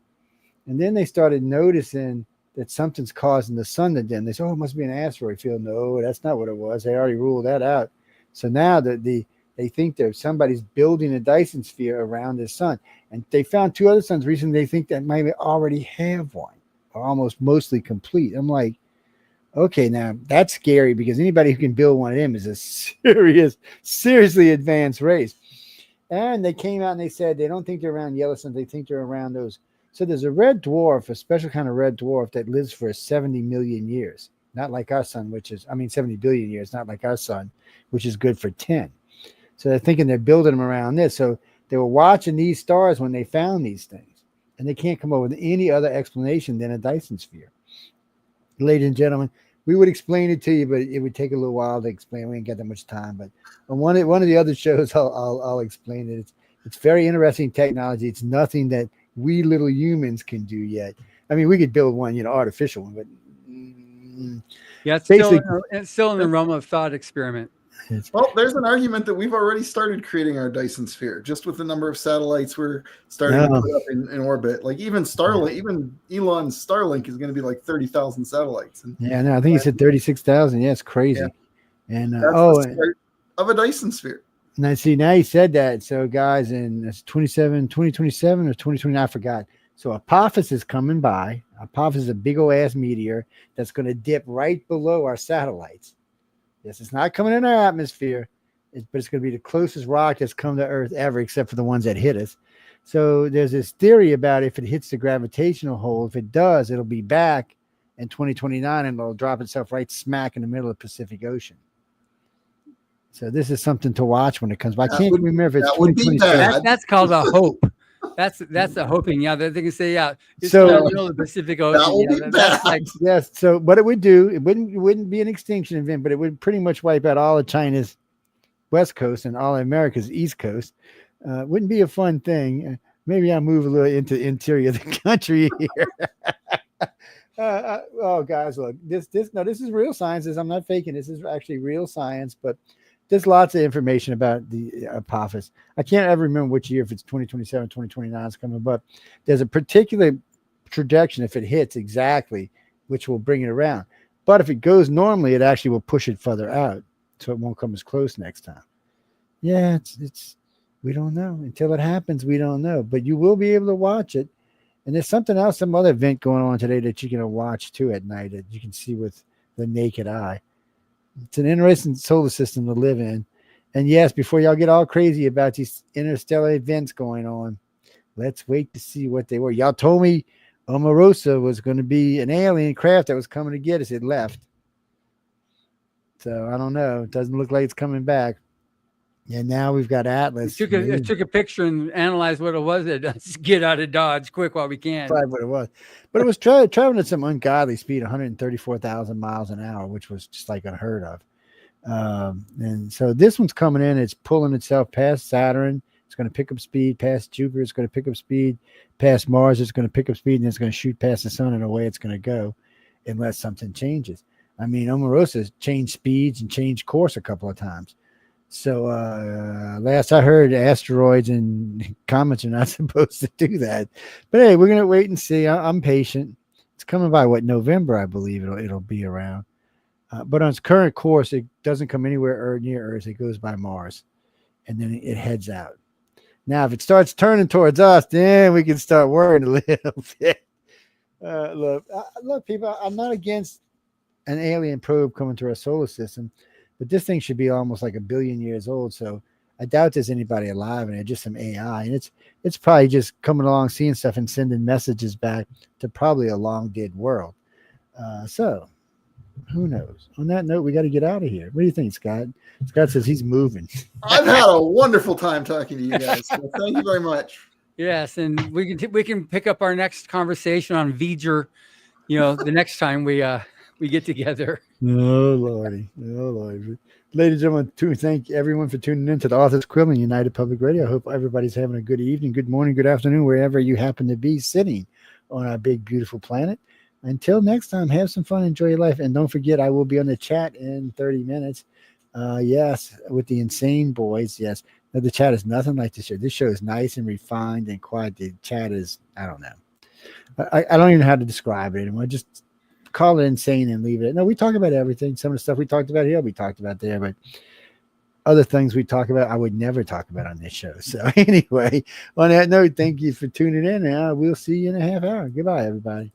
and then they started noticing that something's causing the sun to dim. They said, "Oh, it must be an asteroid field." No, that's not what it was. They already ruled that out. So now they think that somebody's building a Dyson sphere around the sun, and they found 2 other suns recently. They think that might already have one, or almost mostly complete. I'm like, okay, now that's scary because anybody who can build one of them is a seriously advanced race. And they came out and they said they don't think they're around yellow suns. They think they're around those. So there's a red dwarf, a special kind of red dwarf that lives for 70 million years. Not like our sun, 70 billion years, not like our sun, which is good for 10. So they're thinking they're building them around this. So they were watching these stars when they found these things. And they can't come up with any other explanation than a Dyson sphere. Ladies and gentlemen, we would explain it to you, but it would take a little while to explain. We ain't got that much time. But on one of the other shows, I'll explain it. It's very interesting technology. It's nothing that we little humans can do yet. I mean, we could build one, artificial one, but
it's still in the realm of thought experiment.
Well, there's an argument that we've already started creating our Dyson sphere just with the number of satellites we're starting to put up in orbit. Like even Starlink, even Elon's Starlink is going to be like 30,000 satellites.
I think he said 36,000. Yeah, it's crazy. Yeah. And
that's the start of a Dyson sphere.
And I see now he said that. So guys, in 2027 or 2029, I forgot. So Apophis is coming by. Apophis is a big old ass meteor that's going to dip right below our satellites. Yes, it's not coming in our atmosphere, but it's going to be the closest rock that's come to Earth ever, except for the ones that hit us. So there's this theory about if it hits the gravitational hole, if it does, it'll be back in 2029 and it'll drop itself right smack in the middle of the Pacific Ocean. So this is something to watch when it comes by. I can't remember if it's 2027.
That's called a hope. That's the hoping. Yeah, they can say, it's in the middle of the Pacific Ocean. That's like,
yes. So what it would do, it wouldn't be an extinction event, but it would pretty much wipe out all of China's west coast and all of America's east coast. Wouldn't be a fun thing. Maybe I'll move a little into the interior of the country here. Oh, guys, look, this is real science. I'm not faking. This is actually real science, but there's lots of information about the Apophis. I can't ever remember which year, if it's 2027, 2029 is coming, but there's a particular trajectory if it hits exactly, which will bring it around. But if it goes normally, it actually will push it further out, so it won't come as close next time. Yeah, it's we don't know. Until it happens, we don't know. But you will be able to watch it. And there's something else, some other event going on today that you can watch too at night that you can see with the naked eye. It's an interesting solar system to live in. And yes, before y'all get all crazy about these interstellar events going on, let's wait to see what they were. Y'all told me Omarosa was going to be an alien craft that was coming to get us. It left. So I don't know. It doesn't look like it's coming back. And now we've got Atlas.
It took a picture and analyzed what it was. Let's get out of Dodge quick while we can.
Probably what it was. But it was traveling at some ungodly speed, 134,000 miles an hour, which was just like unheard of. And so this one's coming in. It's pulling itself past Saturn. It's going to pick up speed past Jupiter. It's going to pick up speed past Mars. It's going to pick up speed, and it's going to shoot past the sun in a way it's going to go unless something changes. I mean, Omarosa changed speeds and changed course a couple of times. So last I heard, asteroids and comets are not supposed to do that. But hey, we're gonna wait and see. I'm patient. It's coming by November, I believe it'll be around. But on its current course, it doesn't come anywhere near Earth. It goes by Mars, and then it heads out. Now, if it starts turning towards us, then we can start worrying a little bit. Look, people, I'm not against an alien probe coming to our solar system, but this thing should be almost like 1 billion years old. So I doubt there's anybody alive in it, just some AI. And it's probably just coming along, seeing stuff and sending messages back to probably a long dead world. So who knows? On that note, we got to get out of here. What do you think, Scott? Scott says he's moving.
I've had a wonderful time talking to you guys. So thank you very much.
Yes, and we can pick up our next conversation on V'ger, the next time we get together.
Oh Lordy. Ladies and gentlemen, thank everyone for tuning in to the Authors Quill and United Public Radio. I hope everybody's having a good evening, good morning, good afternoon, wherever you happen to be sitting on our big, beautiful planet. Until next time, have some fun, enjoy your life, and don't forget, I will be on the chat in 30 minutes. Yes, with the Insane Boys. Yes, now, the chat is nothing like the show. This show is nice and refined and quiet. The chat is, I don't know. I don't even know how to describe it anymore. Just call it insane and leave it. No, we talk about everything. Some of the stuff we talked about here, we talked about there, but other things we talk about, I would never talk about on this show. So anyway, on that note, thank you for tuning in, and we'll see you in a half hour. Goodbye, everybody.